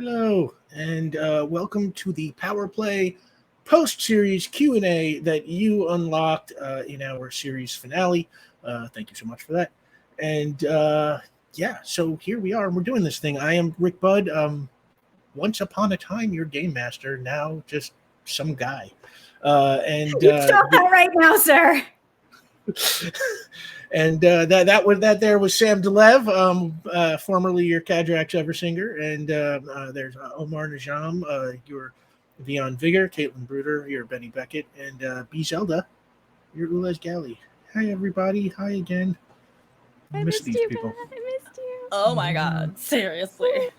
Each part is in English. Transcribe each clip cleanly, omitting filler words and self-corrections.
Hello, and welcome to the Power Play post-series Q&A that you unlocked in our series finale. Thank you so much for that. And so here we are. We're doing this thing. I am Rick Budd. Once upon a time, your game master. Now just some guy. You stop that right now, sir. And that there was Sam Delev, formerly your Kadrax Eversinger, and there's Omar Najam, your Vion Vigor, Caitlin Bruder, your Benny Beckett, and B Zelda, your Ulez Galley. Hi everybody, hi again. I missed these people. I missed you. Oh my god, seriously.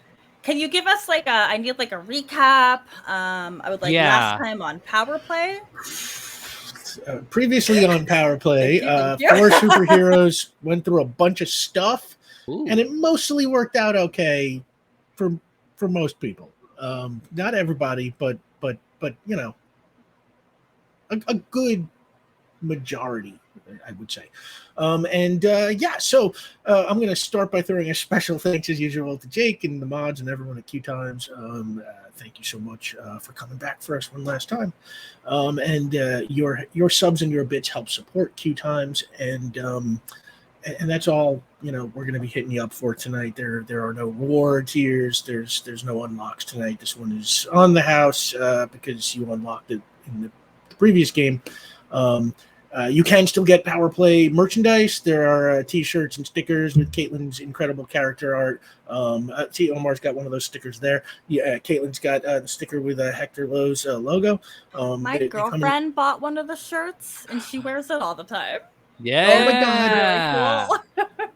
Can you give us I need a recap. I would like last time on Power Play. Previously on Power Play, 4 superheroes went through a bunch of stuff, and it mostly worked out okay for most people. Not everybody, but you know, a good majority, I would say. So I'm going to start by throwing a special thanks as usual to Jake and the mods and everyone at QueueTimes. Thank you so much for coming back for us one last time. Your subs and your bits help support QueueTimes, and that's all we're going to be hitting you up for tonight. There are no rewards here. There's no unlocks tonight. This one is on the house because you unlocked it in the previous game. You can still get Power Play merchandise. There are T-shirts and stickers with Caitlin's incredible character art. Omar's got one of those stickers there. Yeah, Caitlin's got the sticker with Hector Lowe's logo. My girlfriend bought one of the shirts, and she wears it all the time. Yeah. Oh my God. Really cool.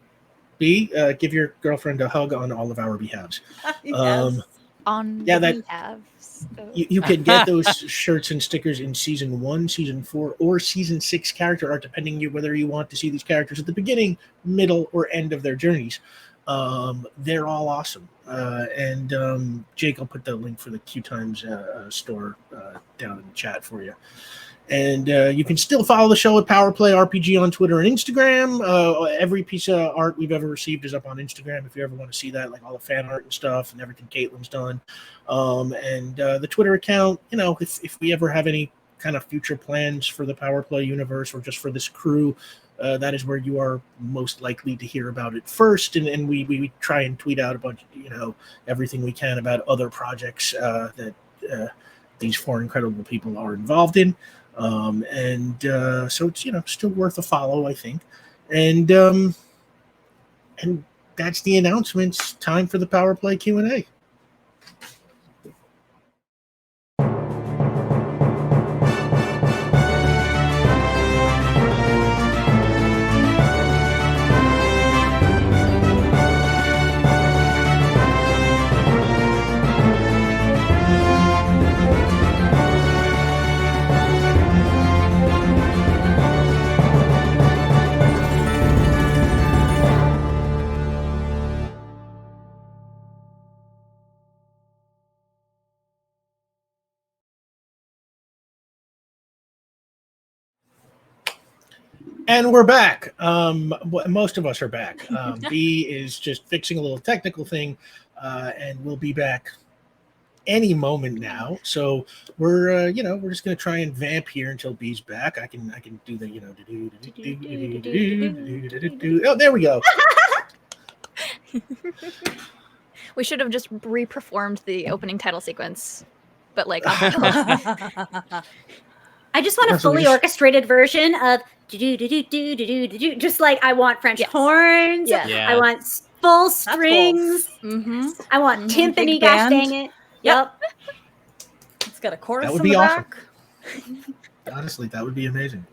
B, give your girlfriend a hug on all of our behalves. Yes. You can get those shirts and stickers in season 1, season 4, or season 6 character art, depending on whether you want to see these characters at the beginning, middle, or end of their journeys. They're all awesome. Jake, I'll put the link for the QueueTimes store down in the chat for you. And you can still follow the show at Power Play RPG on Twitter and Instagram. Every piece of art we've ever received is up on Instagram if you ever want to see that, like all the fan art and stuff and everything Caitlin's done. The Twitter account, if we ever have any kind of future plans for the Power Play universe or just for this crew, that is where you are most likely to hear about it first. And we try and tweet out a bunch, everything we can about other projects that these 4 incredible people are involved in. So it's still worth a follow, I think. And that's the announcements. Time for the Power Play Q&A. And we're back. Most of us are back. B is just fixing a little technical thing, and we'll be back any moment now. So we're just gonna try and vamp here until B's back. I can do the Oh, there we go. We should have just re-performed the opening title sequence, but I just want a fully orchestrated version of just like I want French horns. Yeah. I want full strings. Cool. Mm-hmm. I want timpani, gosh dang it. Yep. It's got a chorus That would in be the awesome. back. Honestly, that would be amazing.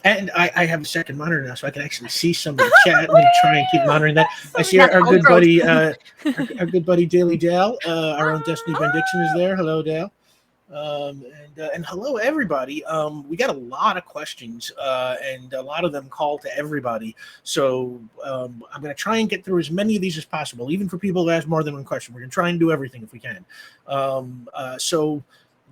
And I have a second monitor now, so I can actually see some of the chat and try and keep monitoring that. I see our good buddy, our good buddy Daily Dale, our own Destiny Benediction is there. Hello, Dale. And hello everybody. We got a lot of questions and a lot of them call to everybody, so I'm going to try and get through as many of these as possible, even for people who ask more than one question. We're going to try and do everything if we can. So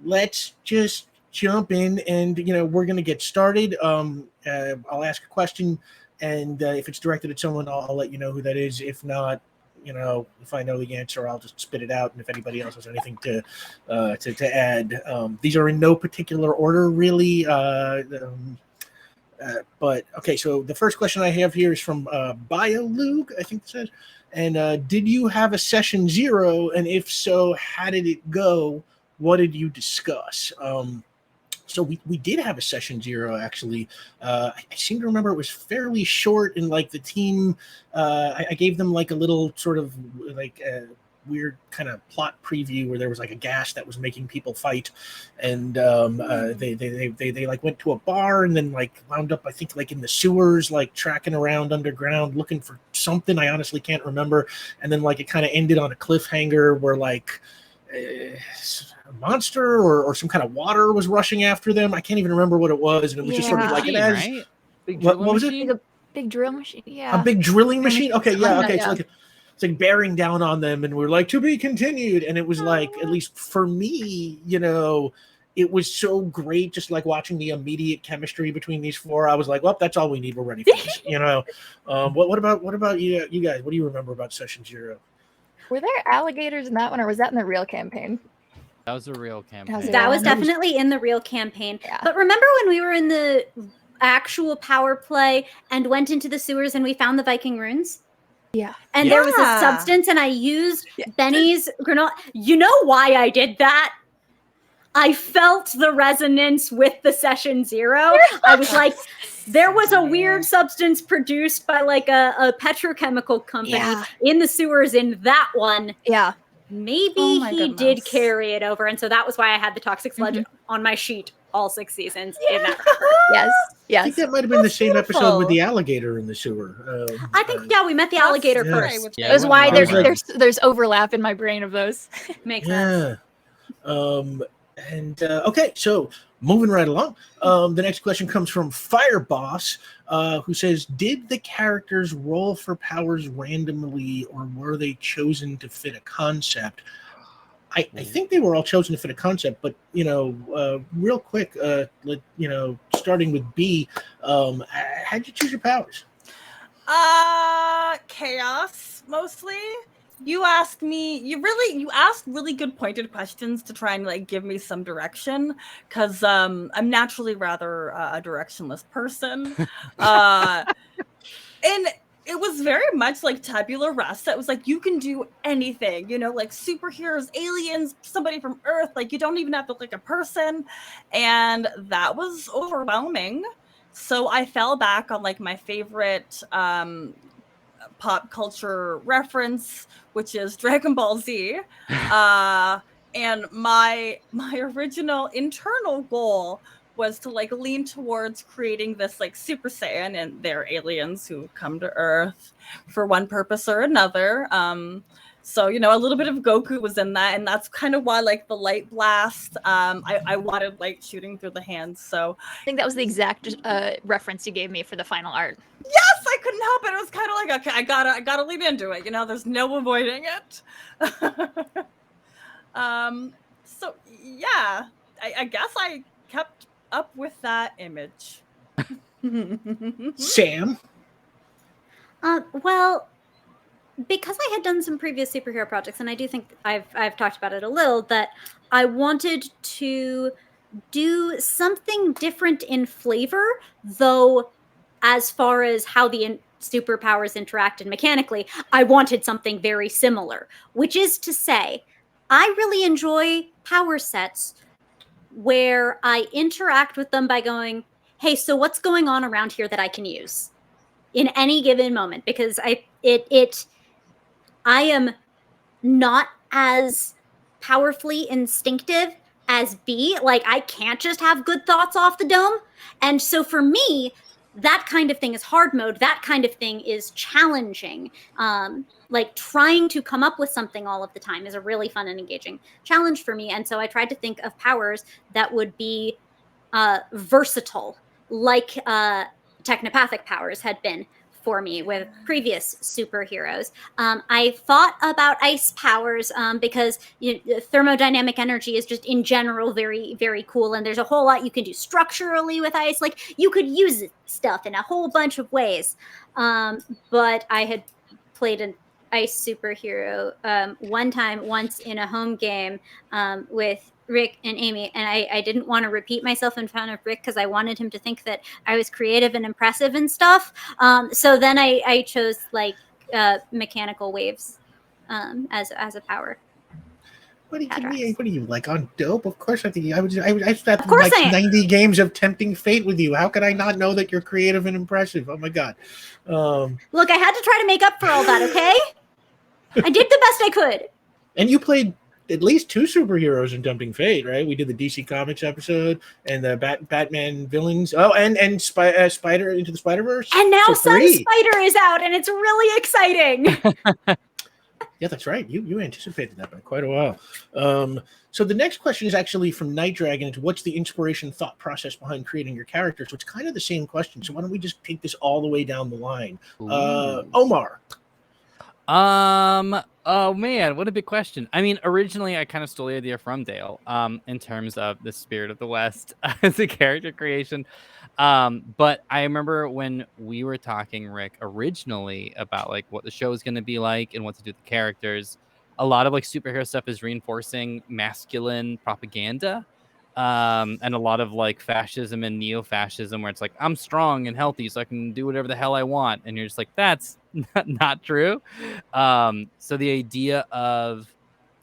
let's just jump in and we're going to get started. I'll ask a question, and if it's directed at someone, I'll let you know who that is. If not, if I know the answer, I'll just spit it out. And if anybody else has anything to add, these are in no particular order, really. But okay, so the first question I have here is from BioLug, I think it says. And did you have a session 0? And if so, how did it go? What did you discuss? So we did have a session 0, actually. I seem to remember it was fairly short, and like the team, I gave them like a little sort of like weird kind of plot preview where there was like a gas that was making people fight, and they like went to a bar and then like wound up, I think, like in the sewers, like tracking around underground looking for something. I honestly can't remember. And then like it kind of ended on a cliffhanger where like a monster or some kind of water was rushing after them. I can't even remember what it was, and it was just sort of like it has right? what was it? Like a big drill machine. Yeah. A big drilling machine. Okay, yeah, okay. Yeah. It's like bearing down on them, and we're like, to be continued. And it was like, at least for me, it was so great just like watching the immediate chemistry between these 4. I was like, well, that's all we need. We're ready for this. What about you guys? What do you remember about session 0? Were there alligators in that one, or was that in the real campaign? That was a real campaign. That was definitely in the real campaign. Yeah. But remember when we were in the actual power play and went into the sewers and we found the Viking runes? Yeah. And there was a substance, and I used Benny's granola. You know why I did that? I felt the resonance with the session 0. I was like, there was a weird substance produced by like a petrochemical company in the sewers in that one. Yeah. Maybe he did carry it over. And so that was why I had the toxic sludge on my sheet all 6 seasons. In that Yes. I think that might have been the same episode with the alligator in the sewer. I think, we met the alligator first. Yeah, That's why there's overlap in my brain of those. Makes sense. And okay, so moving right along. The next question comes from Fireboss, who says, did the characters roll for powers randomly, or were they chosen to fit a concept? I think they were all chosen to fit a concept, but real quick, starting with B, how'd you choose your powers? Chaos mostly. You asked really good pointed questions to try and like give me some direction, because I'm naturally rather a directionless person. And it was very much like tabula rasa. It was like, you can do anything, like superheroes, aliens, somebody from Earth, like you don't even have to look like a person. And that was overwhelming. So I fell back on like my favorite pop culture reference, which is Dragon Ball Z. And my original internal goal was to like lean towards creating this like Super Saiyan, and they're aliens who come to Earth for one purpose or another. So, a little bit of Goku was in that, and that's kind of why like the light blast, I wanted light shooting through the hands. So I think that was the exact reference you gave me for the final art. yes, I couldn't help it. It was kind of like, okay, I gotta lean into it. There's no avoiding it. So yeah, I guess I kept up with that image. Sam? Well, because I had done some previous superhero projects, and I do think I've talked about it a little, that I wanted to do something different in flavor, though as far as how the superpowers interacted mechanically, I wanted something very similar, which is to say, I really enjoy power sets where I interact with them by going, hey, so what's going on around here that I can use in any given moment? Because I am not as powerfully instinctive as B. Like, I can't just have good thoughts off the dome. And so for me, that kind of thing is hard mode. That kind of thing is challenging. Like, trying to come up with something all of the time is a really fun and engaging challenge for me. And so I tried to think of powers that would be versatile, like technopathic powers had been for me with previous superheroes. I thought about ice powers because thermodynamic energy is just in general very, very cool. And there's a whole lot you can do structurally with ice. Like, you could use stuff in a whole bunch of ways. But I had played ice superhero once in a home game with Rick and Amy, and I didn't want to repeat myself in front of Rick because I wanted him to think that I was creative and impressive and stuff. So then I chose like mechanical waves as a power. What are you like on dope? Of course, I think I spent Of course like I am. 90 games of tempting fate with you. How could I not know that you're creative and impressive? Oh my god! Look, I had to try to make up for all that. Okay, I did the best I could. And you played at least 2 superheroes in Tempting Fate, right? We did the DC Comics episode and the Batman villains. Oh, and Spider Into the Spider-Verse. And now So Sun 3. Spider is out, and it's really exciting. Yeah, that's right. You anticipated that by quite a while. So the next question is actually from Night Dragon. It's what's the inspiration thought process behind creating your characters? So it's kind of the same question. So why don't we just take this all the way down the line? Omar. Oh man, what a big question. I mean, originally I kind of stole the idea from Dale, in terms of the Spirit of the West as a character creation. But I remember when we were talking, Rick, originally about like what the show is going to be like and what to do with the characters. A lot of like superhero stuff is reinforcing masculine propaganda. And a lot of like fascism and neo-fascism where it's like, I'm strong and healthy, so I can do whatever the hell I want. And you're just like, that's not true. So the idea of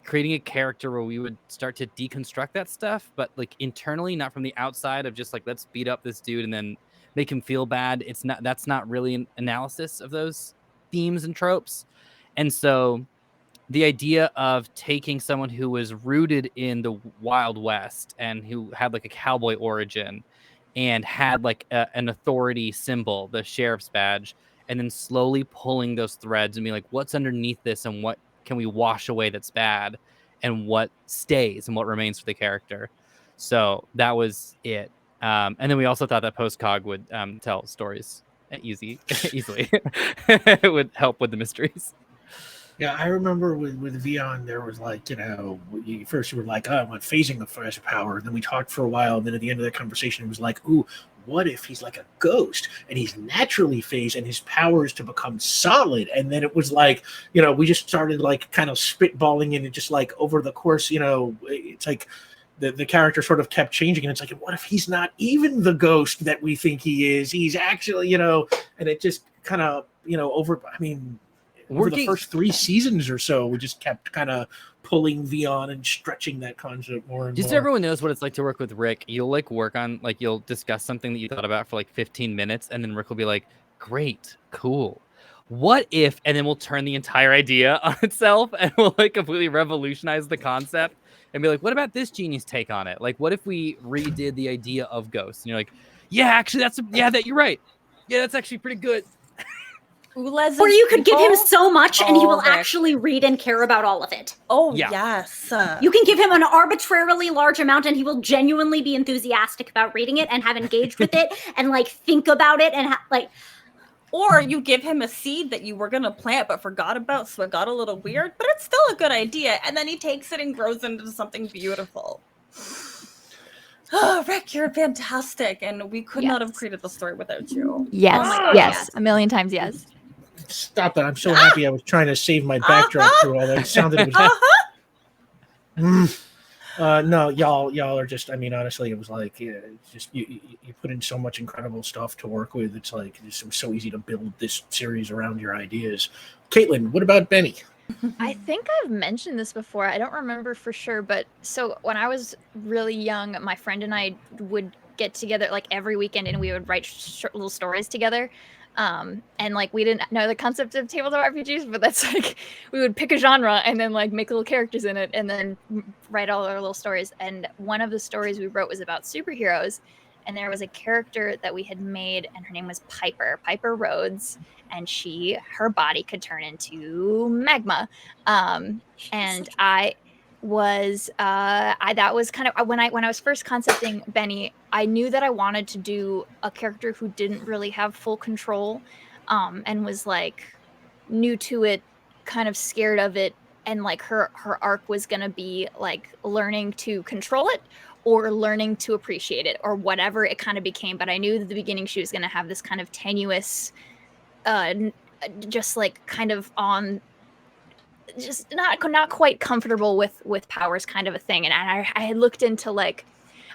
creating a character where we would start to deconstruct that stuff, but like internally, not from the outside of just like, let's beat up this dude and then make him feel bad. That's not really an analysis of those themes and tropes. And so the idea of taking someone who was rooted in the Wild West and who had like a cowboy origin and had like an authority symbol, the sheriff's badge, and then slowly pulling those threads and be like, what's underneath this and what can we wash away that's bad and what stays and what remains for the character. So that was it. And then we also thought that Postcog would tell stories easily. It would help with the mysteries. Yeah, I remember with Vion, there was like, first you were like, oh, I'm phasing the flash power. And then we talked for a while. And then at the end of that conversation, it was like, ooh, what if he's like a ghost and he's naturally phased and his power is to become solid? And then it was like, we just started like kind of spitballing and it just like over the course, it's like the character sort of kept changing. And it's like, what if he's not even the ghost that we think he is? He's actually, and it just kind of, over the first 3 seasons or so, we just kept kind of pulling Vion and stretching that concept more and just more. so everyone knows what it's like to work with Rick, you'll like work on, like you'll discuss something that you thought about for like 15 minutes and then Rick will be like, great, cool. What if, and then we'll turn the entire idea on itself and we'll like completely revolutionize the concept and be like, what about this genius take on it? Like, what if we redid the idea of ghosts? And you're like, yeah, actually you're right. Yeah, that's actually pretty good. Or you could give him so much and he will actually read and care about all of it. Oh, yeah. Yes. You can give him an arbitrarily large amount and he will genuinely be enthusiastic about reading it and have engaged with it and like think about it and or you give him a seed that you were going to plant but forgot about, so it got a little weird, but it's still a good idea. And then he takes it and grows into something beautiful. Oh, Rick, you're fantastic. And we could not have created the story without you. Yes. Oh my God, yes. A million times yes. Stop that. I'm so happy I was trying to save my backdrop through all that. It sounded it was no, y'all are just, honestly, it was like, it's just you put in so much incredible stuff to work with. It's like it was so easy to build this series around your ideas. Caitlin, what about Benny? I think I've mentioned this before. I don't remember for sure, but so when I was really young, my friend and I would get together like every weekend and we would write short little stories together. And like we didn't know the concept of tabletop RPGs, but that's like we would pick a genre and then like make little characters in it and then write all our little stories. And one of the stories we wrote was about superheroes, and there was a character that we had made and her name was Piper Rhodes, and her body could turn into magma. And I was that was kind of when I was first concepting Benny, I knew that I wanted to do a character who didn't really have full control, and was like new to it, kind of scared of it, and like her arc was gonna be like learning to control it or learning to appreciate it or whatever it kind of became. But I knew at the beginning she was gonna have this kind of tenuous, just like kind of on just not quite comfortable with powers kind of a thing. And I had looked into like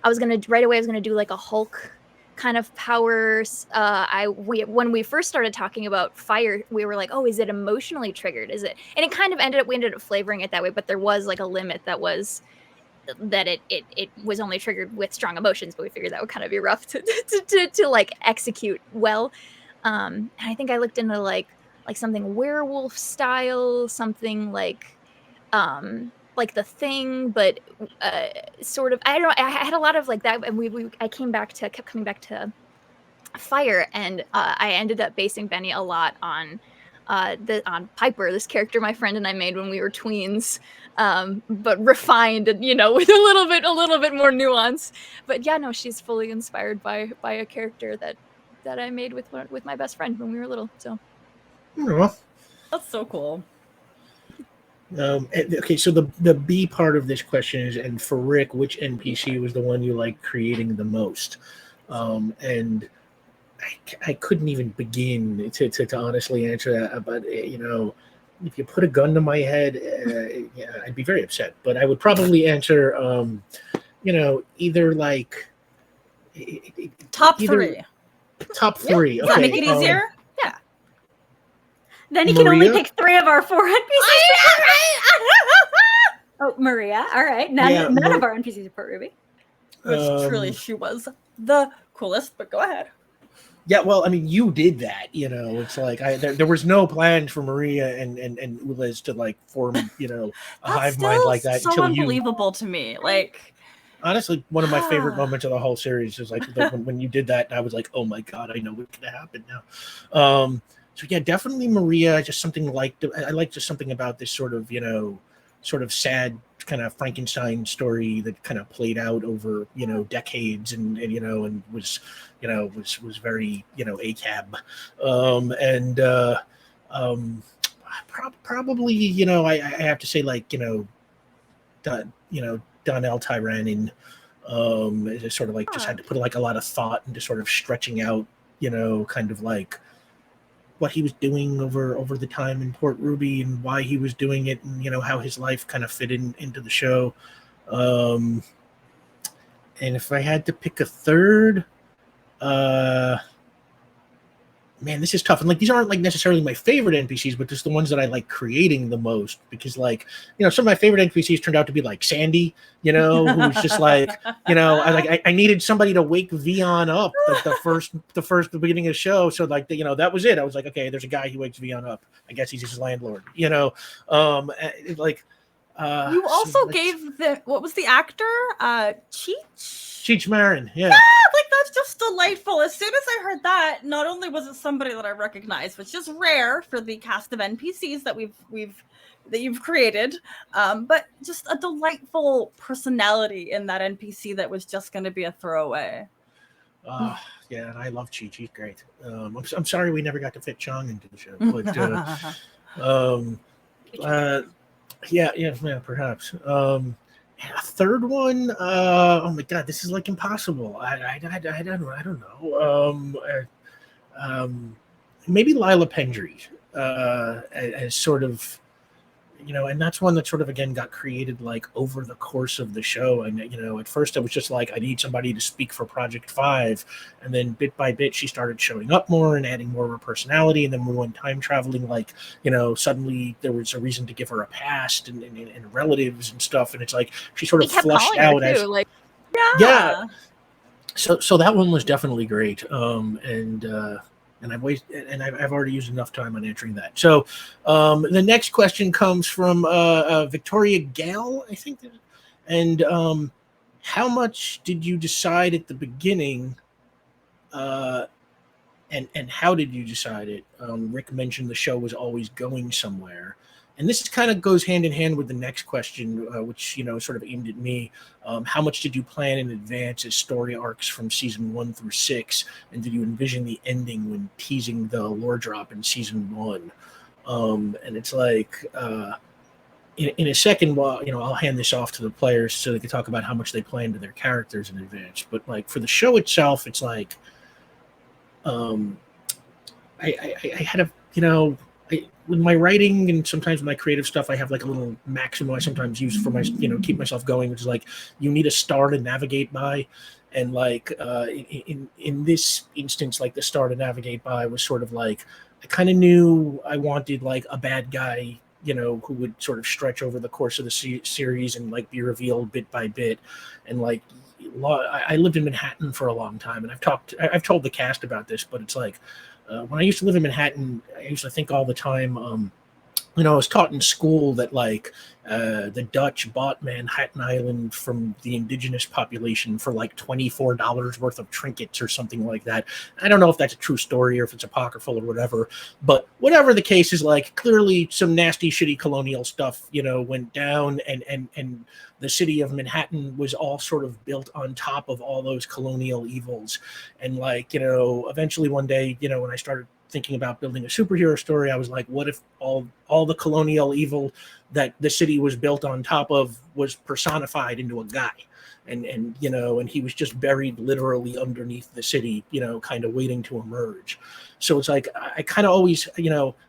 I was gonna do like a Hulk kind of powers. When we first started talking about fire, we were like, oh, is it emotionally triggered? Is it? And it kind of we ended up flavoring it that way, but there was like a limit that was that it was only triggered with strong emotions, but we figured that would kind of be rough to like execute well. And I think I looked into like something werewolf style, something like the Thing, but sort of, I don't know, I had a lot of like that, and I kept coming back to fire, and I ended up basing Benny a lot on on Piper, this character my friend and I made when we were tweens, but refined and with a little bit more nuance. But yeah, no, she's fully inspired by a character that I made with my best friend when we were little. So that's so cool. Okay, so the B part of this question is, and for Rick, which NPC was the one you like creating the most? And I couldn't even begin to honestly answer that. But if you put a gun to my head, yeah, I'd be very upset. But I would probably answer, either like top three. Top three. Yeah. Okay. Does that make it easier? Yeah. Then you can only pick 3 of our 4 NPCs. Oh, Maria. All right. None of our NPCs are Port Ruby. Which truly, she was the coolest. But go ahead. Yeah, well, I mean, you did that. It's like there was no plan for Maria and Ules to like form a hive mind like that. So until unbelievable to me. Like, honestly, one of my favorite moments of the whole series is like when you did that. And I was like, oh my god, I know what's gonna happen now. So yeah, definitely Maria. Just something like I like just something about this sort of sad kind of Frankenstein story that kind of played out over decades and was very ACAB probably I have to say like Donnell Tyrannin just sort of like just had to put like a lot of thought into sort of stretching out kind of like what he was doing over the time in Port Ruby and why he was doing it and how his life kind of fit into the show. And if I had to pick a third, man, this is tough. And like these aren't like necessarily my favorite NPCs, but just the ones that I like creating the most because like some of my favorite NPCs turned out to be like Sandy, who's just like I needed somebody to wake Vion up the beginning of the show, so like that was it. I was like, okay, there's a guy who wakes Vion up. I guess he's his landlord, You also gave what was the actor? Cheech Marin, yeah. Like that's just delightful. As soon as I heard that, not only was it somebody that I recognized, which is rare for the cast of NPCs that you've created, but just a delightful personality in that NPC that was just going to be a throwaway. Yeah, and I love Cheech. He's great. I'm sorry we never got to fit Chong into the show, but yeah, perhaps. A third one, oh my god, this is like impossible. I don't know. Maybe Lila Pendry, as sort of, and that's one that sort of again got created like over the course of the show. And at first it was just like I need somebody to speak for Project 5, and then bit by bit she started showing up more and adding more of her personality. And then we went time traveling, like suddenly there was a reason to give her a past and relatives and stuff. And it's like she sort of flushed out as yeah. So that one was definitely great. And I've already used enough time on answering that. So the next question comes from Victoria Gale, I think. And how much did you decide at the beginning? And how did you decide it? Rick mentioned the show was always going somewhere. And this kind of goes hand in hand with the next question, which, sort of aimed at me. How much did you plan in advance as story arcs from season 1 through 6? And did you envision the ending when teasing the lore drop in season 1? And it's like, in a second, I'll hand this off to the players so they can talk about how much they plan to their characters in advance. But like for the show itself, it's like, I had a, with my writing and sometimes with my creative stuff, I have like a little maxim I sometimes use for my, keep myself going, which is like, you need a star to navigate by. And like in this instance, like the star to navigate by was sort of like, I kind of knew I wanted like a bad guy, who would sort of stretch over the course of the series and like be revealed bit by bit. And like, I lived in Manhattan for a long time, and I've told the cast about this, but it's like, when I used to live in Manhattan, I used to think all the time, I was taught in school that like the Dutch bought Manhattan Island from the indigenous population for like $24 worth of trinkets or something like that. I don't know if that's a true story or if it's apocryphal or whatever, but whatever the case is, like clearly some nasty, shitty colonial stuff, went down, and the city of Manhattan was all sort of built on top of all those colonial evils. And like, eventually one day, when I started thinking about building a superhero story, I was like, what if all the colonial evil that the city was built on top of was personified into a guy, and he was just buried literally underneath the city, kind of waiting to emerge. So it's like, I kind of always,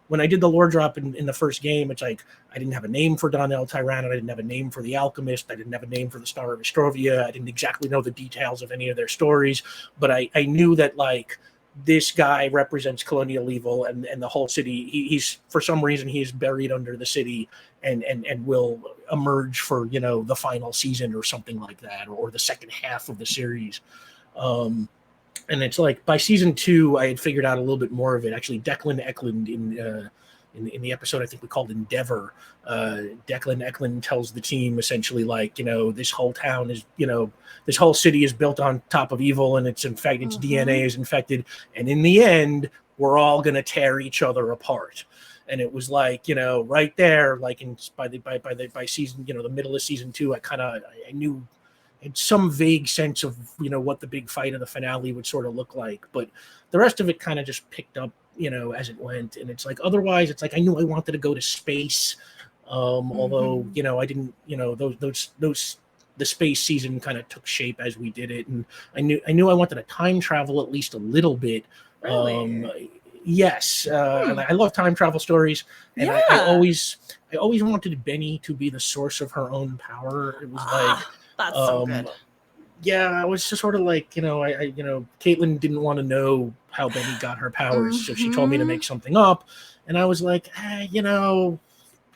when I did the lore drop in the first game, it's like, I didn't have a name for Donnell Tyrannus, I didn't have a name for the Alchemist, I didn't have a name for the Star of Estrovia, I didn't exactly know the details of any of their stories, but I knew that like, this guy represents colonial evil, and the whole city, he's for some reason he's buried under the city and will emerge for the final season or something like that, or the second half of the series. And it's like by season 2 I had figured out a little bit more of it. Actually, Declan Eklund in the episode I think we called Endeavor, Declan Eklund tells the team essentially like, this whole town is, this whole city is built on top of evil, and it's infected, its DNA is infected, and in the end we're all going to tear each other apart. And it was like, right there, like by season, the middle of season 2, I knew, had some vague sense of what the big fight of the finale would sort of look like, but the rest of it kind of just picked up as it went. And it's like, otherwise it's like, I knew I wanted to go to space, although I didn't, those the space season kind of took shape as we did it, and I knew I wanted to time travel at least a little bit. Really? Yes, I love time travel stories, and Yeah. I always wanted Benny to be the source of her own power. It was like, that's so good. yeah, I was just sort of like, Caitlin didn't want to know how Benny got her powers, so she told me to make something up, and I was like,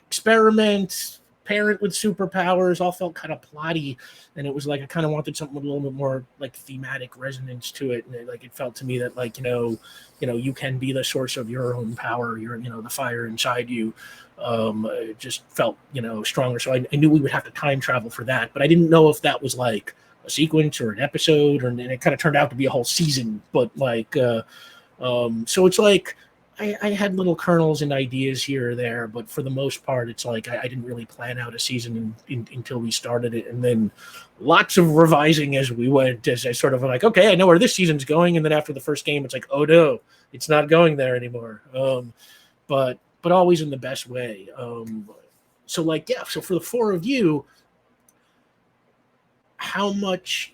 experiment, parent with superpowers, all felt kind of plotty, and it was like I kind of wanted something with a little bit more like thematic resonance to it, and it felt to me that like you can be the source of your own power, you're the fire inside you. It just felt stronger, so I knew we would have to time travel for that, but I didn't know if that was like a sequence or an episode, and it kind of turned out to be a whole season. But like so it's like I had little kernels and ideas here or there, but for the most part, it's like I didn't really plan out a season until we started it, and then lots of revising as we went. As I sort of like, okay, I know where this season's going, and then after the first game, it's like, oh no, it's not going there anymore. But always in the best way. So like, yeah. So for the 4 of you, how much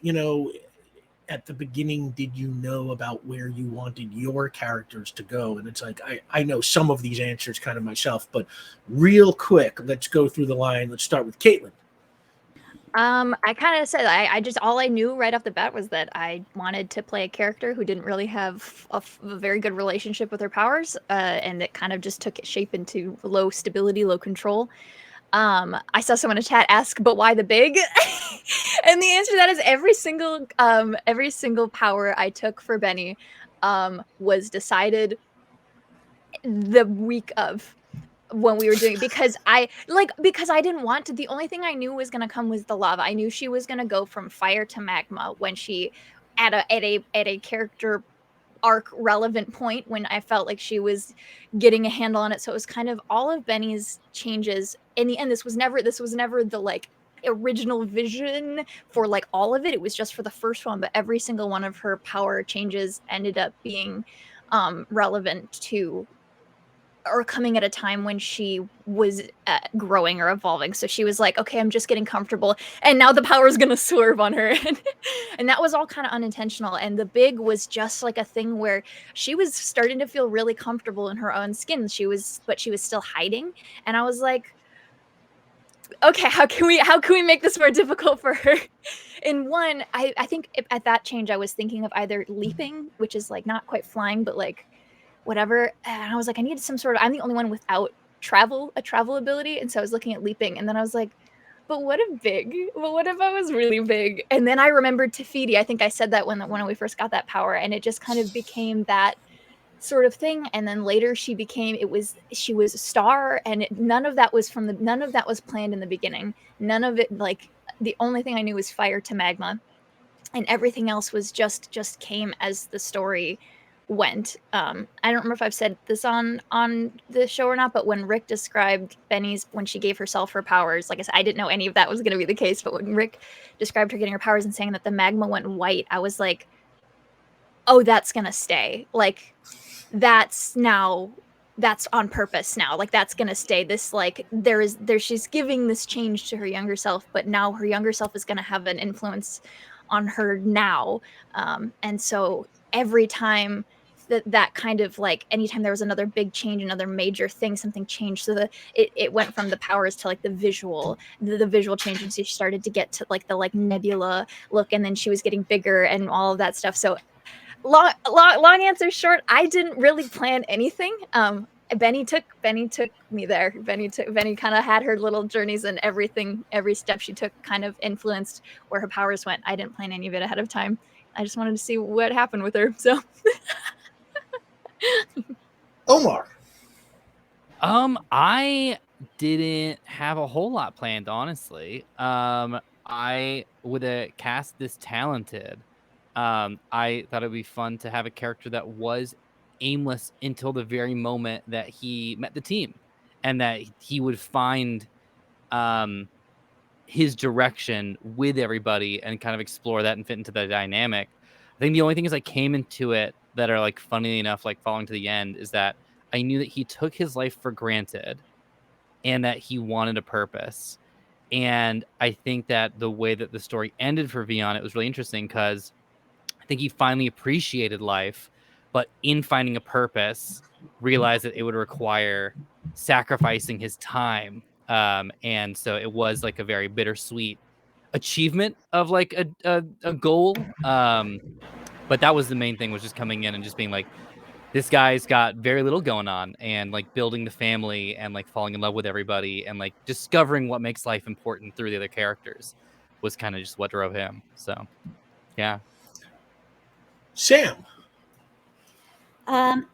at the beginning did you know about where you wanted your characters to go? And it's like, I know some of these answers kind of myself, but real quick, let's go through the line. Let's start with Caitlin. I kind of said I just all I knew right off the bat was that I wanted to play a character who didn't really have a very good relationship with her powers, and it kind of just took shape into low stability, low control. I saw someone in chat ask, but why the big? And the answer to that is every single power I took for Benny was decided the week of when we were doing it, because I didn't want to. The only thing I knew was gonna come was the lava. I knew she was gonna go from fire to magma when she at a character arc relevant point when I felt like she was getting a handle on it. So it was kind of all of Benny's changes. In the end, this was never the like original vision for like all of it. It was just for the first one, but every single one of her power changes ended up being relevant to or coming at a time when she was growing or evolving. So she was like, okay, I'm just getting comfortable. And now the power is going to swerve on her. And that was all kind of unintentional. And the big was just like a thing where she was starting to feel really comfortable in her own skin. But she was still hiding. And I was like, okay, how can we make this more difficult for her? In one, I think at that change, I was thinking of either leaping, which is like not quite flying, but like whatever. And I was like, I needed some sort of, I'm the only one without a travel ability. And so I was looking at leaping, and then I was like, but what if I was really big? And then I remembered Tafiti. I think I said that when we first got that power, and it just kind of became that sort of thing. And then later she was a star, and none of that was planned in the beginning. None of it, like the only thing I knew was fire to magma, and everything else was just came as the story went. I don't remember if I've said this on the show or not, but when Rick described Benny's, when she gave herself her powers, like I said, I didn't know any of that was going to be the case, but when Rick described her getting her powers and saying that the magma went white, I was like, oh, that's going to stay. Like, that's on purpose now. Like, that's going to stay. This, like, she's giving this change to her younger self, but now her younger self is going to have an influence on her now. And so every time that kind of like, anytime there was another big change, another major thing, something changed. So it went from the powers to like the visual change. And so she started to get to like the like nebula look, and then she was getting bigger and all of that stuff. So long answer short, I didn't really plan anything. Benny took me there. Benny kind of had her little journeys, and every step she took kind of influenced where her powers went. I didn't plan any of it ahead of time. I just wanted to see what happened with her. So Omar. I didn't have a whole lot planned, honestly. I would have cast this talented. I thought it'd be fun to have a character that was aimless until the very moment that he met the team, and that he would find his direction with everybody and kind of explore that and fit into the dynamic. I think the only thing is I came into it that are like funny enough, like following to the end, is that I knew that he took his life for granted and that he wanted a purpose. And I think that the way that the story ended for Vion, it was really interesting because I think he finally appreciated life, but in finding a purpose, realized that it would require sacrificing his time. And so it was like a very bittersweet achievement of like a goal. But that was the main thing, was just coming in and just being like, this guy's got very little going on, and like building the family and like falling in love with everybody and like discovering what makes life important through the other characters was kind of just what drove him. So, yeah. Sam.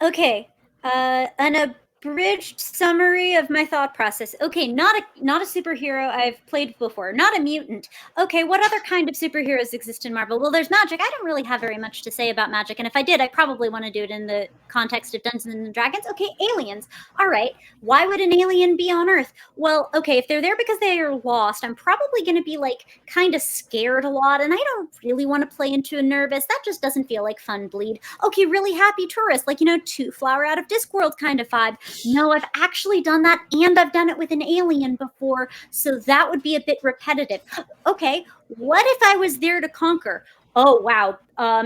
Okay. An abridged summary of my thought process. Okay, not a superhero I've played before, not a mutant. Okay, what other kind of superheroes exist in Marvel? Well, there's magic. I don't really have very much to say about magic, and if I did, I probably want to do it in the context of Dungeons and Dragons. Okay, aliens. All right, why would an alien be on Earth? Well, okay, if they're there because they are lost, I'm probably going to be like kind of scared a lot, and I don't really want to play into a nervous. That just doesn't feel like fun bleed. Okay, really happy tourist, like, two flower out of Discworld kind of vibe. No, I've actually done that, and I've done it with an alien before, so that would be a bit repetitive. Okay, what if I was there to conquer? Oh, wow.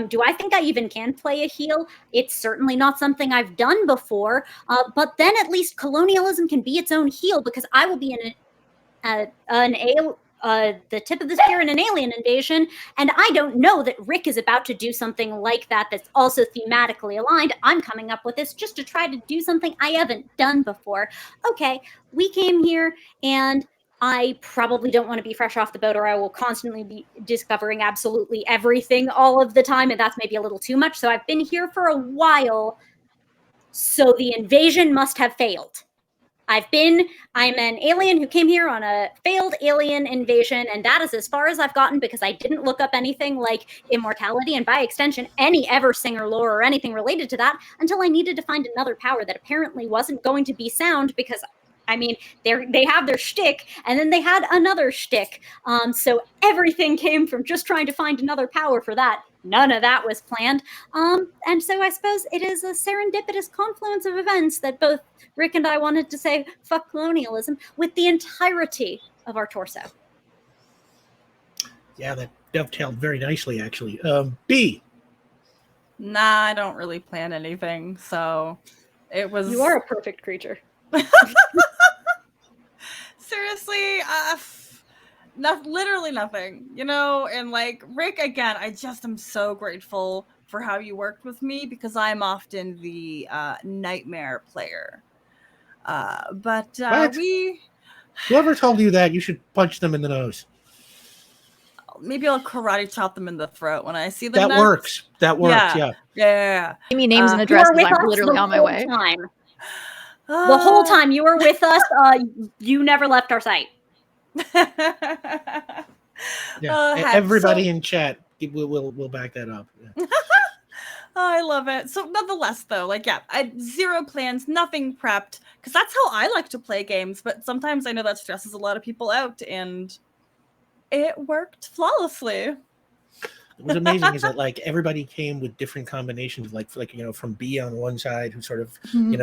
Do I think I even can play a heel? It's certainly not something I've done before, but then at least colonialism can be its own heel, because I will be the tip of the spear in an alien invasion, and I don't know that Rick is about to do something like that that's also thematically aligned. I'm coming up with this just to try to do something I haven't done before. Okay, we came here, and I probably don't want to be fresh off the boat, or I will constantly be discovering absolutely everything all of the time, and that's maybe a little too much. So I've been here for a while, so the invasion must have failed. I'm an alien who came here on a failed alien invasion, and that is as far as I've gotten, because I didn't look up anything like immortality, and by extension, any Eversinger lore or anything related to that, until I needed to find another power that apparently wasn't going to be sound, because I mean, they have their shtick, and then they had another shtick. So everything came from just trying to find another power for that. None of that was planned. And so I suppose it is a serendipitous confluence of events that both Rick and I wanted to say fuck colonialism with the entirety of our torso. Yeah, that dovetailed very nicely, actually. B. Nah, I don't really plan anything, so it was. You are a perfect creature. Seriously, literally nothing, and like Rick, again, I just am so grateful for how you worked with me because I'm often the nightmare player. But What? Whoever told you that, you should punch them in the nose. Maybe I'll karate chop them in the throat when I see them. That next. works. That works. Yeah. Give me names and addresses. You were with I'm us literally the on my whole way. time. The whole time you were with us, you never left our sight. Yeah. Everybody in chat will back that up. Yeah. I love it. So nonetheless, though, like, yeah, I had zero plans, nothing prepped, because that's how I like to play games. But sometimes I know that stresses a lot of people out, and it worked flawlessly. What was amazing is that like everybody came with different combinations, like from B on one side, who sort of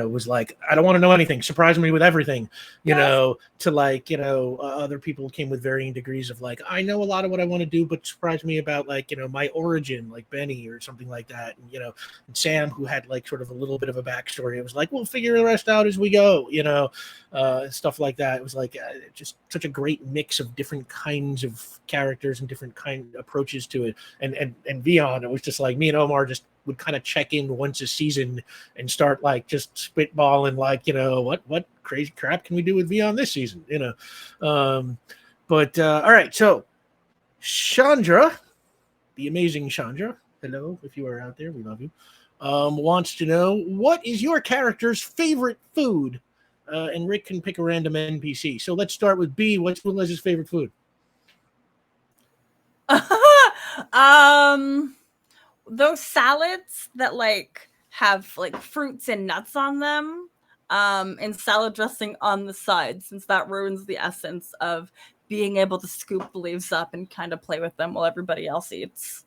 was like, I don't want to know anything, surprise me with everything, to like other people came with varying degrees of like, I know a lot of what I want to do, but surprise me about like my origin, like Benny or something like that, and Sam, who had like sort of a little bit of a backstory, it was like, we'll figure the rest out as we go, stuff like that. It was like just such a great mix of different kinds of characters and different kind approaches to it. And Vion, it was just like me and Omar just would kind of check in once a season and start like just spitballing like, what crazy crap can we do with Vion this season, but all right, so Chandra, the amazing Chandra, hello, if you are out there, we love you, wants to know, what is your character's favorite food? And Rick can pick a random NPC. So let's start with B. What's Liz's favorite food? Those salads that like have like fruits and nuts on them, and salad dressing on the side, since that ruins the essence of being able to scoop the leaves up and kind of play with them while everybody else eats.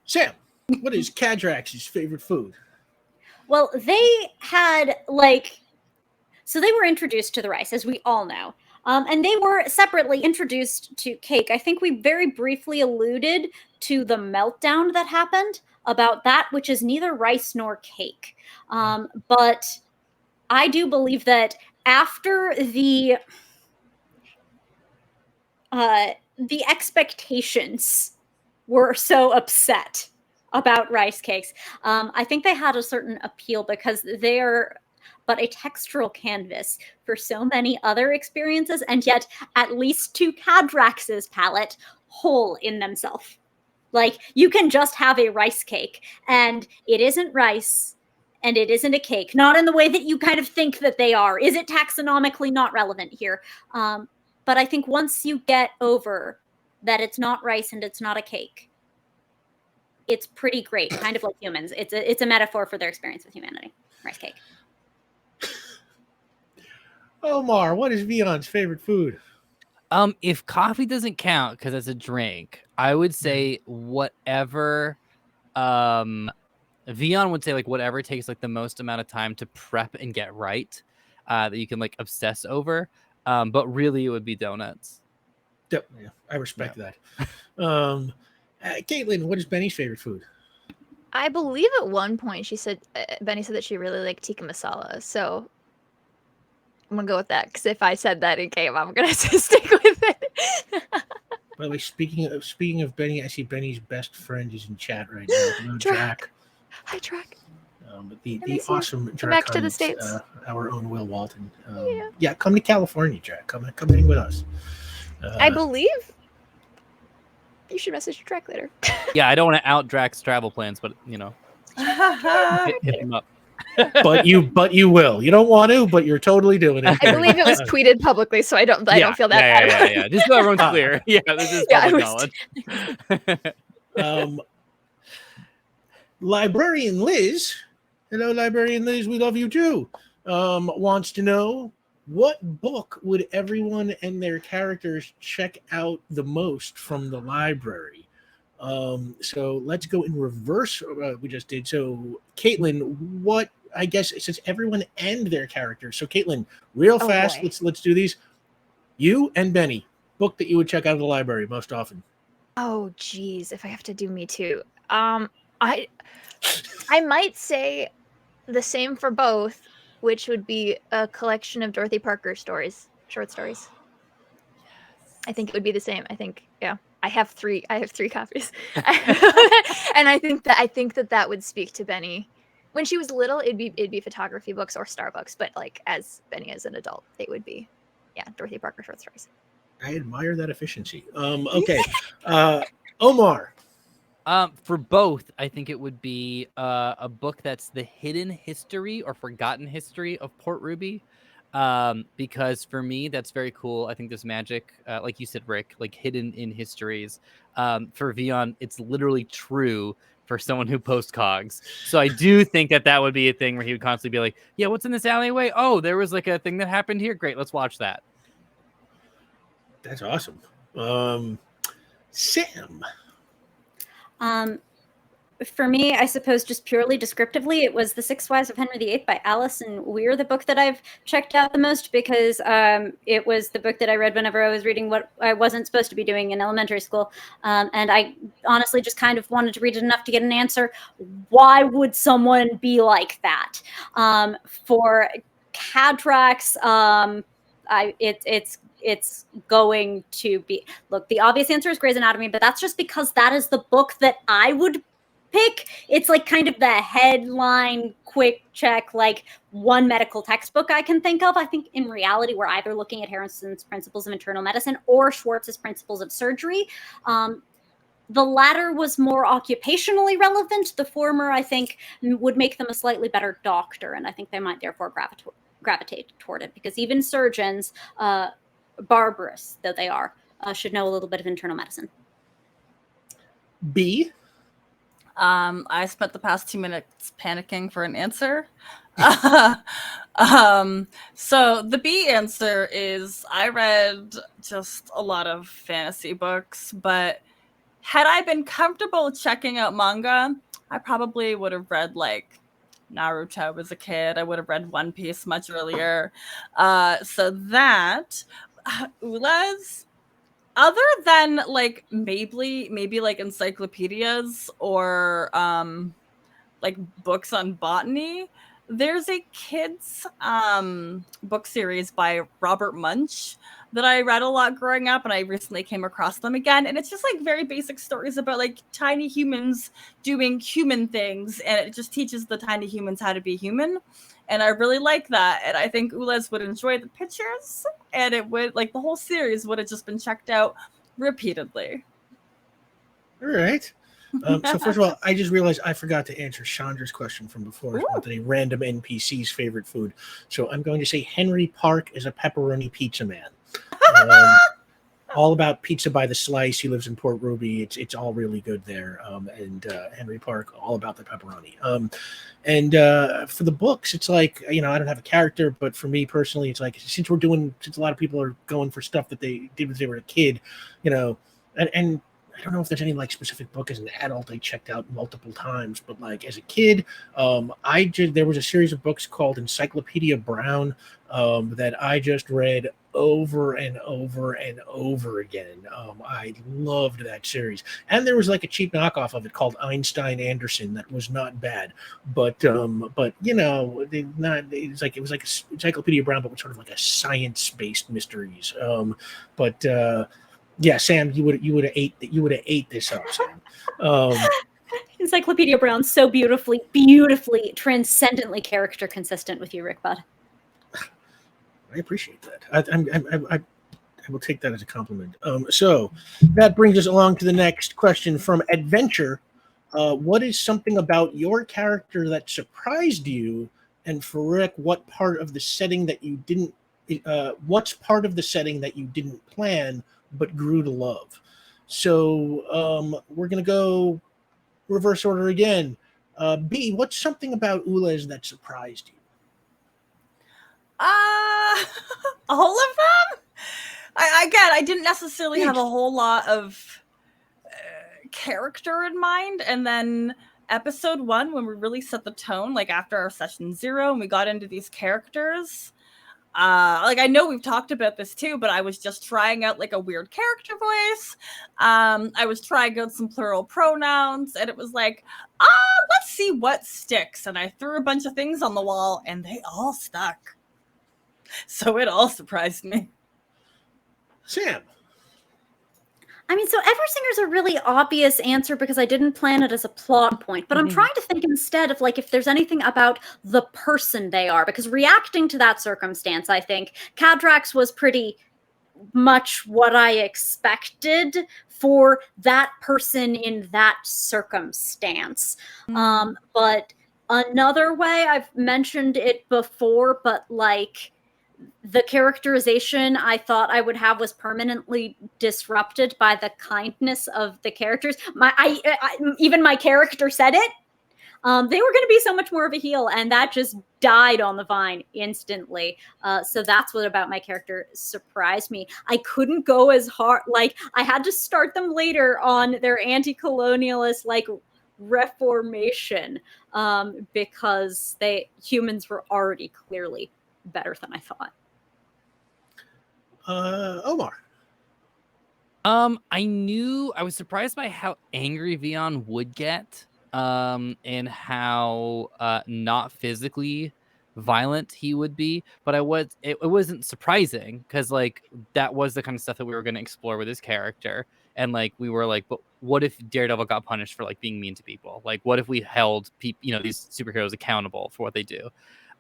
Sam, what is Cadrax's favorite food? Well, they had so they were introduced to the rice, as we all know. And they were separately introduced to cake. I think we very briefly alluded to the meltdown that happened about that, which is neither rice nor cake. But I do believe that after the expectations were so upset about rice cakes, I think they had a certain appeal because they're but a textural canvas for so many other experiences, and yet at least to Cadrax's palate, whole in themselves. Like, you can just have a rice cake, and it isn't rice, and it isn't a cake. Not in the way that you kind of think that they are. Is it taxonomically not relevant here? But I think once you get over that it's not rice and it's not a cake, it's pretty great, kind of like humans. It's a metaphor for their experience with humanity. Rice cake. Omar, what is Vion's favorite food? If coffee doesn't count because it's a drink, I would say whatever. Vion would say like whatever takes like the most amount of time to prep and get right, that you can like obsess over. But really, it would be donuts. Yeah, I respect that. Caitlin, what is Benny's favorite food? I believe at one point she said Benny said that she really liked tikka masala, so I'm gonna go with that, because if I said that in game, I'm gonna stick with it. By the way, speaking of Benny, I see Benny's best friend is in chat right now. Hello, Jack. Hi, Drac. The awesome Drac. Come back to the States. Our own Will Walton. Yeah, come to California, Jack. Come hang with us. I believe you should message Drac later. Yeah, I don't want to out Drac's travel plans, but hit him up. but you will. You don't want to, but you're totally doing it. I believe it was tweeted publicly, so I don't feel that bad. Yeah. Just so everyone's clear. Yeah, this is public knowledge. Librarian Liz, hello, Librarian Liz, we love you too. Wants to know, what book would everyone and their characters check out the most from the library? So let's go in reverse. We just did. So Caitlin, what, I guess since everyone and their characters. So Caitlin, real Oh, fast, boy. let's do these. You and Benny, book that you would check out of the library most often. Oh, geez, if I have to do me too. I might say the same for both, which would be a collection of Dorothy Parker stories, short stories. I think it would be the same. I think, yeah. I have three copies. And I think that would speak to Benny. When she was little, it'd be photography books or star books, but like as Benny as an adult, they would be, yeah, Dorothy Parker short stories. I admire that efficiency. Okay. Omar. For both, I think it would be a book that's the hidden history or forgotten history of Port Ruby. Because for me, that's very cool. I think there's magic, like you said, Rick, like hidden in histories. For Vion, it's literally true for someone who posts cogs. So I do think that would be a thing where he would constantly be like, yeah, what's in this alleyway? Oh, there was like a thing that happened here. Great, let's watch that. That's awesome. Sam. For me, I suppose just purely descriptively, it was The Six Wives of Henry VIII by Alison Weir, the book that I've checked out the most, because it was the book that I read whenever I was reading what I wasn't supposed to be doing in elementary school. And I honestly just kind of wanted to read it enough to get an answer. Why would someone be like that? For Cadrax, it's going to be, look, the obvious answer is Grey's Anatomy, but that's just because that is the book that I would pick. It's like kind of the headline quick check, like one medical textbook I can think of. I think in reality, we're either looking at Harrison's Principles of Internal Medicine or Schwartz's Principles of Surgery. The latter was more occupationally relevant. The former, I think, would make them a slightly better doctor, and I think they might therefore gravitate toward it, because even surgeons, barbarous though they are, should know a little bit of internal medicine. B. I spent the past 2 minutes panicking for an answer. So the B answer is I read just a lot of fantasy books, but had I been comfortable checking out manga, I probably would have read like Naruto as a kid. I would have read One Piece much earlier. So that Ula's, other than like maybe like encyclopedias or like books on botany, there's a kids book series by Robert Munch that I read a lot growing up, and I recently came across them again, and it's just like very basic stories about like tiny humans doing human things, and it just teaches the tiny humans how to be human. And I really like that, and I think Ules would enjoy the pictures, and it would, like, the whole series would have just been checked out repeatedly. All right. So first of all, I just realized I forgot to answer Chandra's question from before about a random NPC's favorite food. So I'm going to say Henry Park is a pepperoni pizza man. All about pizza by the slice. He lives in Port Ruby. It's all really good there. And Henry Park, all about the pepperoni. And for the books, it's like, I don't have a character, but for me personally, it's like, since a lot of people are going for stuff that they did when they were a kid, and I don't know if there's any like specific book as an adult I checked out multiple times, but like as a kid, there was a series of books called Encyclopedia Brown that I just read over and over and over again. I loved that series, and there was like a cheap knockoff of it called Einstein Anderson that was not bad, but it was like Encyclopedia Brown, but with sort of like a science-based mysteries. Yeah, Sam, you would have ate this up, Sam. Encyclopedia Brown, so beautifully, transcendently character consistent with you, Rick Bud. I appreciate that. I will take that as a compliment. So that brings us along to the next question from Adventure. What is something about your character that surprised you? And for Rick, what part of the setting that you didn't? What's part of the setting that you didn't plan but grew to love? So we're gonna go reverse order again. B, what's something about Ules that surprised you? All of them. I didn't necessarily have a whole lot of character in mind, and then episode 1, when we really set the tone, like after our session 0 and we got into these characters, like I know we've talked about this too, but I was just trying out like a weird character voice. I was trying out some plural pronouns, and it was like, let's see what sticks. And I threw a bunch of things on the wall, and they all stuck. So it all surprised me. Sam. I mean, so Eversinger's a really obvious answer because I didn't plan it as a plot point, but I'm trying to think instead of like if there's anything about the person they are, because reacting to that circumstance, I think Cadrax was pretty much what I expected for that person in that circumstance. But another way, I've mentioned it before, but like the characterization I thought I would have was permanently disrupted by the kindness of the characters. Even my character said it. They were going to be so much more of a heel, and that just died on the vine instantly. So that's what about my character surprised me. I couldn't go as hard. Like, I had to start them later on their anti-colonialist, like, reformation, because humans were already clearly better than I thought. Omar. I was surprised by how angry Vion would get, and how not physically violent he would be. But it wasn't surprising because like that was the kind of stuff that we were going to explore with his character. And like we were like, but what if Daredevil got punished for like being mean to people? Like what if we held these superheroes accountable for what they do?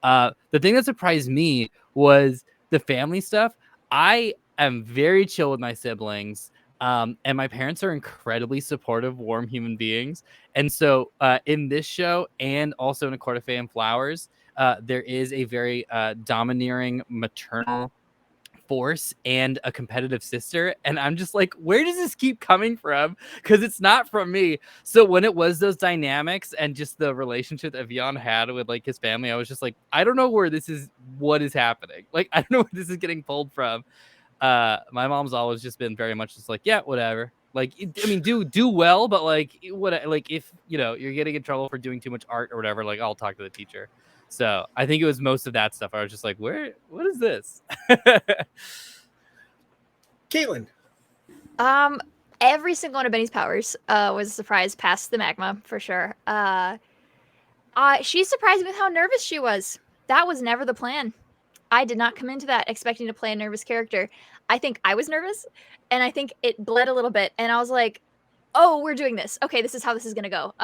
The thing that surprised me was the family stuff. I am very chill with my siblings, and my parents are incredibly supportive, warm human beings. And so in this show and also in A Court of Fey and Flowers, there is a very domineering maternal force and a competitive sister, and I'm just like, where does this keep coming from? Because it's not from me. So when it was those dynamics and just the relationship that Vion had with like his family, I was just like, I don't know what is happening. Like I don't know where this is getting pulled from. My mom's always just been very much just like, yeah, whatever. Like, I mean, do well, but like if you're getting in trouble for doing too much art or whatever, like I'll talk to the teacher. So I think it was most of that stuff. I was just like, what is this? Caitlin. Every single one of Benny's powers was a surprise past the magma for sure. She surprised me with how nervous she was. That was never the plan. I did not come into that expecting to play a nervous character. I think I was nervous, and I think it bled a little bit, and I was like, oh, we're doing this. Okay, this is how this is going to go.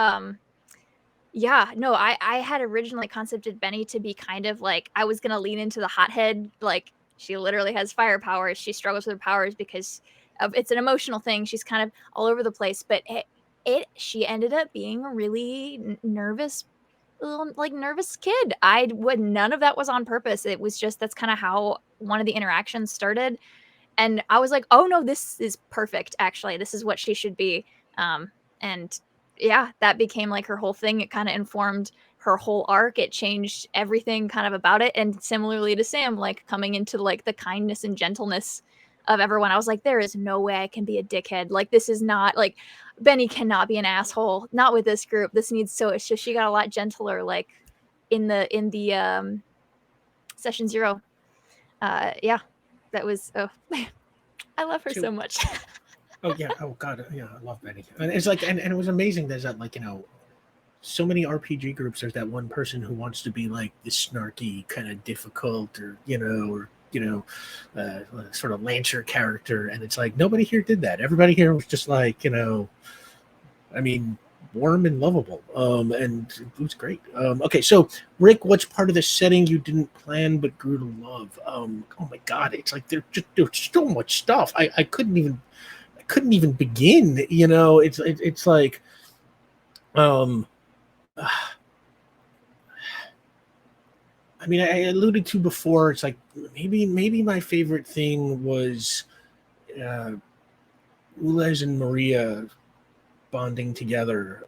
Yeah, no, I had originally concepted Benny to be kind of like, I was going to lean into the hothead. Like, she literally has fire powers. She struggles with her powers because it's an emotional thing. She's kind of all over the place. But she ended up being a really nervous kid. None of that was on purpose. It was just, that's kind of how one of the interactions started. And I was like, oh no, this is perfect. Actually, this is what she should be. And yeah, that became like her whole thing. It kind of informed her whole arc. It changed everything kind of about it. And similarly to Sam, like coming into like the kindness and gentleness of everyone, I was like, there is no way I can be a dickhead. Like, this is not like, Benny cannot be an asshole. Not with this group. This needs it's just, she got a lot gentler, like in the session 0. Yeah, that was, I love her so much. Oh yeah. Oh god. Yeah, I love Benny. And it's like, and it was amazing. There's that, like, so many RPG groups. There's that one person who wants to be like this snarky, kind of difficult, or sort of Lancer character, and it's like nobody here did that. Everybody here was just like, I mean, warm and lovable. And it was great. Okay, so Rick, what's part of the setting you didn't plan but grew to love? Oh my god, it's like there's so much stuff. I couldn't even begin. It's like, I mean, I alluded to before. It's like maybe my favorite thing was Ulez and Maria bonding together,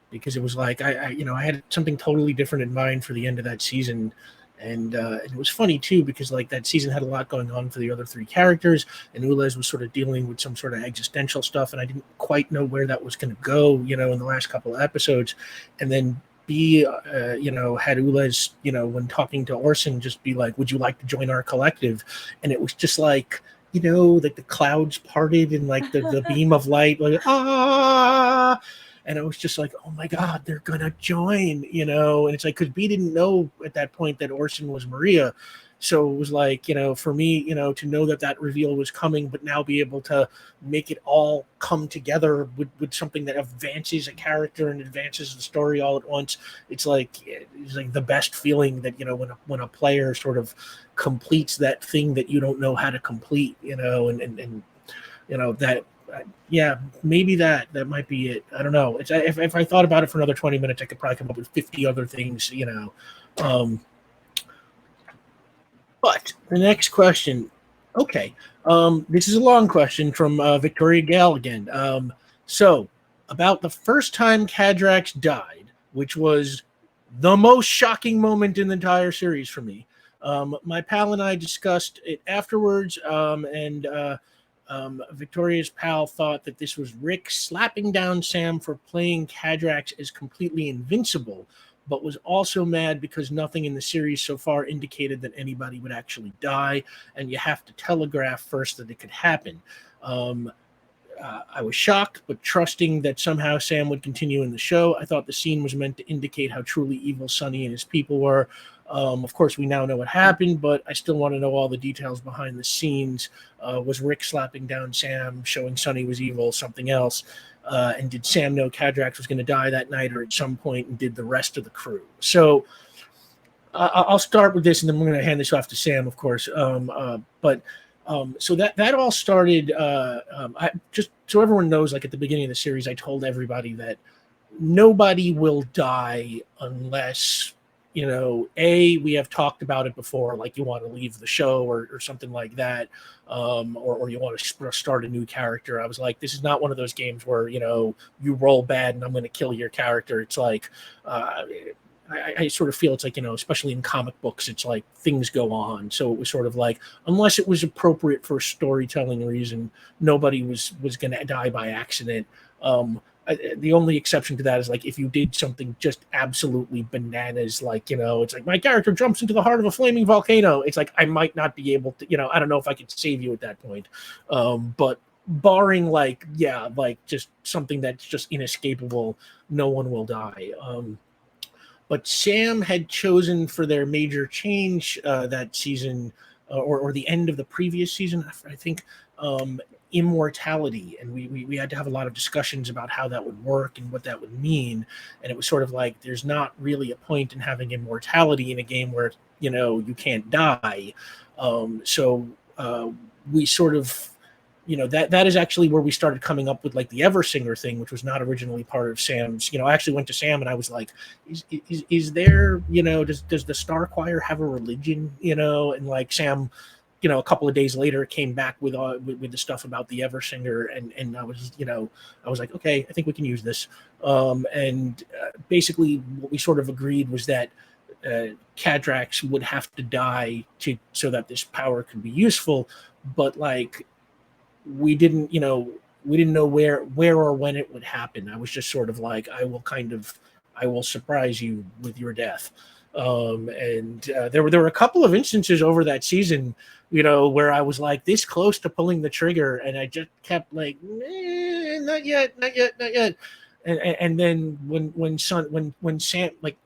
because it was like I had something totally different in mind for the end of that season, And it was funny too because like that season had a lot going on for the other three characters, and Ulez was sort of dealing with some sort of existential stuff, and I didn't quite know where that was going to go, in the last couple of episodes. And then B, had Ulez, when talking to Orson, just be like, "Would you like to join our collective?" And it was just like, like the clouds parted and like the beam of light, like ah. And I was just like, oh my God, they're going to join, and it's like, because B didn't know at that point that Orson was Maria. So it was like, for me, to know that reveal was coming, but now be able to make it all come together with something that advances a character and advances the story all at once. It's like the best feeling that, when a player sort of completes that thing that you don't know how to complete, and that, yeah, maybe that might be it. I don't know. It's if I thought about it for another 20 minutes, I could probably come up with 50 other things, But the next question, okay, this is a long question from Victoria Gale again. So about the first time Cadrax died, which was the most shocking moment in the entire series for me. My pal and I discussed it afterwards, and Victoria's pal thought that this was Rick slapping down Sam for playing Cadrax as completely invincible, but was also mad because nothing in the series so far indicated that anybody would actually die, and you have to telegraph first that it could happen. I was shocked, but trusting that somehow Sam would continue in the show. I thought the scene was meant to indicate how truly evil Sonny and his people were. Of course, we now know what happened, but I still want to know all the details behind the scenes. Was Rick slapping down Sam, showing Sonny was evil, something else? And did Sam know Cadrax was going to die that night or at some point, and did the rest of the crew? So I'll start with this, and then we're going to hand this off to Sam, of course. So that all started, I just so everyone knows, like at the beginning of the series, I told everybody that nobody will die unless, we have talked about it before, like you want to leave the show or something like that, or you want to start a new character. I was like, this is not one of those games where, you roll bad and I'm going to kill your character. It's like, I sort of feel it's like, especially in comic books, it's like things go on. So it was sort of like, unless it was appropriate for a storytelling reason, nobody was going to die by accident. The only exception to that is like if you did something just absolutely bananas, like, it's like my character jumps into the heart of a flaming volcano. It's like I might not be able to, I don't know if I could save you at that point. But barring like just something that's just inescapable, no one will die. But Sam had chosen for their major change that season, or the end of the previous season, I think, immortality. And we had to have a lot of discussions about how that would work and what that would mean. And it was sort of like, there's not really a point in having immortality in a game where, you can't die. So we sort of, that is actually where we started coming up with like the Eversinger thing, which was not originally part of Sam's. I actually went to Sam and I was like, is there, does the Star Choir have a religion, and like Sam, a couple of days later came back with the stuff about the Eversinger, and I was like, okay, I think we can use this. Basically what we sort of agreed was that Cadrax would have to die so that this power could be useful, but like we didn't know where or when it would happen. I was just sort of like, I will surprise you with your death. There were a couple of instances over that season, where I was like this close to pulling the trigger, and I just kept like, not yet. And then when Sam, like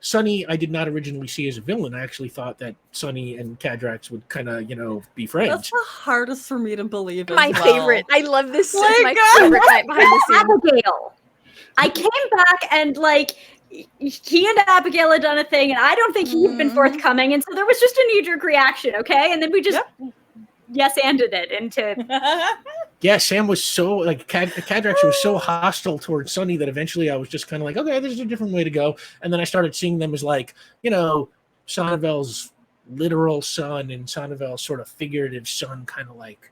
Sonny, I did not originally see as a villain. I actually thought that Sonny and Cadrax would kind of, be friends. That's the hardest for me to believe. My favorite. I love this. My My God. favorite night behind the scenes. Abigail. I came back and like he and Abigail had done a thing, and I don't think he had been forthcoming, and so there was just a knee-jerk reaction, okay? And then we just yes-anded it into. Yeah, Sam was so like Cadrax was so hostile towards Sonny that eventually I was just kind of like, okay, there's a different way to go. And then I started seeing them as like, Sonnevel's literal son and Sonnevel's sort of figurative son, kind of like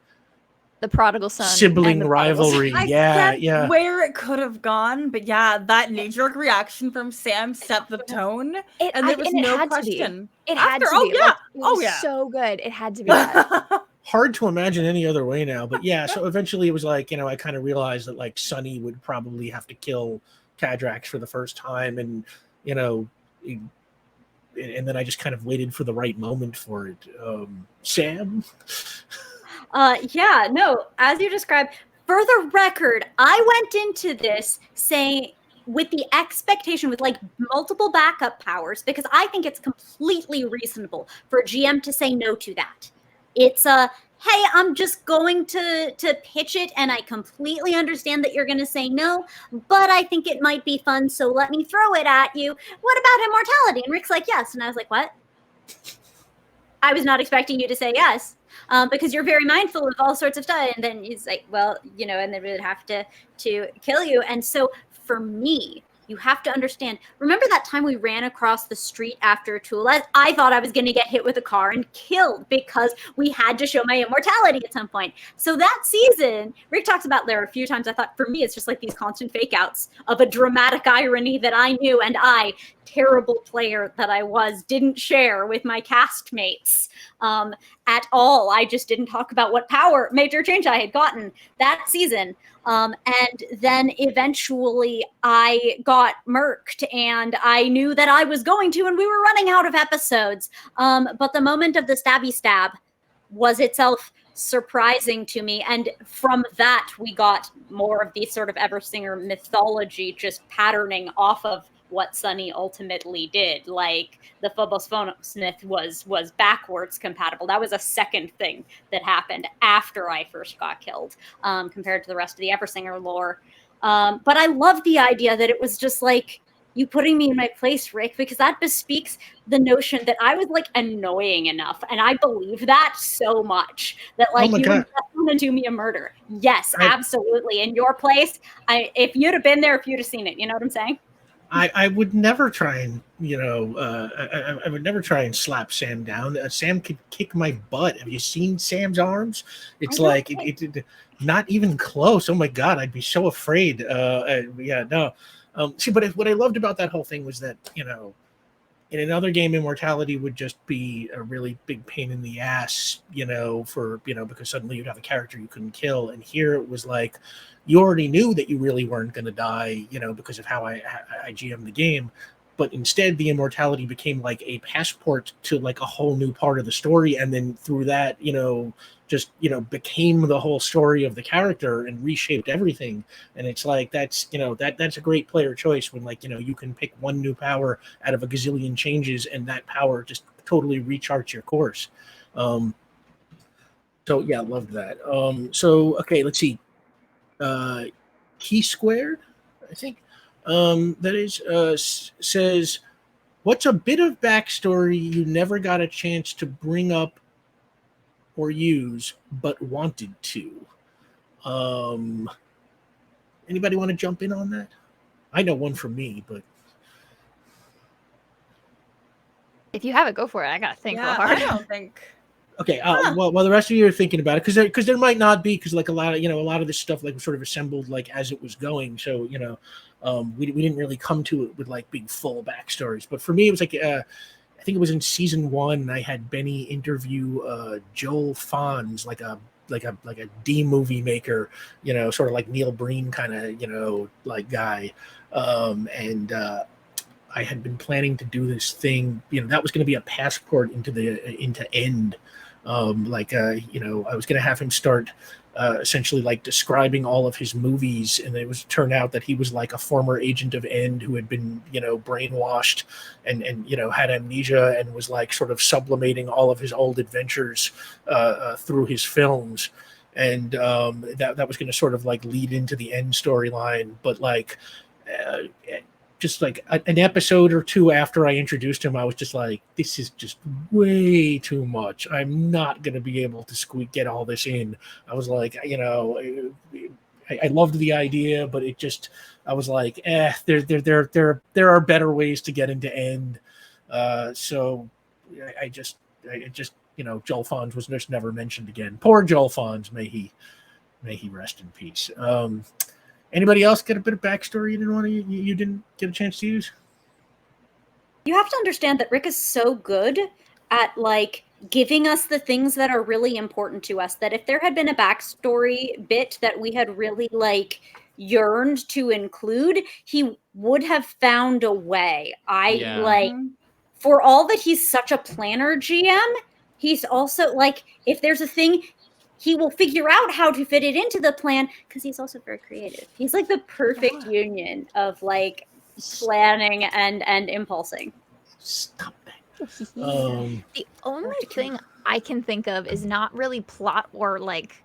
the prodigal son, sibling and the prodigal son. rivalry. I Yeah, get yeah. where it could have gone, but yeah, that knee-jerk reaction from Sam set the tone, and there was it no had to be. question. It had to Oh be. yeah, Like, it oh was yeah. so good. It had to be that. Hard to imagine any other way now, but yeah. So eventually, it was like, I kind of realized that like Sonny would probably have to kill Cadrax for the first time, and and then I just kind of waited for the right moment for it. Sam? Yeah, no, as you described, for the record, I went into this saying with the expectation with like multiple backup powers, because I think it's completely reasonable for a GM to say no to that. It's hey, I'm just going to pitch it, and I completely understand that you're going to say no, but I think it might be fun, so let me throw it at you. What about immortality? And Rick's like, yes. And I was like, what? I was not expecting you to say yes, because you're very mindful of all sorts of stuff. And then he's like, well, and then we would have to kill you. And so for me, you have to understand, remember that time we ran across the street after Tula? I thought I was going to get hit with a car and killed because we had to show my immortality at some point. So that season, Rick talks about there a few times. I thought for me, it's just like these constant fake outs of a dramatic irony that I knew and I, terrible player that I was, didn't share with my castmates at all. I just didn't talk about what power major change I had gotten that season. And then eventually I got murked, and I knew that I was going to, and we were running out of episodes. But the moment of the stabby stab was itself surprising to me. And from that, we got more of the sort of Eversinger mythology just patterning off of what Sonny ultimately did. Like the Phobos Smith was backwards compatible. That was a second thing that happened after I first got killed, compared to the rest of the Eversinger lore. But I love the idea that it was just like you putting me in my place, Rick, because that bespeaks the notion that I was like annoying enough, and I believe that so much that like you would want to do me a murder. Yes, absolutely. In your place, if you'd have been there, if you'd have seen it, you know what I'm saying? I would never try and I would never try and slap Sam down. Sam could kick my butt. Have you seen Sam's arms? It's like it not even close. Oh my god, I'd be so afraid. Yeah, no. See, but what I loved about that whole thing was that in another game, immortality would just be a really big pain in the ass, because suddenly you'd have a character you couldn't kill, and here it was like you already knew that you really weren't going to die, because of how I GM the game, but instead the immortality became like a passport to like a whole new part of the story, and then through that, just became the whole story of the character and reshaped everything. And it's like that's a great player choice when you can pick one new power out of a gazillion changes, and that power just totally recharts your course. So yeah, loved that. So okay, let's see. Key Squared, I think, that is, says, what's a bit of backstory you never got a chance to bring up or use but wanted to? Anybody want to jump in on that? I know one from me, but if you have it, go for it. I gotta think real hard. I don't think. Okay, well, the rest of you are thinking about it because there might not be, because like a lot of this stuff like was sort of assembled like as it was going. So we didn't really come to it with like big full backstories. But for me, it was like I think it was in season 1. I had Benny interview Joel Fonz, like a D movie maker, sort of like Neil Breen kind of like guy, and I had been planning to do this thing, that was going to be a passport into End. I was going to have him start essentially like describing all of his movies, and it turned out that he was like a former agent of End who had been brainwashed and had amnesia, and was like sort of sublimating all of his old adventures through his films, and that was going to sort of like lead into the End storyline, but like just like an episode or two after I introduced him, I was just like, this is just way too much. I'm not going to be able to get all this in. I was like, I loved the idea, but I was like, there are better ways to get into End. So I just Joel Fonz was just never mentioned again. Poor Joel Fonz, may he May he rest in peace. Anybody else get a bit of backstory you didn't get a chance to use? You have to understand that Rick is so good at like giving us the things that are really important to us, that if there had been a backstory bit that we had really like yearned to include, he would have found a way. For all that he's such a planner GM, he's also like, if there's a thing, he will figure out how to fit it into the plan, because he's also very creative. He's like the perfect union of like planning and impulsing. Stop that. The only thing I can think of is not really plot or like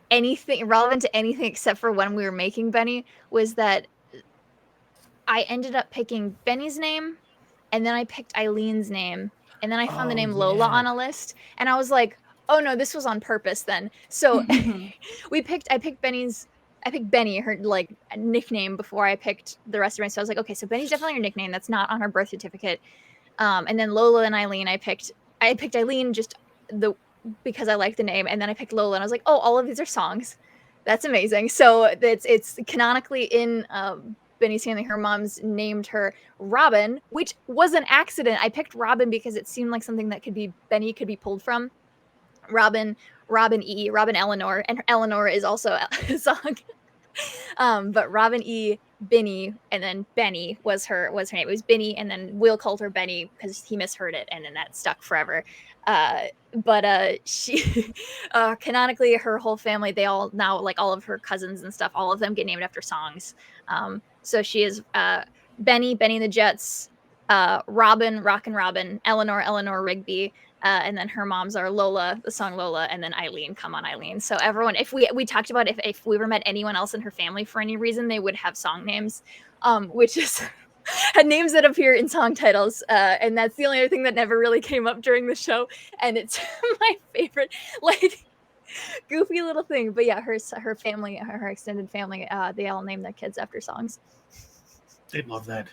anything relevant to anything except for when we were making Benny, was that I ended up picking Benny's name, and then I picked Eileen's name, and then I found the name Lola on a list, and I was like, oh no, this was on purpose then. So I picked Benny, her like nickname, before I picked the rest of it. So I was like, okay, so Benny's definitely her nickname. That's not on her birth certificate. And then Lola and Eileen, I picked Eileen just because I like the name, and then I picked Lola, and I was like, oh, all of these are songs. That's amazing. So it's canonically in Benny's family. Her mom's named her Robin, which was an accident. I picked Robin because it seemed like something that Benny could be pulled from. Robin Eleanor, and Eleanor is also a song. But Robin E. Binny, and then Benny was her name. It was Binny, and then Will called her Benny because he misheard it, and then that stuck forever. But she canonically, her whole family, they all now, like all of her cousins and stuff, all of them get named after songs. So she is Benny and the Jets, Robin, Rockin' Robin, Eleanor Rigby, and then her moms are Lola, the song Lola, and then Eileen, Come On Eileen. So everyone, if we talked about if we ever met anyone else in her family for any reason, they would have song names, which is had names that appear in song titles, and that's the only other thing that never really came up during the show, and it's my favorite, like, goofy little thing. But yeah, her family, her extended family, they all name their kids after songs. They love that.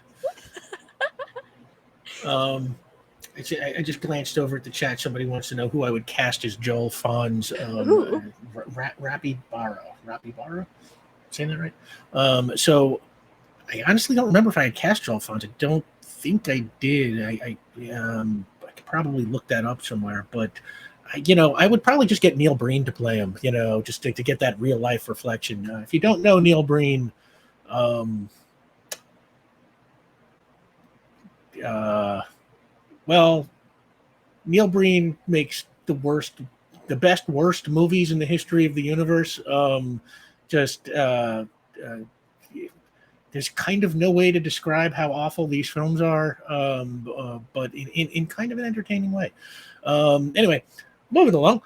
I just glanced over at the chat. Somebody wants to know who I would cast as Joel Fonz. Rappy Barra? Saying that right? So I honestly don't remember if I had cast Joel Fonz. I don't think I did. I could probably look that up somewhere. But I would probably just get Neil Breen to play him. Just to get that real life reflection. If you don't know Neil Breen, well, Neil Breen makes the best worst movies in the history of the universe. There's kind of no way to describe how awful these films are, but in kind of an entertaining way. Anyway, moving along.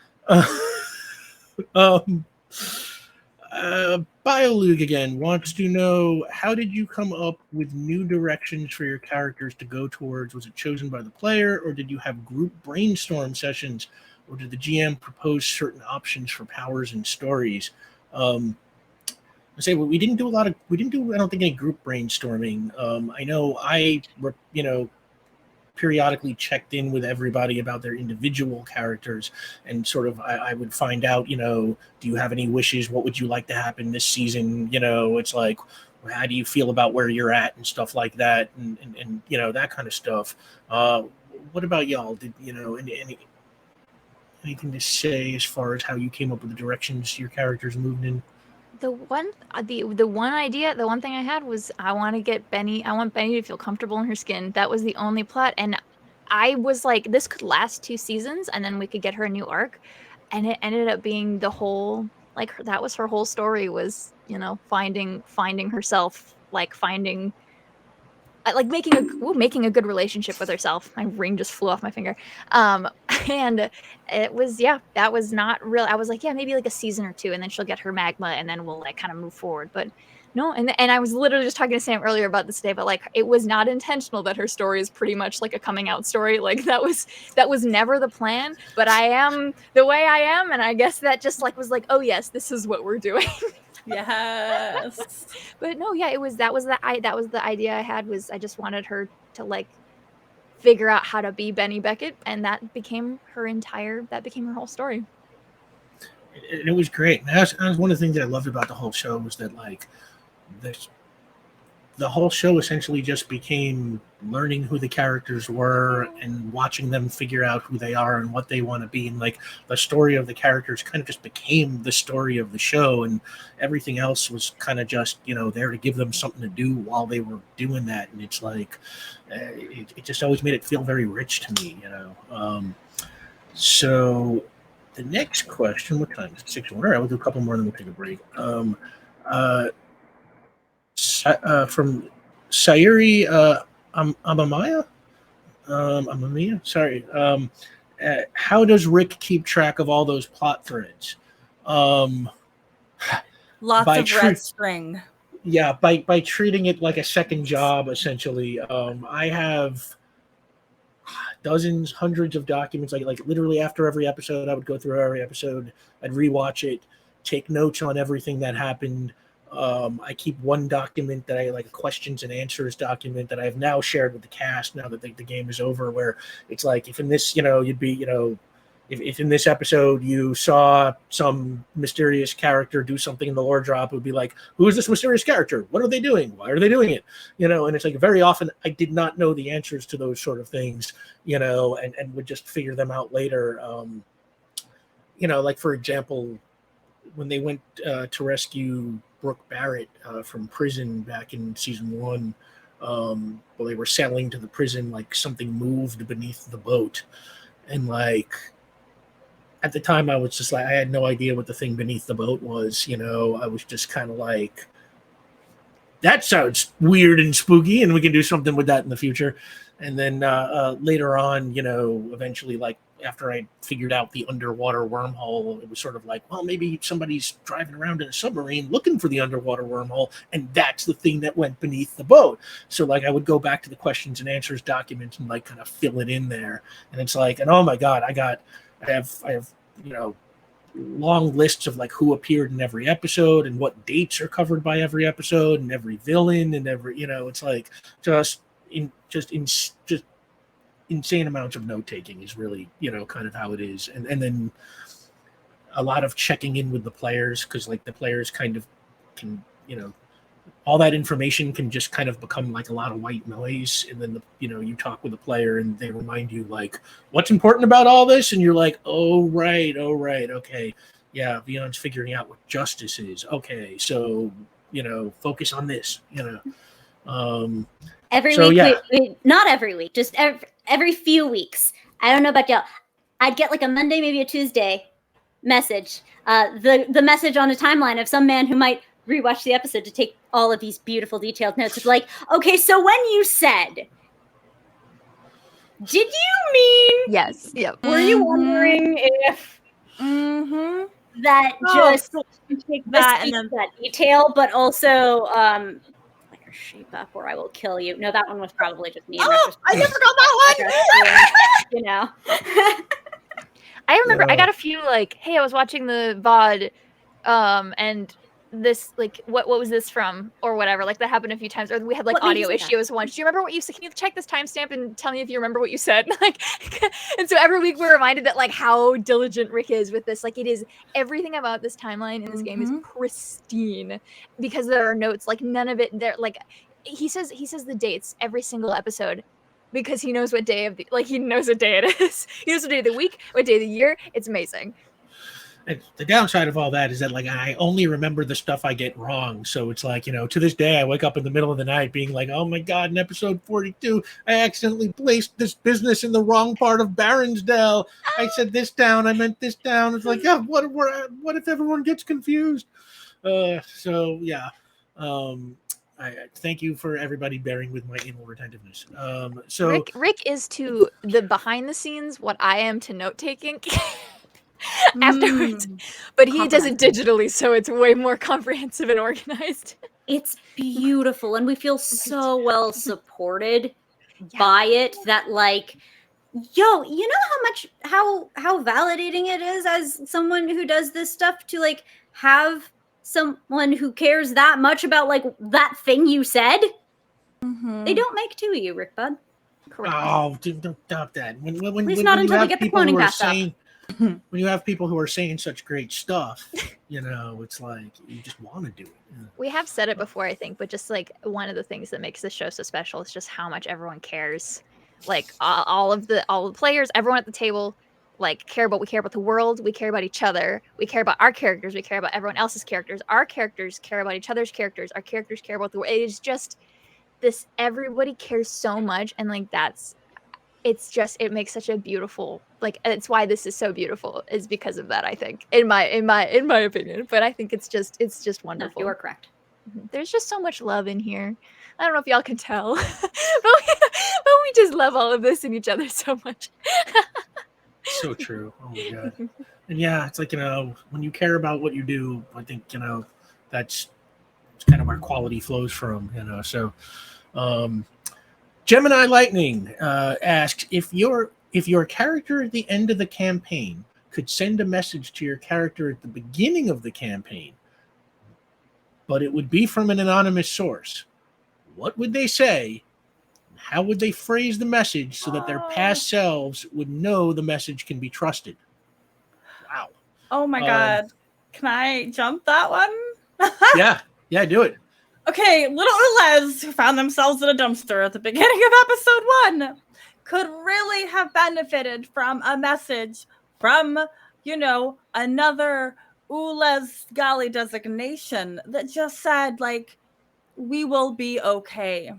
BioLuke again wants to know, how did you come up with new directions for your characters to go towards? Was it chosen by the player, or did you have group brainstorm sessions, or did the GM propose certain options for powers and stories? I don't think any group brainstorming. I know periodically checked in with everybody about their individual characters, and sort of I would find out, do you have any wishes? What would you like to happen this season? It's like, how do you feel about where you're at and stuff like that, and that kind of stuff. What about y'all? Did anything to say as far as how you came up with the directions your characters moved in? The one thing I had was, I want Benny to feel comfortable in her skin. That was the only plot, and I was like, this could last 2 seasons, and then we could get her a new arc. And it ended up being the whole, like, that was her whole story, was finding herself, like finding, like making a good relationship with herself. My ring just flew off my finger. And it was, that was not real. I was like, maybe like a season or 2, and then she'll get her magma, and then we'll like kind of move forward. But no, and I was literally just talking to Sam earlier about this today, but like, it was not intentional that her story is pretty much like a coming out story. Like, that was never the plan. But I am the way I am, and I guess that just like was like, oh yes, this is what we're doing. Yes. But no, that was the idea I had, was I just wanted her to like figure out how to be Benny Beckett, and that became her whole story. it was great. And that was one of the things that I loved about the whole show was that like the whole show essentially just became learning who the characters were and watching them figure out who they are and what they want to be. And like the story of the characters kind of just became the story of the show, and everything else was kind of just, there to give them something to do while they were doing that. And it's like, it just always made it feel very rich to me, So the next question, what time is it? 6:01. All right, we'll do a couple more and then we'll take a break. From Sayuri Amamiya. Sorry. How does Rick keep track of all those plot threads? Lots of red string. Yeah, by treating it like a second job, essentially. I have dozens, hundreds of documents. Like literally after every episode, I would go through every episode. I'd rewatch it, take notes on everything that happened. I keep one document that I like, a questions and answers document that I've now shared with the cast now that the game is over, where it's like, if in this, you'd be, if in this episode you saw some mysterious character do something in the lore drop, it would be like, who is this mysterious character? What are they doing? Why are they doing it? And it's like very often I did not know the answers to those sort of things, and would just figure them out later. Like for example, when they went to rescue Brooke Barrett from prison back in season 1, while they were sailing to the prison, like something moved beneath the boat, and like at the time I was just like, I had no idea what the thing beneath the boat was. I was just kind of like, that sounds weird and spooky, and we can do something with that in the future. And then later on, eventually, like after I figured out the underwater wormhole, it was sort of like, well, maybe somebody's driving around in a submarine looking for the underwater wormhole, and that's the thing that went beneath the boat. So like I would go back to the questions and answers document and like kind of fill it in there. And it's like, and oh my God, I have long lists of like who appeared in every episode and what dates are covered by every episode and every villain and every, it's like just insane amounts of note taking is really, kind of how it is. And then a lot of checking in with the players, because like the players kind of can, all that information can just kind of become like a lot of white noise. And then, you talk with a player and they remind you like, what's important about all this? And you're like, oh, right. Okay. Yeah. Vion's figuring out what justice is. Okay. So, focus on this, Every so, week, yeah. not every week, just every few weeks. I don't know about y'all. I'd get like a Monday, maybe a Tuesday message. The message on a timeline of some man who might rewatch the episode to take all of these beautiful detailed notes of like, okay, so when you said, did you mean? Yes. Yep. Were you wondering if that just take that and then that detail, but also like a shape up or I will kill you? No, that one was probably just me. I never got that one. I remember I got a few like, hey, I was watching the VOD, and this like what was this from or whatever, like that happened a few times, or we had like What made audio you say issues once. Do you remember what you said? Can you check this timestamp and tell me if you remember what you said? Like, and so every week we're reminded that like how diligent Rick is with this. Like it is, everything about this timeline in this game is pristine because there are notes. Like none of it there. Like he says the dates every single episode because he knows what day of the, like he knows what day it is. He knows what day of the week, what day of the year. It's amazing. And the downside of all that is that like I only remember the stuff I get wrong. So it's like, to this day I wake up in the middle of the night being like, oh my God, in episode 42, I accidentally placed this business in the wrong part of Baronsdale. I said this down, I meant this down. It's like, yeah, what if everyone gets confused? So yeah. I thank you for everybody bearing with my anal retentiveness. So Rick is to the behind the scenes what I am to note taking. Afterwards, but he does it digitally, so it's way more comprehensive and organized. It's beautiful, and we feel so well supported by it that like, yo, you know how validating it is as someone who does this stuff to like have someone who cares that much about like that thing you said. They don't make two of you, Rick Bud. Correct. Oh, dude, don't stop that. At least not until we get the cloning pass up. when you have people who are saying such great stuff, it's like you just want to do it. We have said it before, I think, but just like one of the things that makes this show so special is just how much everyone cares. Like all of the players, everyone at the table, like we care about the world, we care about each other, we care about our characters, we care about everyone else's characters. Our characters care about each other's characters, our characters care about the world. It is just this, everybody cares so much, and like it makes such a beautiful, like, it's why this is so beautiful, is because of that, I think, in my opinion. But I think it's just wonderful. No, you are correct. There's just so much love in here. I don't know if y'all can tell, but we just love all of this in each other so much. So true. Oh my god. And yeah, it's like, when you care about what you do, I think, that's kind of where quality flows from, so Gemini Lightning asks, if your character at the end of the campaign could send a message to your character at the beginning of the campaign, but it would be from an anonymous source, what would they say? How would they phrase the message so that their past selves would know the message can be trusted? Wow. Oh my god. Can I jump that one? Yeah, do it. Okay, little Ulez, who found themselves in a dumpster at the beginning of episode 1, could really have benefited from a message from, another Ulez Gali designation that just said, like, we will be okay.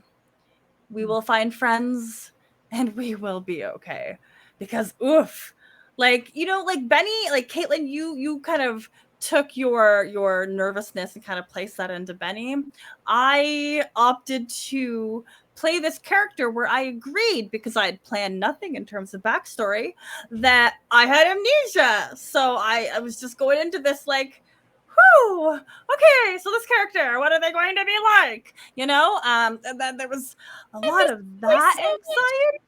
We will find friends and we will be okay. Because, oof. Like, like Benny, like Caitlin, you kind of took your nervousness and kind of placed that into Benny. I opted to play this character where I agreed, because I had planned nothing in terms of backstory, that I had amnesia. So I was just going into this like, whew, okay, so this character, what are they going to be like? And then there was a lot of that anxiety.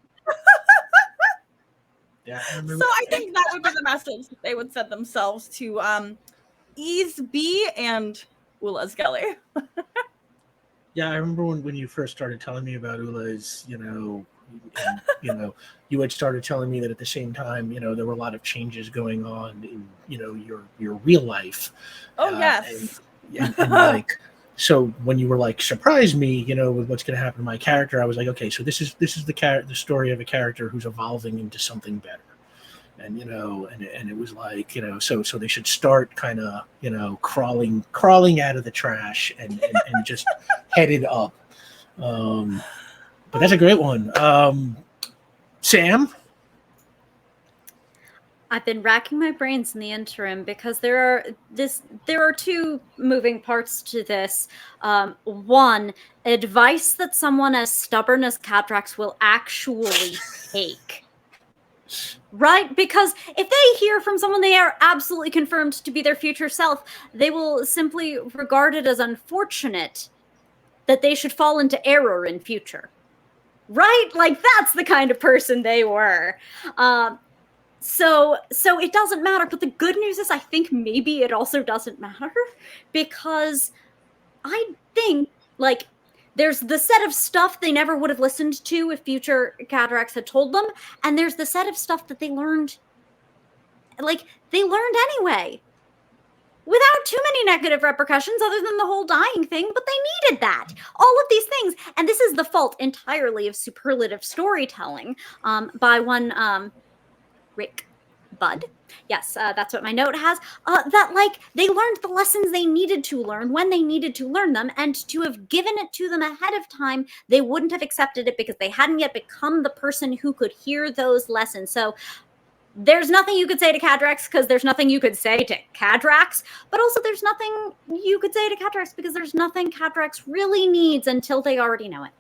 Yeah, so I think that would be the message that they would send themselves to Ease B and Ula's Gelly. Yeah, I remember when you first started telling me about Ula's, you had started telling me that at the same time, there were a lot of changes going on in, your real life. Oh, yes. And like, so when you were like, surprise me, with what's going to happen to my character, I was like, okay, so this is the story of a character who's evolving into something better. And and it was like, so they should start kind of, crawling out of the trash and just headed up. But that's a great one. Sam? I've been racking my brains in the interim because there are two moving parts to this. One, advice that someone as stubborn as Cadrax will actually take. Right? Because if they hear from someone they are absolutely confirmed to be their future self, they will simply regard it as unfortunate that they should fall into error in future. Right? Like, that's the kind of person they were. So it doesn't matter. But the good news is I think maybe it also doesn't matter, because I think, like, there's the set of stuff they never would have listened to if future Cadrax had told them, and there's the set of stuff that they learned anyway, without too many negative repercussions other than the whole dying thing, but they needed that. All of these things, and this is the fault entirely of superlative storytelling by one Rick Budd. Yes, that's what my note has. That, like, they learned the lessons they needed to learn when they needed to learn them, and to have given it to them ahead of time, they wouldn't have accepted it because they hadn't yet become the person who could hear those lessons. So there's nothing you could say to Cadrax because there's nothing you could say to Cadrax, but also there's nothing you could say to Cadrax because there's nothing Cadrax really needs until they already know it.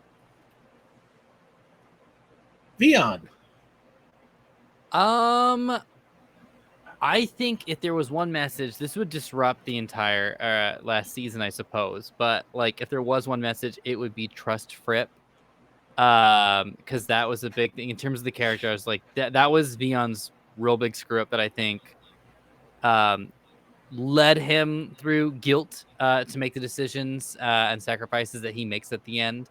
Vion. I think if there was one message, this would disrupt the entire last season, I suppose. But like, if there was one message, it would be trust Fripp, because that was a big thing in terms of the character. I was like, that was Vion's real big screw up that I think led him through guilt to make the decisions and sacrifices that he makes at the end.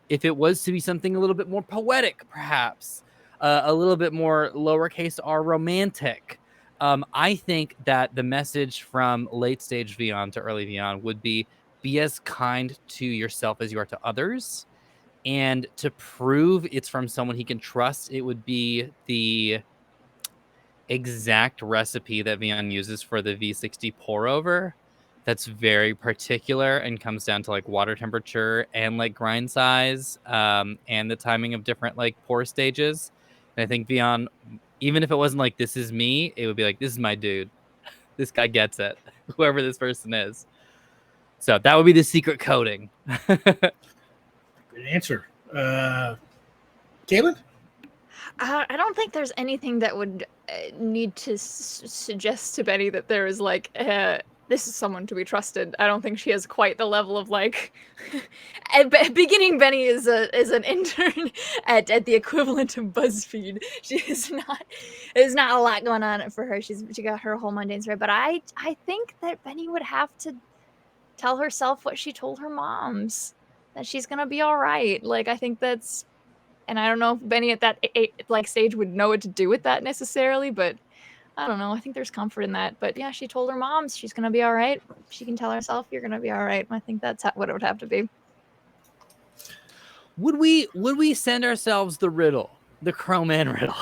If it was to be something a little bit more poetic, perhaps. a little bit more lowercase r romantic. I think that the message from late stage Vion to early Vion would be as kind to yourself as you are to others. And to prove it's from someone he can trust, it would be the exact recipe that Vion uses for the V60 pour over. That's very particular and comes down to like water temperature and like grind size, and the timing of different like pour stages. And I think Vion, even if it wasn't like this is me, it would be like this is my dude. This guy gets it. Whoever this person is. So that would be the secret coding. Good answer. Kaylin? I don't think there's anything that would need to suggest to Benny that there is like this is someone to be trusted. I don't think she has quite the level of like beginning Benny is an intern at the equivalent of BuzzFeed. There's not a lot going on for her. She got her whole mundane story. But I think that Benny would have to tell herself what she told her moms, that she's gonna be all right. Like I think that's. And I don't know if Benny at that stage would know what to do with that necessarily, but I don't know. I think there's comfort in that. But yeah, she told her moms she's gonna be all right. She can tell herself you're gonna be all right. I think that's what it would have to be. Would we send ourselves the riddle, the Crow Man riddle?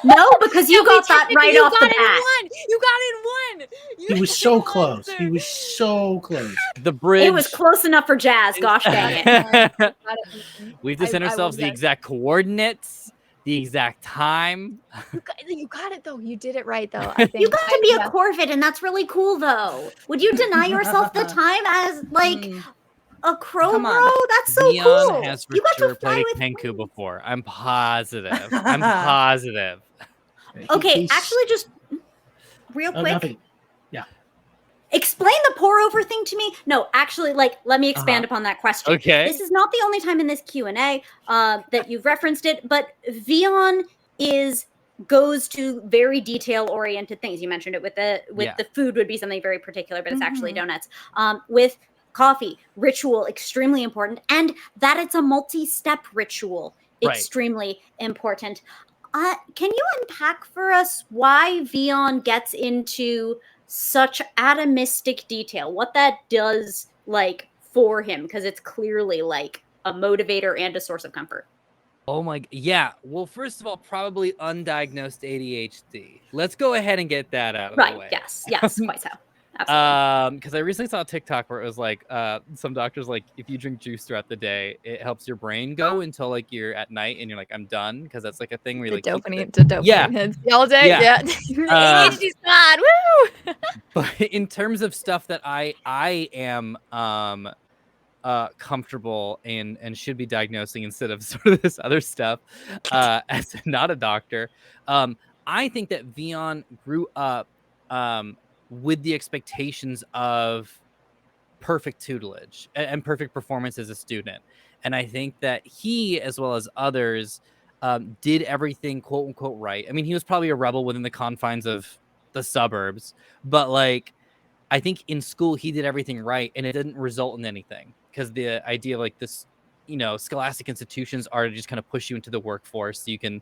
No, because you got that right off the bat. You got it in one. He was so close. He was so close. The bridge. It was close enough for Jazz. Gosh dang it. We have to send ourselves the exact coordinates, the exact time. You got it though. You did it right though. I think You got to be a Corvid, and that's really cool though. Would you deny yourself the time as like a crow Come bro? on. That's so Vion cool. has for You got sure to fly played with Kenku wings. before. I'm positive. I'm positive. Okay, actually, just real Oh, quick. nothing. Explain the pour over thing to me. No, actually, let me expand upon that question. Okay. This is not the only time in this Q&A that you've referenced it, but Vion goes to very detail-oriented things. You mentioned it with the food would be something very particular, but it's actually donuts. With coffee, ritual, extremely important, and that it's a multi-step ritual, extremely important. Can you unpack for us why Vion gets into such atomistic detail, what that does like for him, because it's clearly like a motivator and a source of comfort? Oh my, yeah. Well, first of all, probably undiagnosed ADHD. Let's go ahead and get that out of the way. Right, yes, quite so. Absolutely. Because I recently saw a TikTok where it was like some doctors like if you drink juice throughout the day, it helps your brain go until like you're at night and you're like I'm done, because that's like a thing where you like dopamine hits all day. Yeah. ADHD's bad. Woo! But in terms of stuff that I am comfortable and should be diagnosing instead of sort of this other stuff as not a doctor, I think that Vion grew up with the expectations of perfect tutelage and perfect performance as a student. And I think that he, as well as others, did everything quote unquote right. I mean, he was probably a rebel within the confines of the suburbs, but like, I think in school he did everything right and it didn't result in anything, because the idea of like this, scholastic institutions are to just kind of push you into the workforce so you can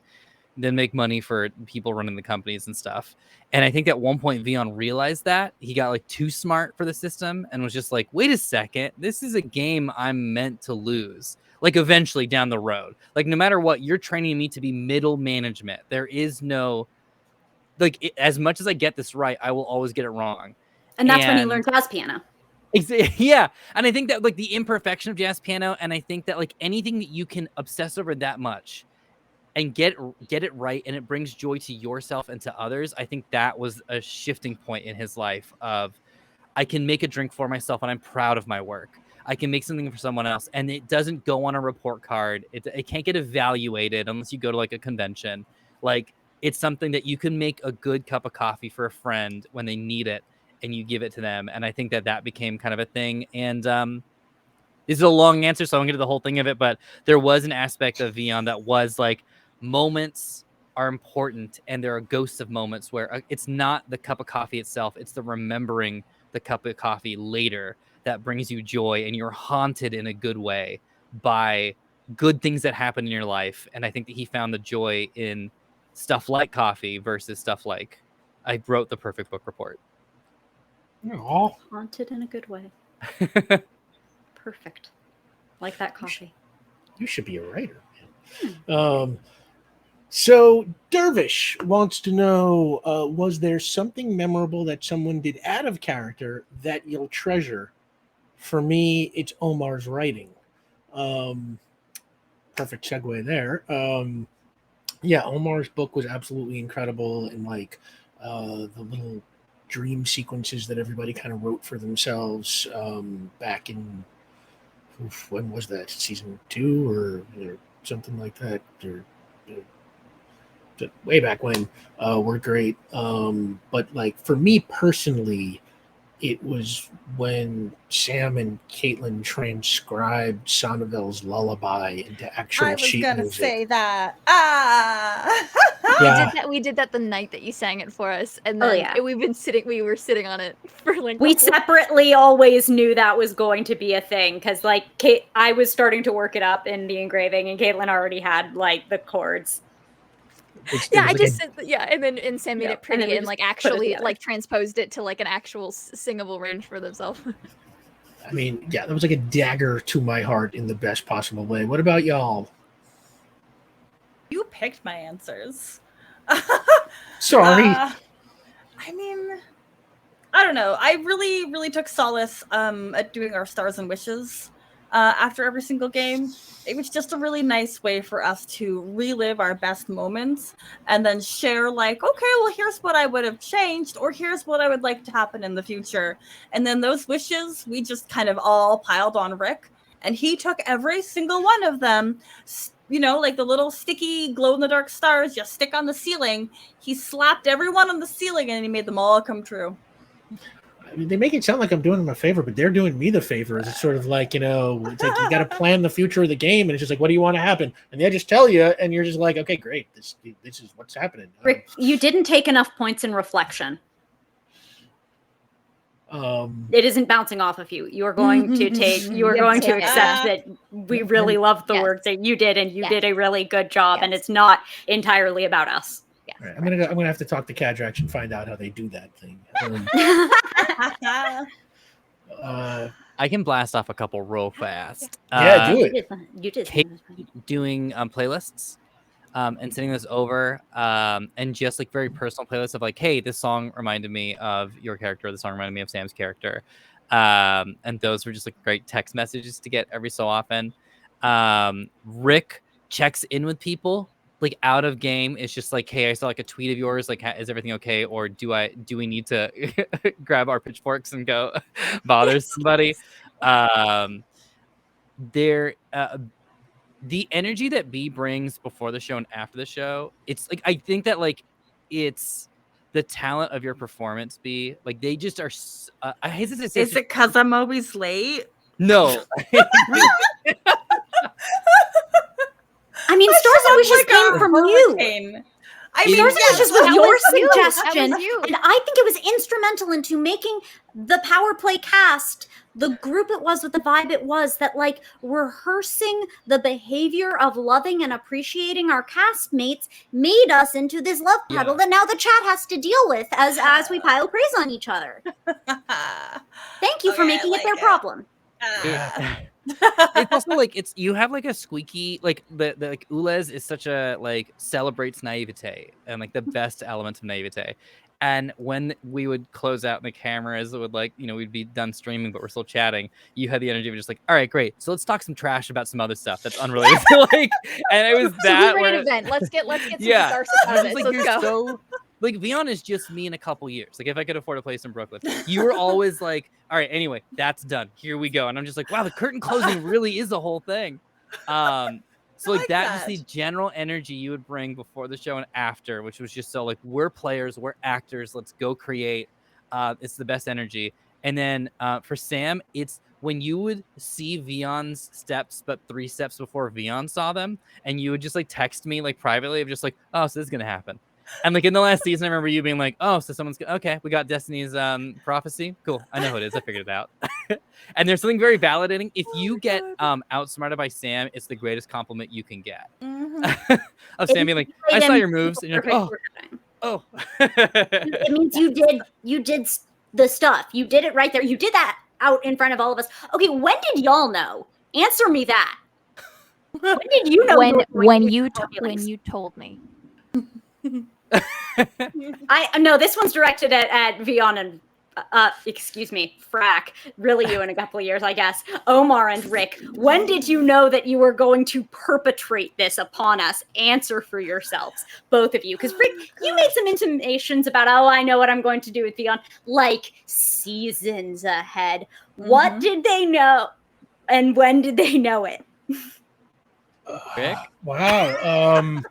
then make money for people running the companies and stuff. And I think at one point Vion realized that he got like too smart for the system and was just like, wait a second, this is a game I'm meant to lose. Like eventually down the road, like no matter what, you're training me to be middle management. There is no, like, as much as I get this right, I will always get it wrong. And that's when you learn jazz piano. Yeah. And I think that like the imperfection of jazz piano, and I think that like anything that you can obsess over that much and get it right, and it brings joy to yourself and to others, I think that was a shifting point in his life of, I can make a drink for myself and I'm proud of my work. I can make something for someone else and it doesn't go on a report card. It can't get evaluated unless you go to like a convention. Like, it's something that you can make a good cup of coffee for a friend when they need it and you give it to them. And I think that became kind of a thing. And this is a long answer, so I won't get to the whole thing of it, but there was an aspect of Vion that was like, moments are important, and there are ghosts of moments where it's not the cup of coffee itself, it's the remembering the cup of coffee later that brings you joy, and you're haunted in a good way by good things that happen in your life. And I think that he found the joy in stuff like coffee versus stuff like I wrote the perfect book report. Aw. Haunted in a good way. Perfect. Like that coffee. You should be a writer, man. So Dervish wants to know, was there something memorable that someone did out of character that you'll treasure? For me, it's Omar's writing. Perfect segue there. Yeah, Omar's book was absolutely incredible, and like the little dream sequences that everybody kind of wrote for themselves back in when was that, season 2 or something like that, or way back when, were great. But like for me personally, it was when Sam and Caitlin transcribed Sonnevel's lullaby into actual I was sheet gonna music. say that. Yeah. We did that the night that you sang it for us, and Oh, then yeah. we were sitting on it for like We the whole- separately always knew that was going to be a thing because, like, I was starting to work it up in the engraving, and Caitlin already had like the chords. Yeah, I like just said and then Sam made Yeah, it pretty and then we and like just put it actually together. like transposed it to like an actual singable range for themselves. I mean, yeah, that was like a dagger to my heart in the best possible way. What about y'all? You picked my answers. Sorry. I mean, I don't know. I really, really took solace at doing our stars and wishes after every single game. It was just a really nice way for us to relive our best moments and then share, like, okay, well, here's what I would have changed, or here's what I would like to happen in the future. And then those wishes, we just kind of all piled on Rick, and he took every single one of them. You know, like the little sticky glow-in-the-dark stars you stick on the ceiling. He slapped everyone on the ceiling and he made them all come true. I mean, they make it sound like I'm doing them a favor, but they're doing me the favor. It's sort of like, it's like you got to plan the future of the game, and it's just like, what do you want to happen? And they just tell you, and you're just like, okay, great. This is what's happening. Rick, you didn't take enough points in reflection. It isn't bouncing off of you. You are going to take. You are going to accept that we really loved the work that you did, and you did a really good job. And it's not entirely about us. Yes. Right, I'm gonna have to talk to Cadrax and find out how they do that thing. I can blast off a couple real fast. Yeah, do it. You did. Kate doing playlists and sending this over and just like very personal playlists of like, hey, this song reminded me of your character, this song reminded me of Sam's character, and those were just like great text messages to get every so often. Rick checks in with people like out of game. It's just like, hey, I saw like a tweet of yours, like, is everything okay, or do we need to grab our pitchforks and go bother somebody? The energy that B brings before the show and after the show, it's like, I think that like it's the talent of your performance, B. Like they just are. I hesitate to say. Is it because I'm always late? No. I mean, Stars and Wishes came from you. I mean, Stars and Wishes was that your was you. That suggestion, was you. and I think it was instrumental into making the Power Play cast the group it was with the vibe it was, that like rehearsing the behavior of loving and appreciating our castmates made us into this love puddle that now the chat has to deal with as we pile praise on each other. Thank you for making it their problem. It's also like you have like a squeaky, like the like Ulez is such a like celebrates naivete and like the best elements of naivete. And when we would close out and the cameras would like, we'd be done streaming, but we're still chatting. You had the energy of just like, all right, great. So let's talk some trash about some other stuff that's unrelated. Like, and it was that. So we ready to vent. Let's get some yeah. catharsis out of it. Like, Let's go. So, like, Vion is just me in a couple years. Like, if I could afford a place in Brooklyn, you were always like, all right, anyway, that's done. Here we go. And I'm just like, wow, the curtain closing really is the whole thing. So like that, just the general energy you would bring before the show and after, which was just so like, we're players, we're actors, let's go create. It's the best energy. And then for Sam, it's when you would see Vion's steps, but 3 steps before Vion saw them, and you would just like text me like privately of just like, oh, so this is gonna happen. And like in the last season, I remember you being like, oh, so someone's okay, we got Destiny's prophecy. Cool. I know who it is. I figured it out. And there's something very validating. If you get outsmarted by Sam, it's the greatest compliment you can get. Of Sam being like, I saw your moves, and you're like, oh. It means you did the stuff. You did it right there. You did that out in front of all of us. Okay, when did y'all know? Answer me that. When did you know? When you told me. I no, this one's directed at Vion and excuse me, Frack. Really, you in a couple of years, I guess. Omar and Rick, when did you know that you were going to perpetrate this upon us? Answer for yourselves, both of you. Because Rick, you made some intimations about, oh, I know what I'm going to do with Vion, like seasons ahead. What did they know, and when did they know it? Rick? Wow.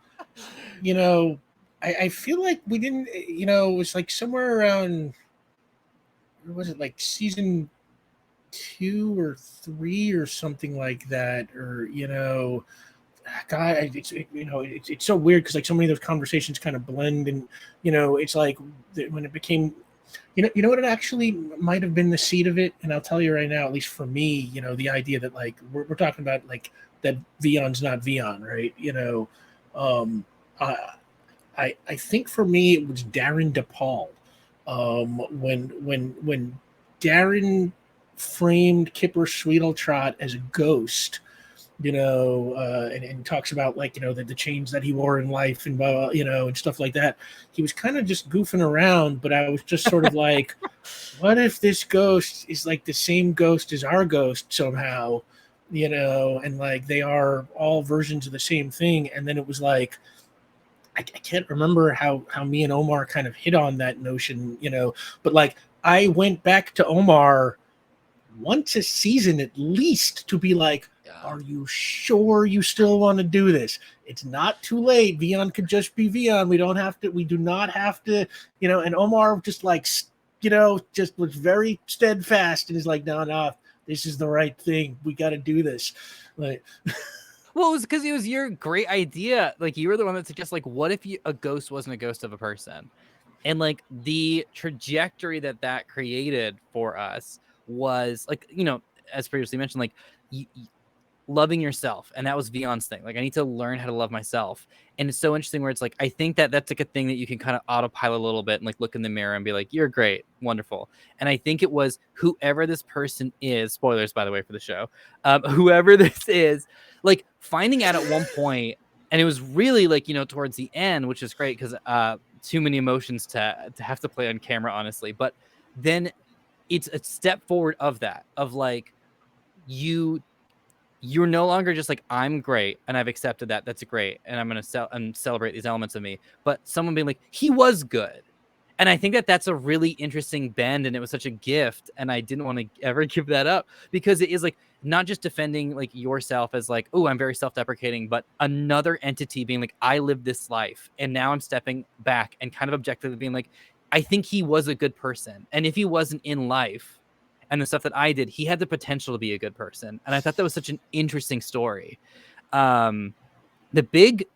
You know, I feel like we didn't. You know, it was like somewhere around. Was it like season 2 or 3 or something like that, or you know, God, it's so weird because like so many of those conversations kind of blend, and you know, it's like when it became, you know what it actually might have been the seed of it, and I'll tell you right now, at least for me, you know, the idea that like we're talking about like that Vion's not Vion, right? You know, I think for me it was Darren DePaul. When Darren framed Kipper Sweeteltrot as a ghost, you know, and talks about like, you know, the chains that he wore in life and blah, you know, and stuff like that. He was kind of just goofing around, but I was just sort of like, what if this ghost is like the same ghost as our ghost somehow, you know, and like they are all versions of the same thing. And then it was like, I can't remember how me and Omar kind of hit on that notion, you know, but like I went back to Omar once a season at least to be like, are you sure you still want to do this? It's not too late. Vion could just be Vion. We do not have to, you know, and Omar just like, you know, just was very steadfast and is like, no, this is the right thing. We got to do this. Like, Well, it was because it was your great idea. Like, you were the one that suggested, like, what if a ghost wasn't a ghost of a person? And, like, the trajectory that created for us was, like, you know, as previously mentioned, like, loving yourself. And that was Vion's thing. Like, I need to learn how to love myself. And it's so interesting where it's like, I think that's like a thing that you can kind of autopilot a little bit and, like, look in the mirror and be like, you're great, wonderful. And I think it was whoever this person is, spoilers, by the way, for the show, whoever this is, like finding out at one point, and it was really like, you know, towards the end, which is great because too many emotions to have to play on camera, honestly. But then it's a step forward of that, of like, you're no longer just like, I'm great and I've accepted that. That's great. And I'm going to celebrate these elements of me. But someone being like, he was good. And I think that's a really interesting bend, and it was such a gift, and I didn't want to ever give that up, because it is like not just defending like yourself as like, oh, I'm very self-deprecating, but another entity being like, I lived this life, and now I'm stepping back and kind of objectively being like, I think he was a good person, and if he wasn't in life and the stuff that I did, he had the potential to be a good person. And I thought that was such an interesting story. The big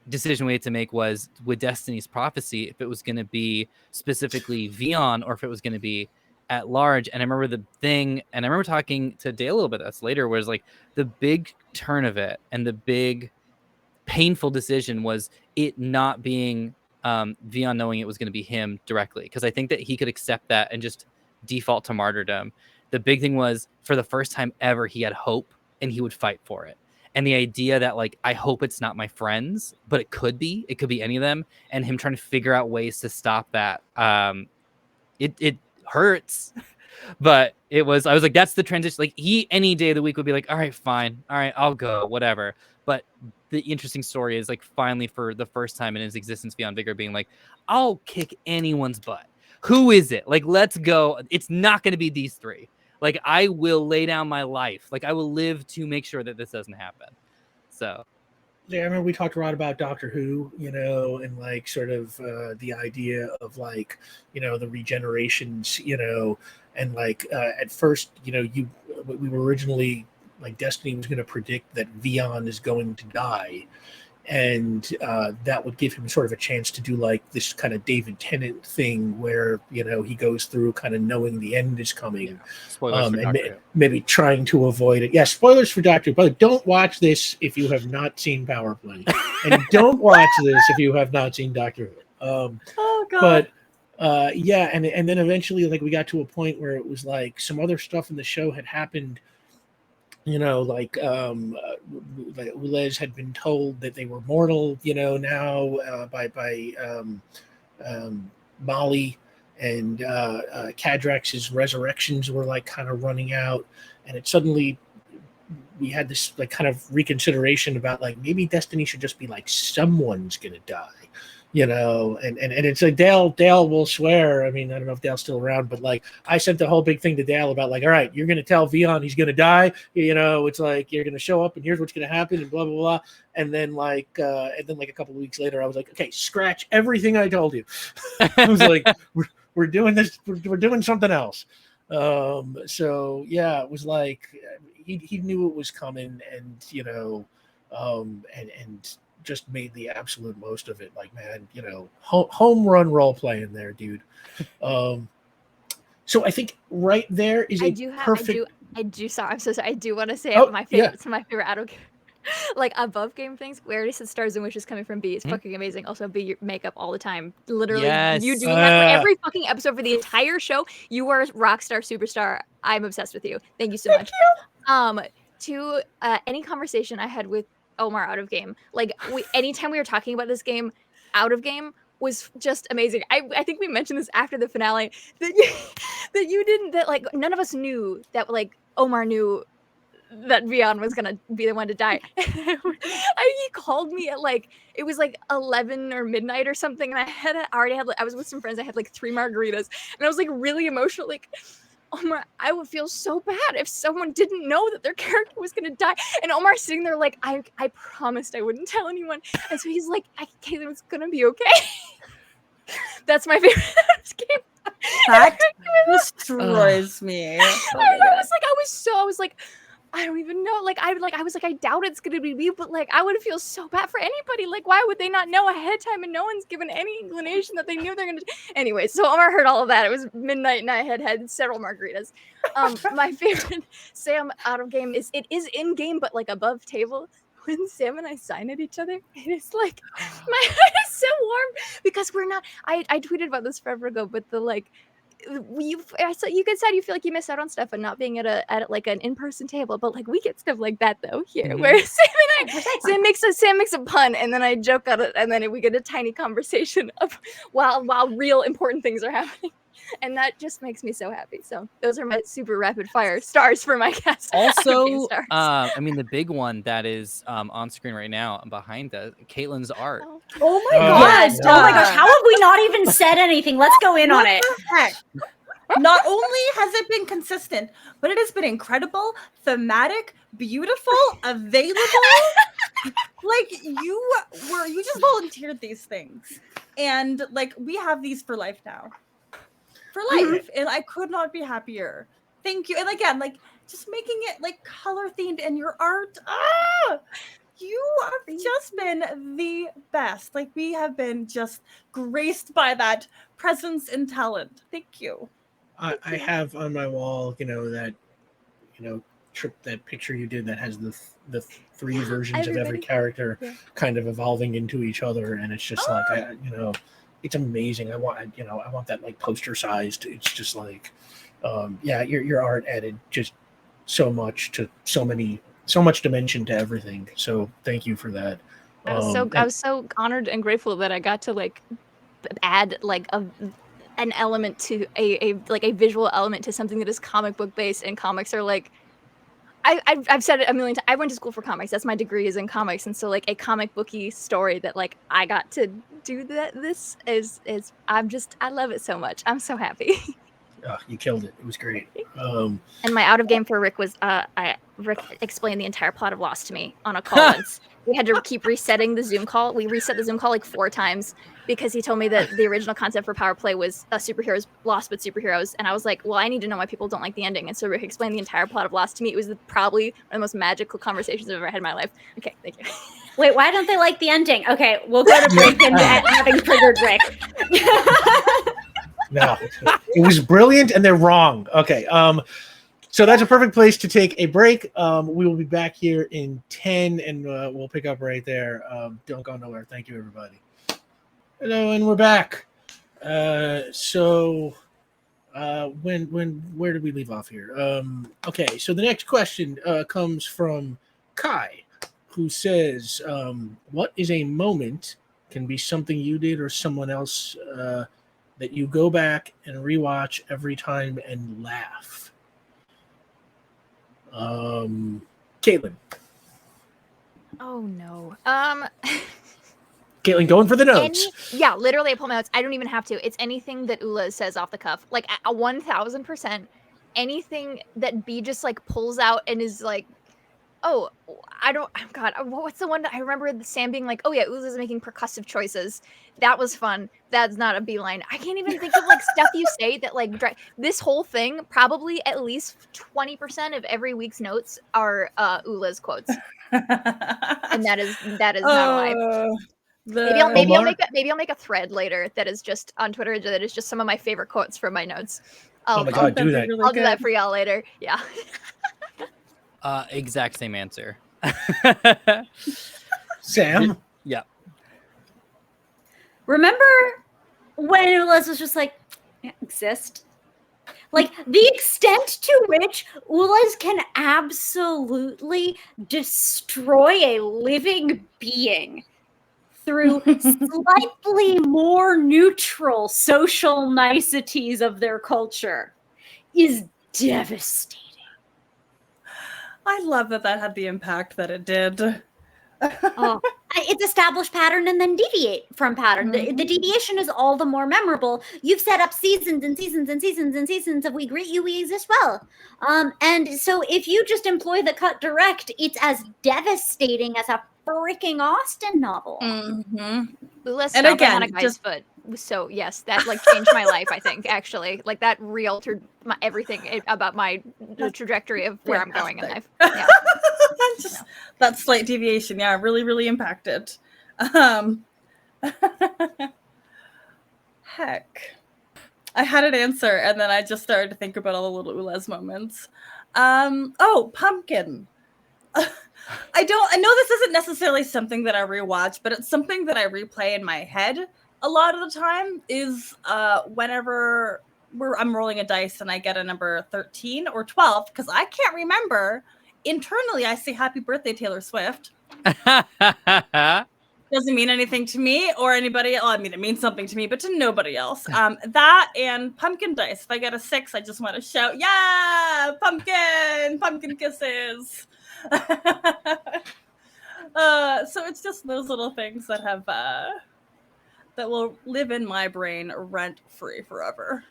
decision we had to make was with Destiny's Prophecy, if it was going to be specifically Vion or if it was going to be at large. And I remember the thing, and I remember talking to Dale a little bit that's later, was like the big turn of it and the big painful decision was it not being Vion knowing it was going to be him directly, because I think that he could accept that and just default to martyrdom. The big thing was, for the first time ever, he had hope and he would fight for it. And the idea that, like, I hope it's not my friends, but it could be any of them, and him trying to figure out ways to stop that. It hurts, but I was like, that's the transition. Like, he any day of the week would be like, all right, fine. All right, I'll go, whatever. But the interesting story is, like, finally for the first time in his existence, Beyond Vigor being like, I'll kick anyone's butt. Who is it? Like, let's go. It's not going to be these three. Like, I will lay down my life. Like, I will live to make sure that this doesn't happen. So, yeah, I remember we talked a lot about Doctor Who, you know, and like sort of the idea of like, you know, the regenerations, you know, and like at first, you know, we were originally like Destiny was going to predict that Vion is going to die. and that would give him sort of a chance to do like this kind of David Tennant thing where he goes through kind of knowing the end is coming. Spoilers for Doctor Who. Maybe trying to avoid it. Yeah, spoilers for Doctor Who. But don't watch this if you have not seen Power Play, and don't watch this if you have not seen Doctor Who. Oh God. But yeah, and then eventually, like, we got to a point where it was like some other stuff in the show had happened. Like Les had been told that they were mortal, now by Molly, and Cadrax's resurrections were like kind of running out, and it suddenly we had this like kind of reconsideration about like maybe Destiny should just be like someone's gonna die. And it's like Dale will swear. I mean, I don't know if Dale's still around, but like I sent the whole big thing to Dale about like, all right, you're going to tell Vion he's going to die. It's like, you're going to show up and here's what's going to happen and blah, blah, blah. And then like a couple of weeks later, I was like, okay, scratch everything I told you. I was like, we're doing this. We're doing something else. So yeah, it was like, he knew it was coming and, and just made the absolute most of it. Like, man, home run role playing there, dude. So I think right there is perfect. Sorry, I'm so sorry. I do want to say my favorite. Yeah. It's my favorite out of like above game things. We already said Stars and Wishes coming from B is fucking amazing. Also, B, your makeup all the time. Literally, Yes. you doing that for every fucking episode for the entire show. You are a rock star, superstar. I'm obsessed with you. Thank you so much. To any conversation I had with Omar out of game, like anytime we were talking about this game out of game was just amazing. I think we mentioned this after the finale that like none of us knew that like Omar knew that Vion was gonna be the one to die. He called me at like it was like 11 or midnight or something, and I was with some friends. I had like 3 margaritas, and I was like really emotional, like, Omar, I would feel so bad if someone didn't know that their character was gonna die. And Omar's sitting there like, I promised I wouldn't tell anyone. And so he's like, Caitlin, it's gonna be okay. That's my favorite game. That destroys me. I was like, I don't even know. I doubt it's gonna be me, but like I would feel so bad for anybody. Like, why would they not know ahead of time and no one's given any inclination that they knew they're gonna anyway, so Omar heard all of that. It was midnight and I had several margaritas. My favorite Sam out of game is in game, but like above table. When Sam and I sign at each other, it is like my heart is so warm because we're not I tweeted about this forever ago, but the like you could say you feel like you miss out on stuff and not being at like an in-person table, but like we get stuff like that though here, where Sam makes a pun and then I joke on it and then we get a tiny conversation of while real important things are happening, and that just makes me so happy. So those are my super rapid fire stars for my cast. Also, I mean the big one that is on screen right now behind us, Caitlin's art. Oh my gosh! Oh my gosh! How have we not even said anything? Let's go in on it. Not only has it been consistent, but it has been incredible, thematic, beautiful, available. Like you just volunteered these things, and like we have these for life now. For life, and I could not be happier. Thank you. And again, like just making it like color themed and your art. You have just been the best. Like we have been just graced by that presence and talent. Thank you. I have on my wall, that that picture you did that has the 3 versions of every character kind of evolving into each other, and it's just like it's amazing. I want that like poster sized. It's just like your art added just so much to so much dimension to everything. So thank you for that. I was so honored and grateful that I got to like add like an element to a visual element to something that is comic book based, and comics are like I've said it a million times. I went to school for comics. That's my degree is in comics, and so like a comic booky story that like I got to do this is I love it so much. I'm so happy. You killed it. It was great. And my out of game for Rick was Rick explained the entire plot of Lost to me on a call once. We had to keep resetting the Zoom call. We reset the Zoom call like 4 times because he told me that the original concept for Power Play was superheroes, Lost but superheroes. And I was like, well, I need to know why people don't like the ending. And so Rick explained the entire plot of Lost to me. It was probably one of the most magical conversations I've ever had in my life. Okay, thank you. Wait, why don't they like the ending? Okay, we'll go to break and having triggered Rick. No, it was brilliant, and they're wrong. Okay, so that's a perfect place to take a break. We will be back here in 10, and we'll pick up right there. Don't go nowhere. Thank you, everybody. Hello, and we're back. Where did we leave off here? Okay, so the next question comes from Kai, who says, what is a moment, can be something you did or someone else, that you go back and rewatch every time and laugh? Caitlin. Oh no. Caitlin, going for the notes. Yeah, literally I pull my notes. I don't even have to. It's anything that Ula says off the cuff. Like a 1000%. Anything that B just like pulls out and is like, oh, God, what's the one that I remember Sam being like, oh yeah, Ula's making percussive choices. That was fun. That's not a B line. I can't even think of like stuff you say that like this whole thing, probably at least 20% of every week's notes are Ula's quotes. And that is not a lie. Maybe I'll make a thread later that is just on Twitter that is just some of my favorite quotes from my notes. Oh my God, do that. Really I'll do that for y'all later. Yeah. Exact same answer. Sam? Yeah. Remember when Ula's was just like, exist? Like, the extent to which Ula's can absolutely destroy a living being through slightly more neutral social niceties of their culture is devastating. I love that had the impact that it did. It's establish pattern and then deviate from pattern. The deviation is all the more memorable. You've set up seasons and seasons and seasons and seasons of we greet you, we exist well. And so if you just employ the cut direct, it's as devastating as a freaking Austen novel. Ula stomping on a guy's foot. So yes, that like changed my life. I think actually, like that realtered everything about the trajectory of where I'm going in life. Yeah. That slight deviation, really, really impacted. Heck, I had an answer, and then I just started to think about all the little Ulas moments. Pumpkin. I know this isn't necessarily something that I rewatch, but it's something that I replay in my head a lot of the time. Is whenever I'm rolling a dice and I get a number 13 or 12, because I can't remember. Internally, I say happy birthday, Taylor Swift. Doesn't mean anything to me or anybody else. I mean, it means something to me, but to nobody else. That and pumpkin dice. If I get a 6, I just want to shout, yeah, pumpkin kisses. So it's just those little things that have that will live in my brain rent free forever.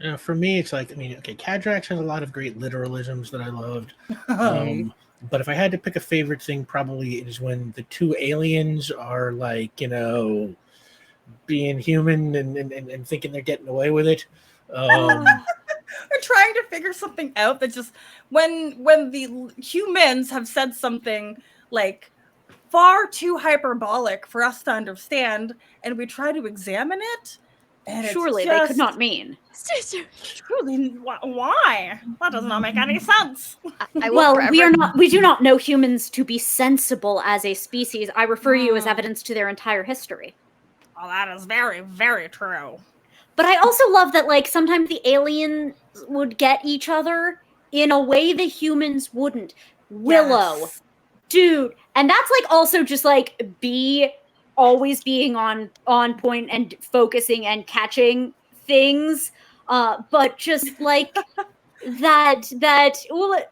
Yeah, for me, it's like, Cadrax has a lot of great literalisms that I loved. But if I had to pick a favorite thing, probably it is when the two aliens are like, being human and thinking they're getting away with it. We're trying to figure something out that just when the humans have said something like far too hyperbolic for us to understand, and we try to examine it. And surely they could not mean. Truly, why? That does not make any sense. We do not know humans to be sensible as a species. I refer you as evidence to their entire history. Oh, that is very, very true. But I also love that, like, sometimes the aliens would get each other in a way the humans wouldn't. Willow, dude, and that's like also just like always being on point and focusing and catching things, but just like that Ula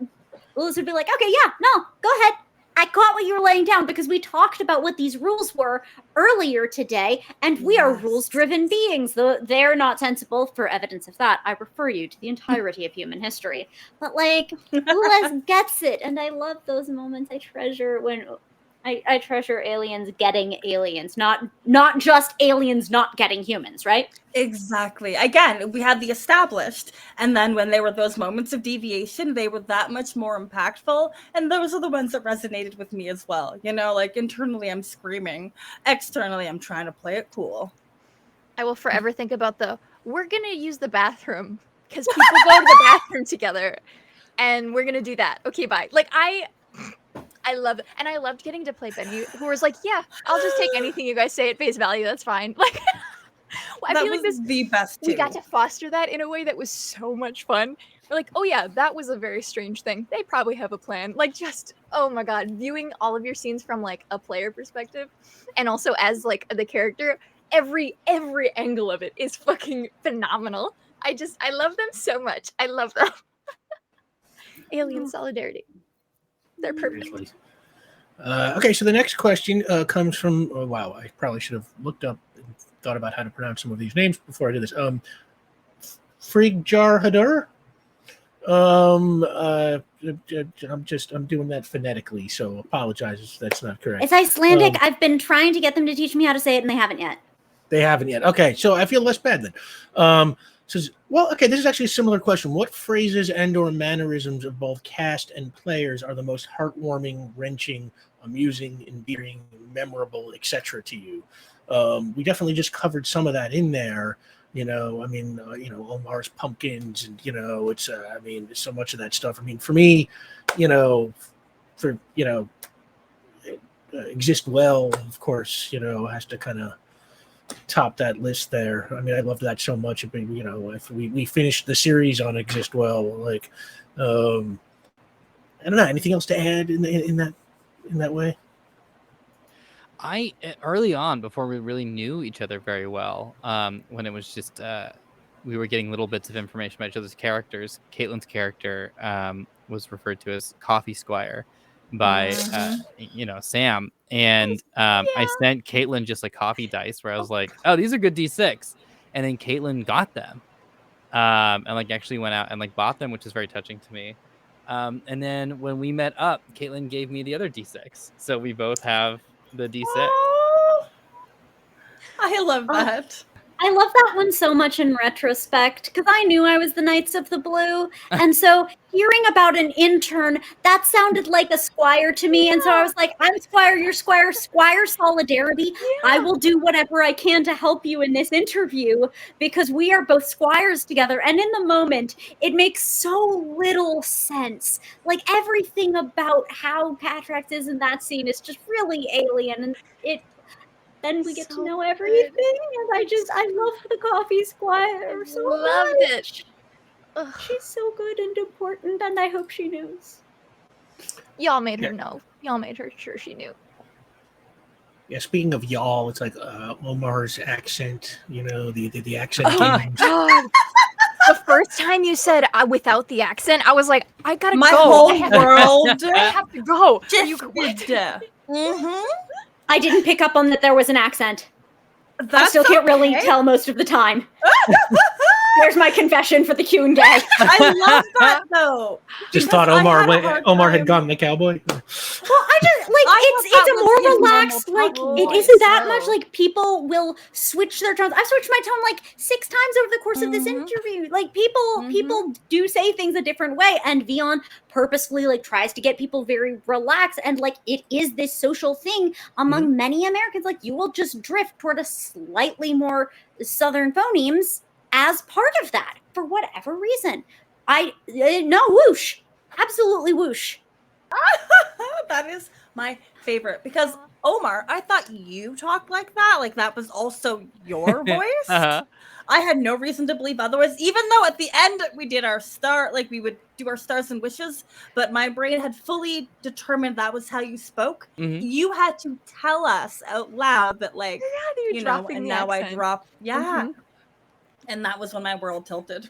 would be like, okay, yeah, no, go ahead, I got what you were laying down because we talked about what these rules were earlier today, and we are rules-driven beings. Though they're not sensible. For evidence of that, I refer you to the entirety of human history. But like, Les gets it, and I love those moments. I treasure when I treasure aliens getting aliens, not just aliens not getting humans, right? Exactly. Again, we had the established, and then when there were those moments of deviation, they were that much more impactful, and those are the ones that resonated with me as well. You know, like internally I'm screaming, externally I'm trying to play it cool. I will forever think about we're gonna use the bathroom because people go to the bathroom together, and we're gonna do that. Okay, bye. Like I love it, and I loved getting to play Benny, who was like, "Yeah, I'll just take anything you guys say at face value. That's fine." Like, I That feel like was the best we too. got to foster that in a way that was so much fun. We're like, "Oh yeah, that was a very strange thing. They probably have a plan." Like, just oh my god, viewing all of your scenes from like a player perspective, and also as like the character, every angle of it is fucking phenomenal. I love them so much. I love them. Alien solidarity. They're perfect. Seriously. Okay, so the next question comes from. Oh, wow, I probably should have looked up and thought about how to pronounce some of these names before I did this. Frigjar Hadur. I'm doing that phonetically, so apologize if that's not correct. It's Icelandic. I've been trying to get them to teach me how to say it, and they haven't yet. They haven't yet. Okay, so I feel less bad then. Says, well, okay, this is actually a similar question. What phrases and/or mannerisms of both cast and players are the most heartwarming, wrenching, amusing, endearing, memorable, etc. to you? We definitely just covered some of that in there. You know, I mean, Omar's pumpkins, and it's, I mean, so much of that stuff. I mean, for me, Exist Well, of course, has to kind of top that list there. I mean, I loved that so much. If we finished the series on Exist Well, like, I don't know, anything else to add in that way? I early on, before we really knew each other very well, when it was just we were getting little bits of information about each other's characters. Caitlin's character was referred to as Coffee Squire by Sam, and I sent Caitlin just like coffee dice where I was like, "Oh, these are good D6," and then Caitlin got them, and like actually went out and like bought them, which is very touching to me. And then when we met up, Caitlin gave me the other D6, so we both have the D6. Oh, I love that. I love that one so much in retrospect because I knew I was the Knights of the Blue. And so hearing about an intern, that sounded like a squire to me. And so I was like, I'm squire, you're squire, squire solidarity. Yeah. I will do whatever I can to help you in this interview because we are both squires together. And in the moment, it makes so little sense. Like everything about how Patrax is in that scene is just really alien. And then we get to know everything, and I love the Coffee Squire so loved much. It. Ugh. She's so good and important, and I hope she knows. Y'all made her know. Y'all made her sure she knew. Yeah, speaking of y'all, it's like Omar's accent, the accent. Oh my god. The first time you said without the accent, I was like, I gotta my go. Whole world. I have to go. I didn't pick up on that there was an accent. That's I still can't really tell most of the time. There's my confession for the Q&A. I love that though. Just thought Omar had gone the cowboy. Well, I just like it's a more relaxed, like it isn't that much. Like people will switch their tones. I've switched my tone like 6 times over the course of this interview. Like people do say things a different way, and Vion purposefully like tries to get people very relaxed, and like it is this social thing among many Americans. Like you will just drift toward a slightly more southern phonemes as part of that for whatever reason. No, whoosh, absolutely whoosh. That is my favorite because Omar, I thought you talked like that was also your voice. I had no reason to believe otherwise, even though at the end we did our star, like we would do our stars and wishes, but my brain had fully determined that was how you spoke. You had to tell us out loud that like, and now accent. I drop. And that was when my world tilted.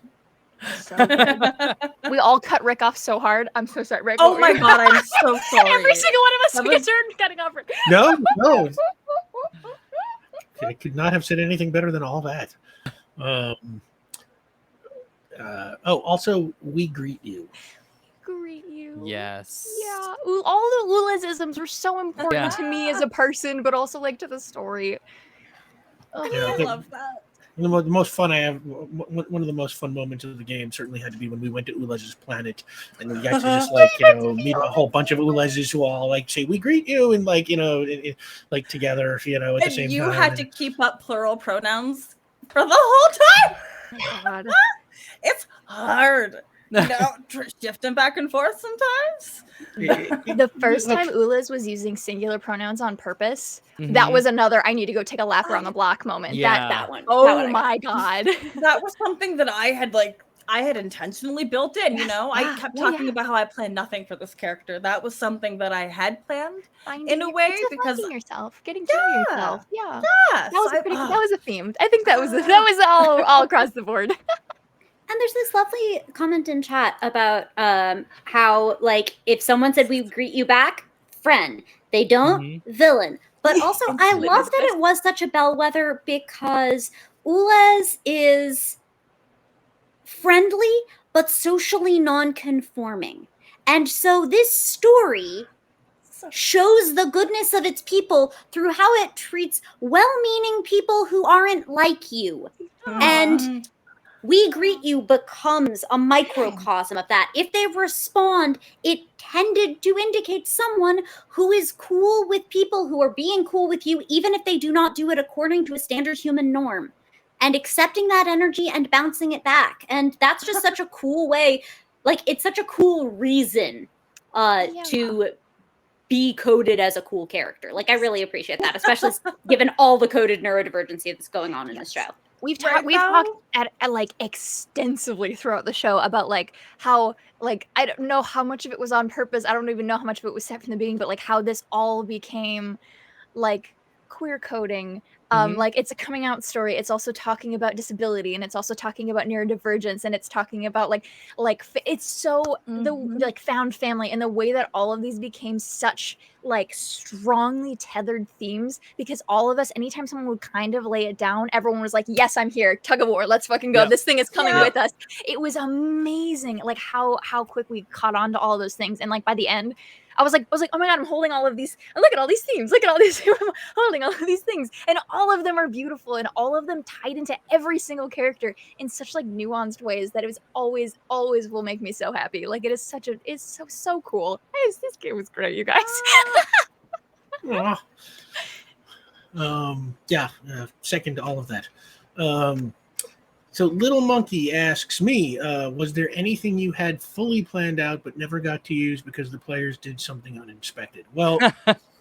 So good. We all cut Rick off so hard. I'm so sorry, Rick. Oh what were my you- god, I'm so sorry. Every single one of us That took a was- turn cutting off Rick. No. I could not have said anything better than all that. Also, we greet you. Greet you. Yes. Yeah. All the Ulazisms were so important Yeah. to me as a person, but also like to the story. Oh, Yeah, I love that. The most fun I have, one of the most fun moments of the game certainly had to be when we went to Ulez's planet and we got to just meet a whole bunch of Ulezes who all like say we greet you and like like together at the And same you time. had to keep up plural pronouns for the whole time. God. It's hard. Shifting back and forth sometimes. The first time Ulaz was using singular pronouns on purpose, that was another I need to go take a lap around the block moment. Yeah. That one. Oh That one my God. That was something that I had intentionally built in, I kept talking about how I planned nothing for this character. That was something that I had planned in a way because finding yourself, getting to know yourself. Yeah. yes, That was a theme. I think that was all across the board. And there's this lovely comment in chat about how, like, if someone said we greet you back, friend. They don't, villain. But also, I love that it was such a bellwether because Ulez is friendly but socially non-conforming. And so this story shows the goodness of its people through how it treats well-meaning people who aren't like you. And we greet you becomes a microcosm of that. If they respond, it tended to indicate someone who is cool with people who are being cool with you, even if they do not do it according to a standard human norm. And accepting that energy and bouncing it back. And that's just such a cool way. Like, it's such a cool reason to be coded as a cool character. Like, I really appreciate that, especially given all the coded neurodivergency that's going on in this show. We've talked at like extensively throughout the show about like how like I don't know how much of it was on purpose. I don't even know how much of it was set from the beginning, but like how this all became like queer coding. Like it's a coming out story. It's also talking about disability, and it's also talking about neurodivergence, and it's talking about like it's so the like found family, and the way that all of these became such like strongly tethered themes, because all of us, anytime someone would kind of lay it down, everyone was like, yes, I'm here, tug of war, let's fucking go. This thing is coming with us. It was amazing like how quick we caught on to all those things. And like by the end I was like, oh my God, I'm holding all of these, and look at all these themes, look at all these, I'm holding all of these things, and all of them are beautiful, and all of them tied into every single character in such like nuanced ways that it was always will make me so happy. Like it's so cool. This game was great, you guys. Second to all of that. So Little Monkey asks me, was there anything you had fully planned out but never got to use because the players did something unexpected? Well,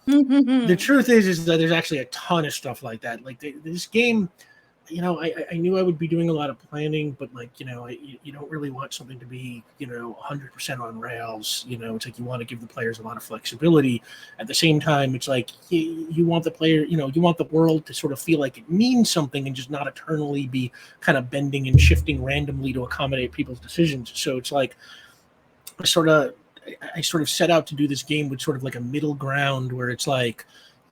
the truth is that there's actually a ton of stuff like that. Like this game, I knew I would be doing a lot of planning, but like, you don't really want something to be, 100% on rails. It's like you want to give the players a lot of flexibility. At the same time, it's like you want the player, you want the world to sort of feel like it means something and just not eternally be kind of bending and shifting randomly to accommodate people's decisions. So it's like I sort of set out to do this game with sort of like a middle ground where it's like,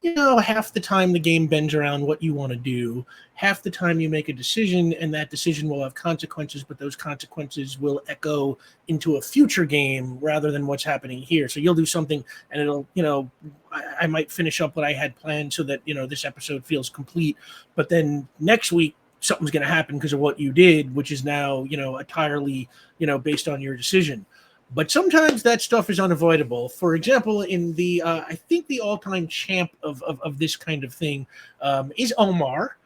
half the time the game bends around what you want to do. Half the time you make a decision, and that decision will have consequences, but those consequences will echo into a future game rather than what's happening here. So you'll do something, and it'll, I might finish up what I had planned so that, this episode feels complete. But then next week, something's going to happen because of what you did, which is now, entirely, based on your decision. But sometimes that stuff is unavoidable. For example, in the I think the all-time champ of this kind of thing is Omar.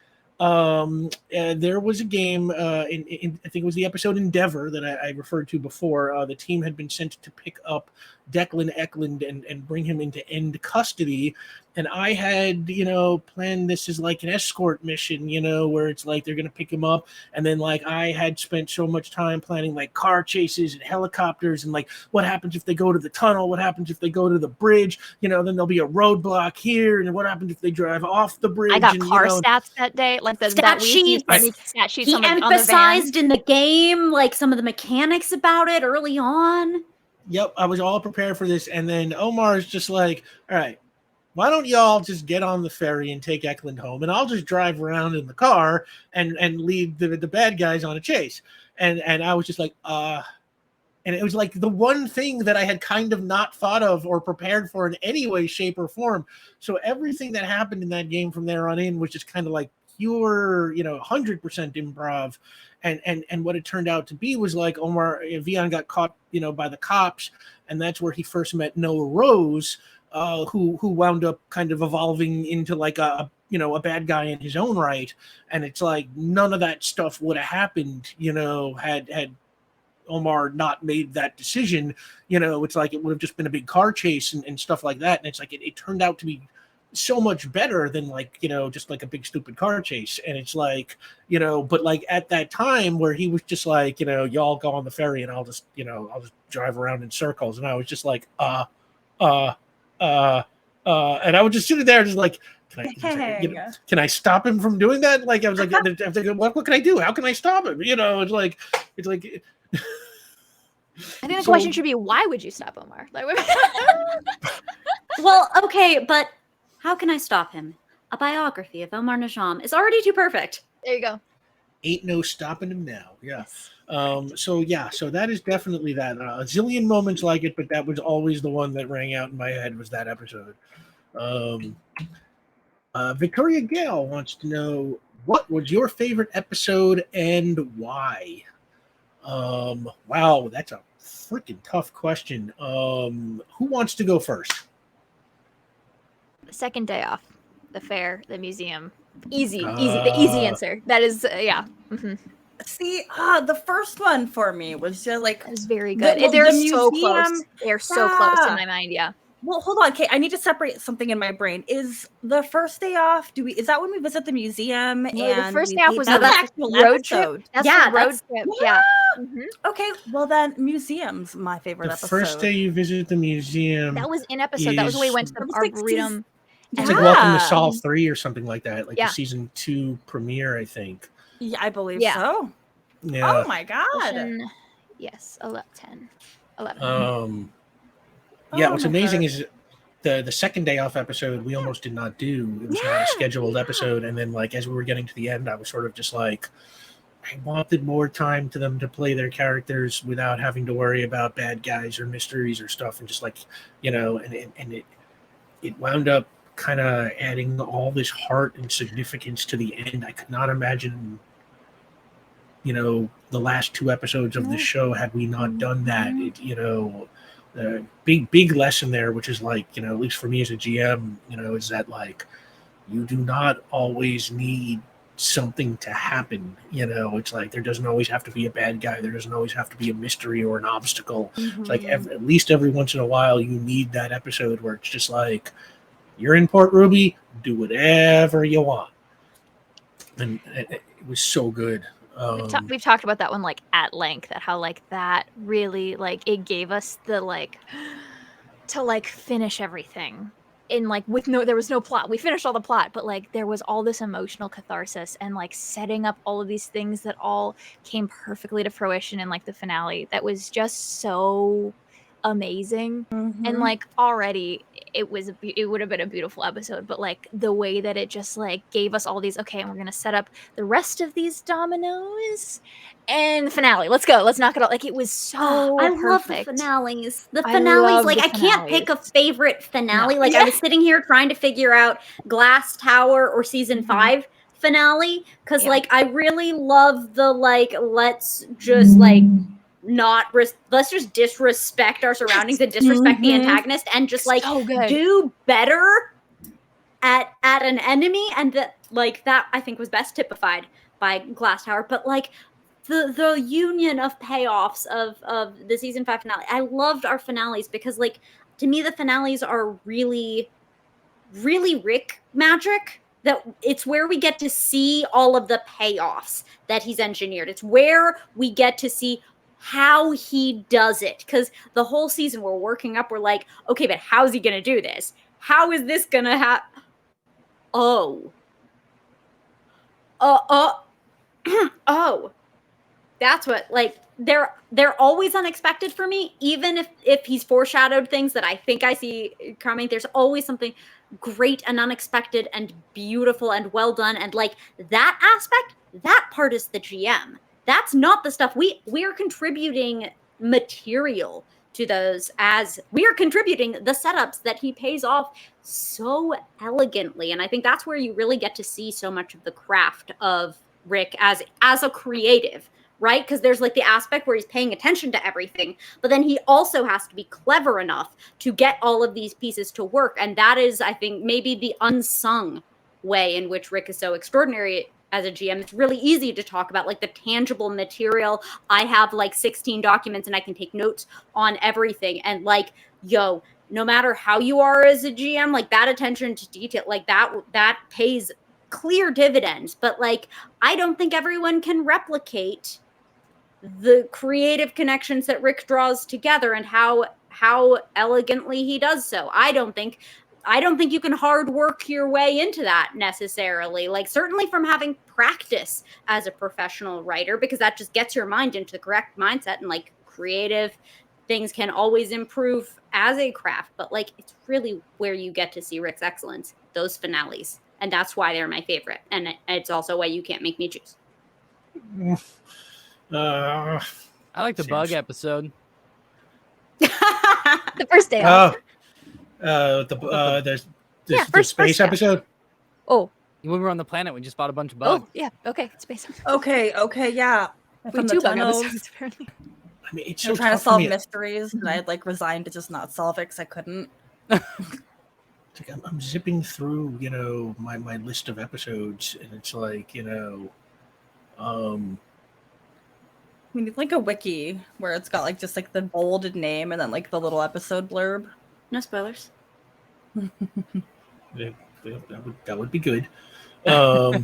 There was a game in I think it was the episode Endeavor that I referred to before. The team had been sent to pick up Declan Eklund and bring him into end custody. and I had, planned this as like an escort mission, where it's like they're gonna pick him up, and then like I had spent so much time planning like car chases and helicopters, and like what happens if they go to the tunnel, what happens if they go to the bridge, then there'll be a roadblock here, and what happens if they drive off the bridge? I got and, car stats that day, like that week. You sent me stat sheets He on the van. emphasized in the game like some of the mechanics about it early on. Yep, I was all prepared for this, and then Omar's just like, all right, why don't y'all just get on the ferry and take Eklund home, and I'll just drive around in the car and lead the bad guys on a chase. And I was just like, and it was like the one thing that I had kind of not thought of or prepared for in any way, shape, or form. So everything that happened in that game from there on in was just kind of like pure, 100% improv. And what it turned out to be was like Vion got caught, by the cops, and that's where he first met Noah Rose, who wound up kind of evolving into like a bad guy in his own right. And it's like none of that stuff would have happened, had Omar not made that decision. It's like it would have just been a big car chase and stuff like that. And it's like it turned out to be so much better than like, just like a big stupid car chase. And it's like, but like at that time where he was just like, y'all go on the ferry and I'll just drive around in circles. And I was just like, and I was just sitting there just like, can I stop him from doing that? Like I was like, what can I do? How can I stop him? It's like I think the question should be, why would you stop Omar? Like, well, okay, but how can I stop him? A biography of Omar Najam is already too perfect. There you go. Ain't no stopping him now. Yeah. So that is definitely that. A zillion moments like it, but that was always the one that rang out in my head was that episode. Victoria Gale wants to know, what was your favorite episode and why? Wow, that's a freaking tough question. Who wants to go first? The second day off, the fair, the museum. Easy, the easy answer. That is, yeah. Mm-hmm. See, the first one for me was just like, it was very good. They're so close. They're so close in my mind. Yeah. Well, hold on, Kate. I need to separate something in my brain. Is the first day off? Is that when we visit the museum? No, and the first day off was the actual road trip. That's the road trip. Yeah. Mm-hmm. Okay. Well, then museum's my favorite episode. The first day you visit the museum. That was in episode. That was when we went to the Arboretum. It's like Welcome to Saul 3 or something like that. Like the season 2 premiere, I think. Yeah, I believe so. Yeah. Oh my god. Yes, 11. Yeah, what's amazing is the second day off episode we almost did not do. It was not a scheduled episode, and then like as we were getting to the end, I was sort of just like, I wanted more time to them to play their characters without having to worry about bad guys or mysteries or stuff, and just like and it wound up kind of adding all this heart and significance to the end. I could not imagine, the last 2 episodes of this show had we not done that. The big lesson there, which is like, at least for me as a GM, is that like you do not always need something to happen. It's like there doesn't always have to be a bad guy. There doesn't always have to be a mystery or an obstacle. Mm-hmm. It's like at least every once in a while you need that episode where it's just like, you're in Port Ruby, do whatever you want. And it was so good. We've talked about that one like at length, at how like that really like it gave us the like to like finish everything in like there was no plot. We finished all the plot, but like there was all this emotional catharsis and like setting up all of these things that all came perfectly to fruition in like the finale. That was just so amazing. Mm-hmm. And like already it would have been a beautiful episode, but like the way that it just like gave us all these, okay, and we're gonna set up the rest of these dominoes and the finale, let's go, let's knock it out. Like it was so I perfect. love the finales. I can't pick a favorite finale. I was sitting here trying to figure out Glass Tower or season 5 finale, because like I really love the like let's just like let's just disrespect our surroundings and disrespect the antagonist and just like do better at an enemy, and that I think was best typified by Glass Tower. But like the union of payoffs of the season 5 finale, I loved our finales because like to me the finales are really really Rick magic. That it's where we get to see all of the payoffs that he's engineered. It's where we get to see how he does it. Because the whole season we're working up, we're like, okay, but how's he going to do this? How is this going to happen? Oh. Oh. That's what, like, they're always unexpected for me. Even if he's foreshadowed things that I think I see coming, there's always something great and unexpected and beautiful and well done. And like that aspect, that part is the GM. That's not the stuff we are contributing material to those, as we are contributing the setups that he pays off so elegantly. And I think that's where you really get to see so much of the craft of Rick as a creative, right? Because there's like the aspect where he's paying attention to everything, but then he also has to be clever enough to get all of these pieces to work. And that is, I think, maybe the unsung way in which Rick is so extraordinary as a GM. It's really easy to talk about like the tangible material. I have like 16 documents and I can take notes on everything. And like, yo, no matter how you are as a GM, like that attention to detail, like that pays clear dividends. But like, I don't think everyone can replicate the creative connections that Rick draws together and how elegantly he does so. I don't think you can hard work your way into that necessarily. Like certainly from having practice as a professional writer, because that just gets your mind into the correct mindset, and like creative things can always improve as a craft. But like it's really where you get to see Rick's excellence, those finales. And that's why they're my favorite. And it's also why you can't make me choose. I like the bug episode. The first day off. The first space day. episode. Oh, When we were on the planet, we just bought a bunch of bugs. oh, yeah. Okay, space. Okay, yeah. We From do the bug tunnels. episodes apparently. I mean, it's I'm so trying to tough for solve me. mysteries, and I had like resigned to just not solve it because I couldn't. It's like I'm zipping through, my list of episodes, and it's like, We need like a wiki where it's got like just like the bolded name and then like the little episode blurb. No spoilers. that would be good. I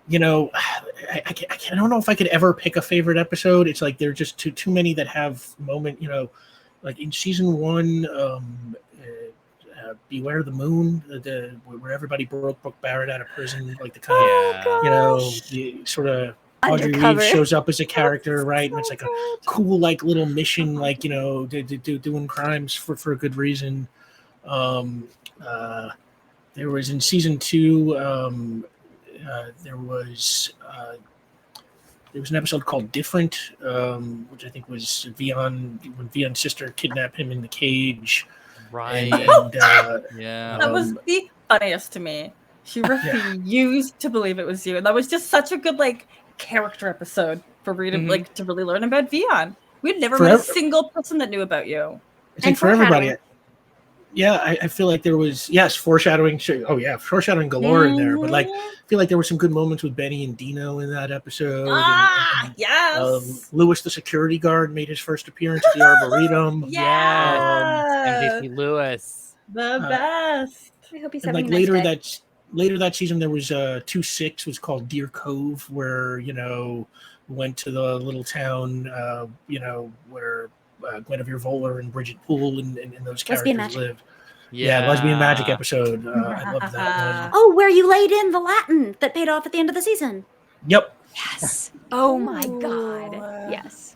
don't know if I could ever pick a favorite episode. It's like there are just too many that have moment. Like in season 1, Beware the Moon, where everybody broke Brooke Barrett out of prison, like the kind of, the sort of Audrey Undercover. Reeves shows up as a character, right? And it's like a cool, like little mission, like doing crimes for a good reason. There was in season 2, there was an episode called Different, which I think was when Vion's sister kidnapped him in the cage. Right. And, Yeah. That was the funniest to me. She refused to believe it was you, and that was just such a good like character episode for reading, like to really learn about Vion. We'd never met a single person that knew about you. I think for everybody. Yeah, I feel like there was foreshadowing. Oh yeah, foreshadowing galore in there. But like, I feel like there were some good moments with Benny and Dino in that episode. Yes. Lewis, the security guard, made his first appearance at the Arboretum. MVP Lewis, the best. I hope he's And having like a nice day. later that season, there was 2-6 was called Deer Cove, where went to the little town, where Guinevere Voller and Bridget Poole and those characters lived. Yeah, Lesbian Magic episode. I love that one. Oh, where you laid in the Latin that paid off at the end of the season. Yep. Yes. Oh my god. Yes.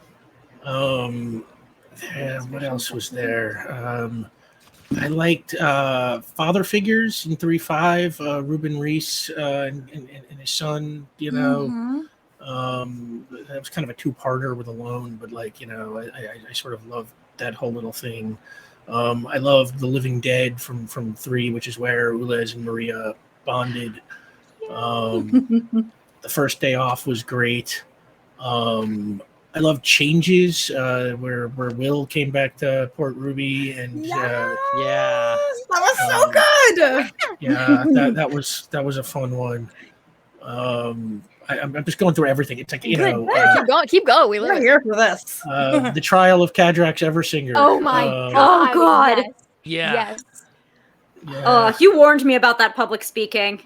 What else was there? I liked Father Figures in 3-5. Ruben Reese and his son. That was kind of a 2-parter with Alone, but like I sort of loved that whole little thing. I loved The Living Dead from 3, which is where Ulez and Maria bonded. The First Day Off was great. I love Changes, where Will came back to Port Ruby, and that was so good. Yeah, that was a fun one. I'm just going through everything. It's like keep going. We're here for this. The Trial of Cadrax Eversinger. Oh my god. God. Yes. Yeah. You warned me about that public speaking.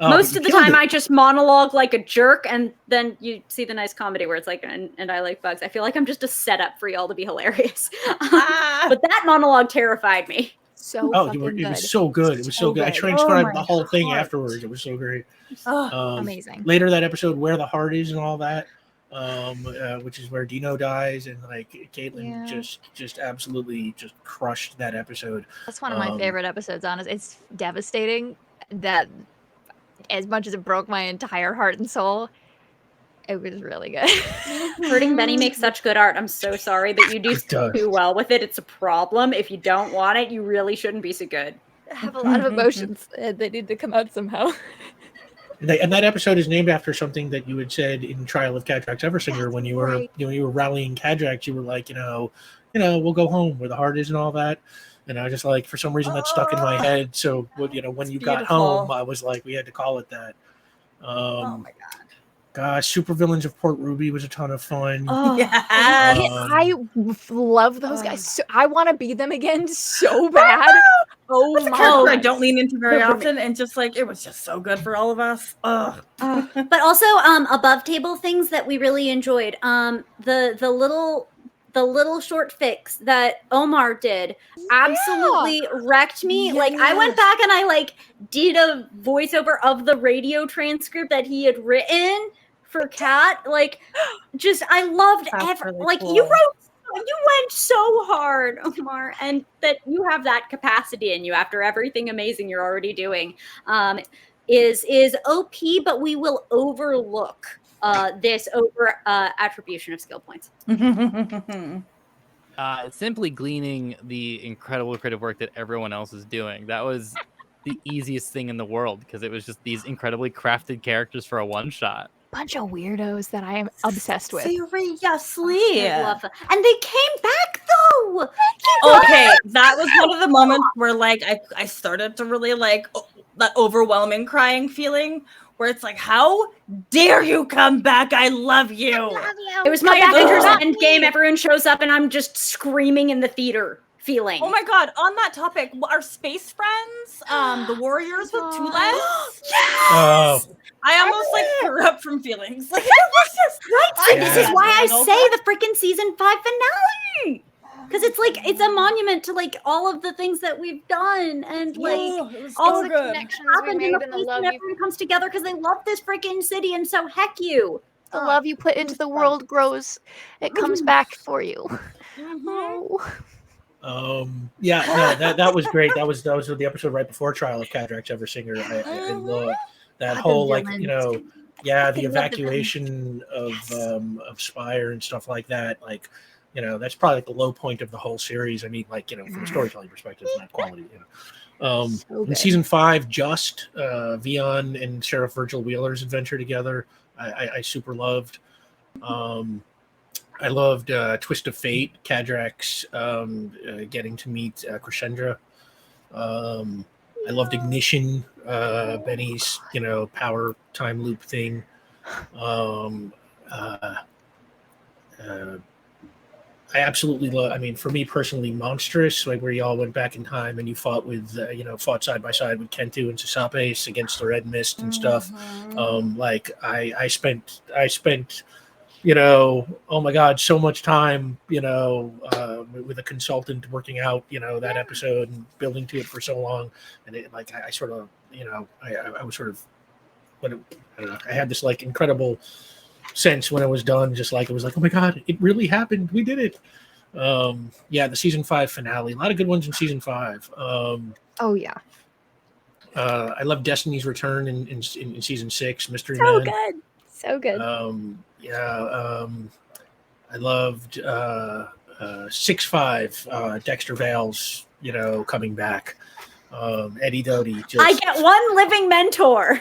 Oh, Most but of you the killed time, it. I just monologue like a jerk, and then you see the nice comedy where it's like, and I like bugs. I feel like I'm just a setup for y'all to be hilarious. But that monologue terrified me. So Oh, fucking good. it was so good. It was so good. I good. transcribed Oh the my whole thing heart. afterwards. It was so great. Oh, Amazing. Later that episode, Where the Heart Is and all that, which is where Dino dies, and like Caitlin just absolutely just crushed that episode. That's one of my favorite episodes, honestly. It's devastating that as much as it broke my entire heart and soul, it was really good. Hurting Benny makes such good art. I'm so sorry, but you do It does. too well with it. It's a problem. If you don't want it, you really shouldn't be so good. I have a lot of emotions. They need to come out somehow. And that episode is named after something that you had said in Trial of Cadrak's Eversinger when you were right. you were rallying Cadrax. You were like, we'll go home where the heart is and all that. And I was just like, for some reason that stuck in my head. So when you got beautiful. home, I was like, we had to call it that. oh my god. Gosh, Supervillains of Port Ruby was a ton of fun. Oh, Yes. I love those guys. So, I want to be them again so bad. Oh That's a my character I god. don't lean into very Good for often, and just like it was just so good for all of us. Ugh. But also above table things that we really enjoyed. The little short fix that Omar did absolutely wrecked me. Like I went back and I like did a voiceover of the radio transcript that he had written for Kat. Like just I loved That's really like cool. you went so hard, Omar, and that you have that capacity in you after everything amazing you're already doing. Is OP, but we will overlook this over attribution of skill points. Simply gleaning the incredible creative work that everyone else is doing. That was the easiest thing in the world because it was just these incredibly crafted characters for a one shot. Bunch of weirdos that I am obsessed with. Seriously. I love that. And they came back though. Okay, that was one of the moments where like I started to really like that overwhelming crying feeling where it's like, how dare you come back? I love you. It was my Avengers Endgame. Everyone shows up and I'm just screaming in the theater feeling. Oh my god, on that topic, our space friends, the warriors with two legs. Oh, I almost like threw up from feelings. Like, This is why I say the freaking season 5 finale. Because it's like it's a monument to like all of the things that we've done and like it was all so the good. connections we happened in made the and the place love and you, everyone comes together because they love this freaking city and so heck you. the love you put into the world grows. It comes back for you. Oh. yeah, no, that was great. That was the episode right before Trial of Cadrak's Eversinger. I love that God, whole the like villains. the love the evacuation of Spire and stuff like that. Like, that's probably like the low point of the whole series. I mean, like, from a storytelling perspective, not quality. So In good. season 5, just Vion and Sheriff Virgil Wheeler's adventure together, I super loved. I loved Twist of Fate, Cadrak's getting to meet Crescendra. I loved Ignition, Benny's power time loop thing. I absolutely love. I mean, for me personally, Monstrous, like where y'all went back in time and you fought with, fought side by side with Kentu and Sasapes against the Red Mist and stuff. Like I spent, oh my God, so much time, with a consultant working out, that episode and building to it for so long, and it, like I sort of, I was sort of, I don't know, I had this like incredible sense when it was done, just like it was like, oh my God, it really happened, we did it. The season 5 finale, a lot of good ones in season 5. Oh yeah, I love Destiny's Return in season 6, Mystery so Man. good, so good. I loved 6-5, Dexter Vale's, coming back. Eddie Doty. I get one living mentor.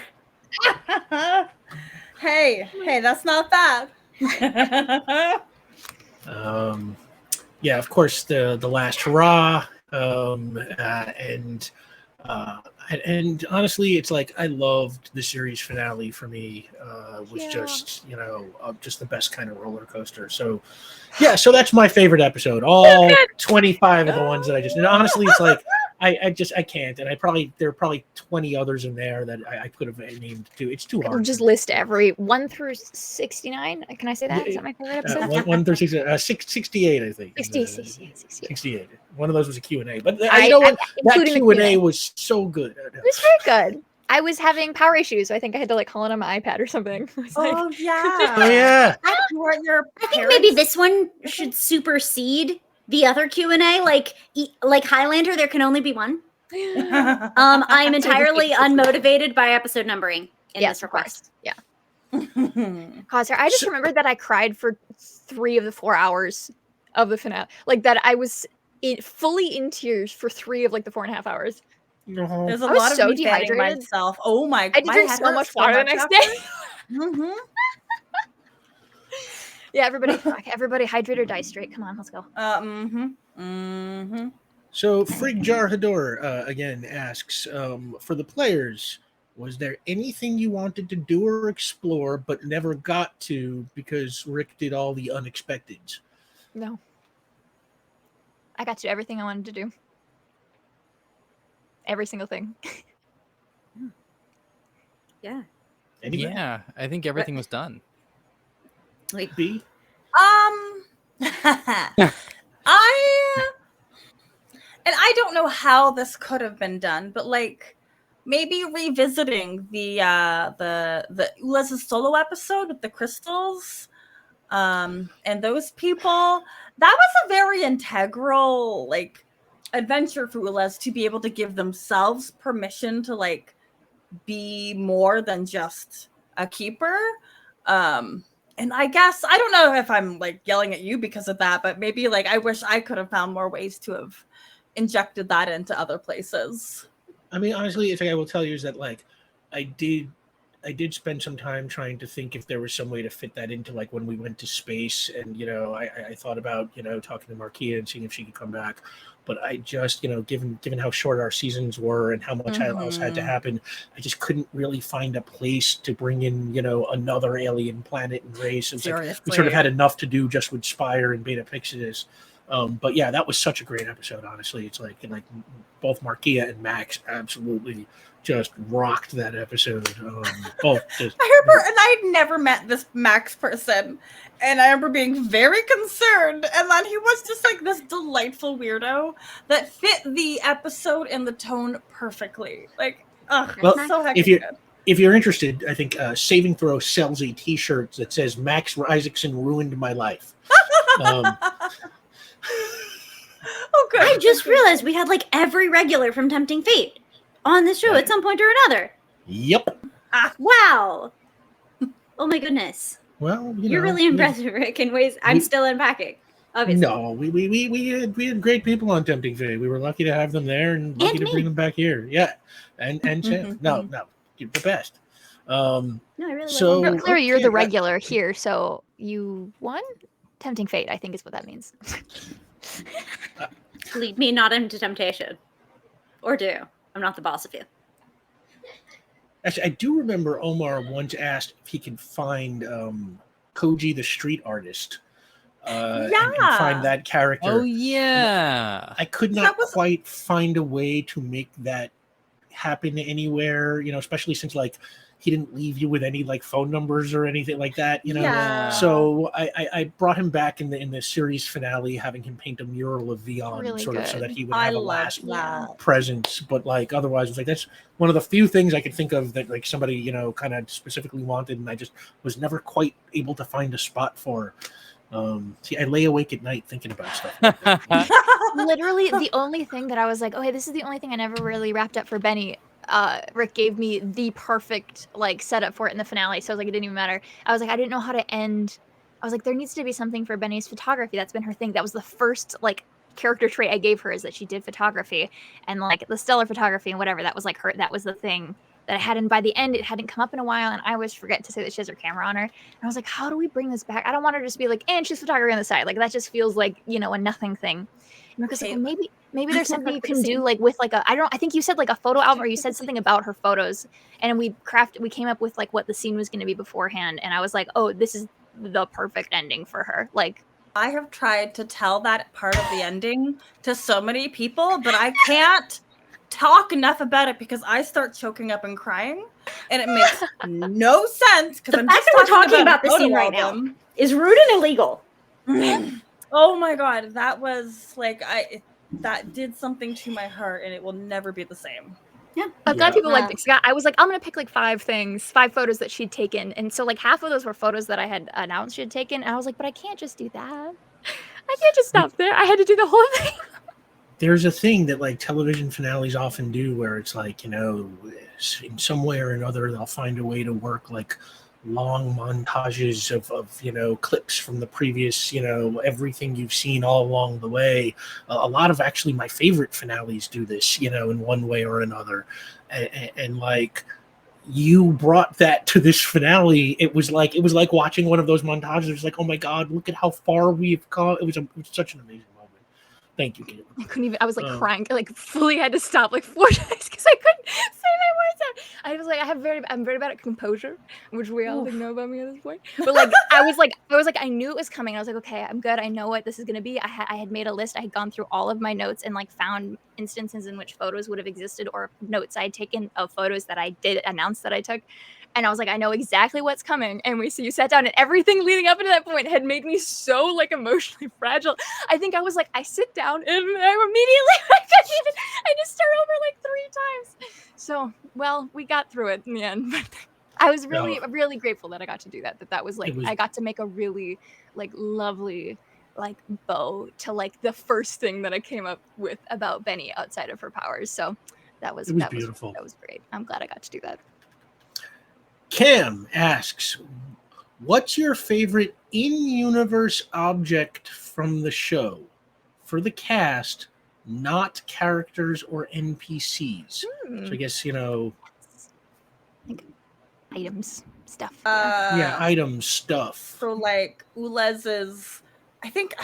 Hey, that's not bad. Of course, the last hurrah, and honestly, it's like I loved the series finale. For me, was just just the best kind of roller coaster. So so that's my favorite episode. All 25 of the ones that I just. And honestly, it's like I can't, and there are probably 20 others in there that I could have named too. It's too I'll hard. just list every 1 through 69. Can I say that? Is that my favorite episode? 1 through 68, I think. 68. 68. One of those was a Q&A, but you I- know what? That including the Q&A Q&A. was so good. It was very good. I was having power issues, so I think I had to like call it on my iPad or something. I was like, Oh yeah. Oh yeah. You weren't your I think parents? maybe this one should supersede the other Q&A. Like Highlander, there can only be one. I am entirely unmotivated by episode numbering in yes, this of course. request. Yeah. Cause I just remembered that I cried for 3 of the 4 hours of the finale. Like that I was fully in tears for 3 of like the 4.5 hours. No. There's a I was lot of so me fanning dehydrated. myself. Oh my! I had to my drink head so hurt much water the next day. Mm-hmm. Yeah, everybody hydrate or die straight. Come on, let's go. So Frigjar Hador again asks, for the players, was there anything you wanted to do or explore but never got to because Rick did all the unexpecteds? No. I got to do everything I wanted to do. Every single thing. Yeah. Anybody? Yeah, I think everything was done. Like B? I don't know how this could have been done, but like maybe revisiting the Ula's solo episode with the crystals, and those people. That was a very integral like adventure for Ulas to be able to give themselves permission to like be more than just a keeper. And I guess I don't know if I'm like yelling at you because of that, but maybe like I wish I could have found more ways to have injected that into other places. I mean, honestly, I will tell you is that like I did spend some time trying to think if there was some way to fit that into like when we went to space, and I thought about talking to Marquia and seeing if she could come back, but I just given how short our seasons were and how much else had to happen, I just couldn't really find a place to bring in another alien planet and race. It was like we sort of had enough to do just with Spire and Beta Pixidus. But yeah, that was such a great episode. Honestly, it's like both Marquia and Max absolutely just rocked that episode. Both just, I remember, and I'd never met this Max person, and I remember being very concerned. And then he was just like this delightful weirdo that fit the episode and the tone perfectly. Like, well, so hectic if you good. If you're interested, I think Saving Throw sells a T-shirt that says "Max Isaacson ruined my life." Oh, good. I just realized we had like every regular from Tempting Fate on this show at some point or another. Yep. Wow. Oh my goodness. Well, You're really impressive, Rick, in ways I'm still unpacking. Obviously. No, we had great people on Tempting Fate. We were lucky to have them there and lucky to bring them back here. Yeah, and Sam. No, you're the best. No, I really so like Clearly, you're the regular here, so you won. Tempting Fate, I think, is what that means. Lead me not into temptation. Or do. I'm not the boss of you. Actually, I do remember Omar once asked if he could find Koji the street artist. And find that character. Oh yeah. I could not quite find a way to make that happen anywhere, especially since like he didn't leave you with any like phone numbers or anything like that, Yeah. So I brought him back in the series finale, having him paint a mural of Vion Really so that he would I have a love last that. presence. But like otherwise, it was like that's one of the few things I could think of that like somebody kind of specifically wanted, and I just was never quite able to find a spot for. See, I lay awake at night thinking about stuff like that. Literally, the only thing that I was like, okay, this is the only thing I never really wrapped up for Benny. Rick gave me the perfect like setup for it in the finale, so I was like, it didn't even matter. I was like, I didn't know how to end. I was like, there needs to be something for Benny's photography. That's been her thing. That was the first like character trait I gave her, is that she did photography, and like the stellar photography and whatever. That was like her. That was the thing that I had. And by the end, it hadn't come up in a while, and I always forget to say that she has her camera on her. And I was like, how do we bring this back? I don't want her to just be like, and she's photography on the side. Like that just feels like a nothing thing. And because like, maybe there's something you can do like with like I think you said like a photo album, or you said something about her photos, and we came up with like what the scene was going to be beforehand, and I was like, oh, this is the perfect ending for her. Like I have tried to tell that part of the ending to so many people, but I can't talk enough about it because I start choking up and crying, and it makes no sense because The I'm fact just that we're talking about a this scene photo right now album. is rude and illegal. Oh my god, that was like that did something to my heart, and it will never be the same. Yeah, I'm glad people Yeah. like it. I was like, I'm gonna pick like 5 photos that she'd taken, and so like half of those were photos that I had announced she had taken, and I was like, but I can't just do that. I can't just stop there. I had to do the whole thing. There's a thing that like television finales often do where it's like, you know, in some way or another they'll find a way to work like long montages of you know, clips from the previous, you know, everything you've seen all along the way. A lot of actually my favorite finales do this, you know, in one way or another. And like, you brought that to this finale. It was like watching one of those montages. It was like, oh my god, look at how far we've come. It was such an amazing moment. Thank you, Caitlin. I couldn't even. I was like crying. I like fully had to stop like 4 times because I couldn't say my words out. I was like, I'm very bad at composure, which we all know about me at this point. But like, I was like, I knew it was coming. I was like, okay, I'm good. I know what this is gonna be. I had made a list. I had gone through all of my notes and like found instances in which photos would have existed or notes I had taken of photos that I did announce that I took. And I was like, I know exactly what's coming. And you sat down, and everything leading up to that point had made me so like emotionally fragile. I think I was like, I sit down and I immediately I just start over like 3 times. So, well, we got through it in the end. But I was really, really grateful that I got to do that. That was like, I got to make a really like lovely like bow to like the first thing that I came up with about Benny outside of her powers. So that was beautiful. That was great. I'm glad I got to do that. Cam asks, what's your favorite in-universe object from the show for the cast, not characters or NPCs? So I guess, you know, like items, stuff. Yeah, items, stuff. So like Ulez's, I think,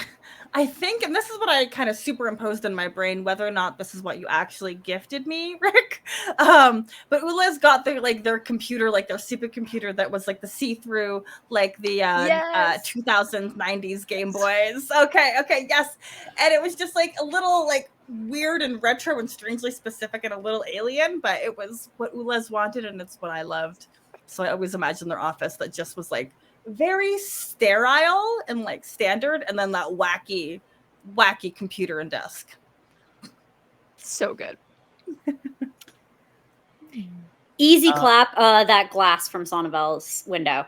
and this is what I kind of superimposed in my brain, whether or not this is what you actually gifted me, Rick. But Ulez got their computer, like their supercomputer that was like the see-through, like the 2090s Game Boys. Okay, yes. And it was just like a little like weird and retro and strangely specific and a little alien, but it was what Ulez wanted and it's what I loved. So I always imagined their office that just was like very sterile and like standard, and then that wacky computer and desk. So good. Easy clap. That glass from Sonnevel's window.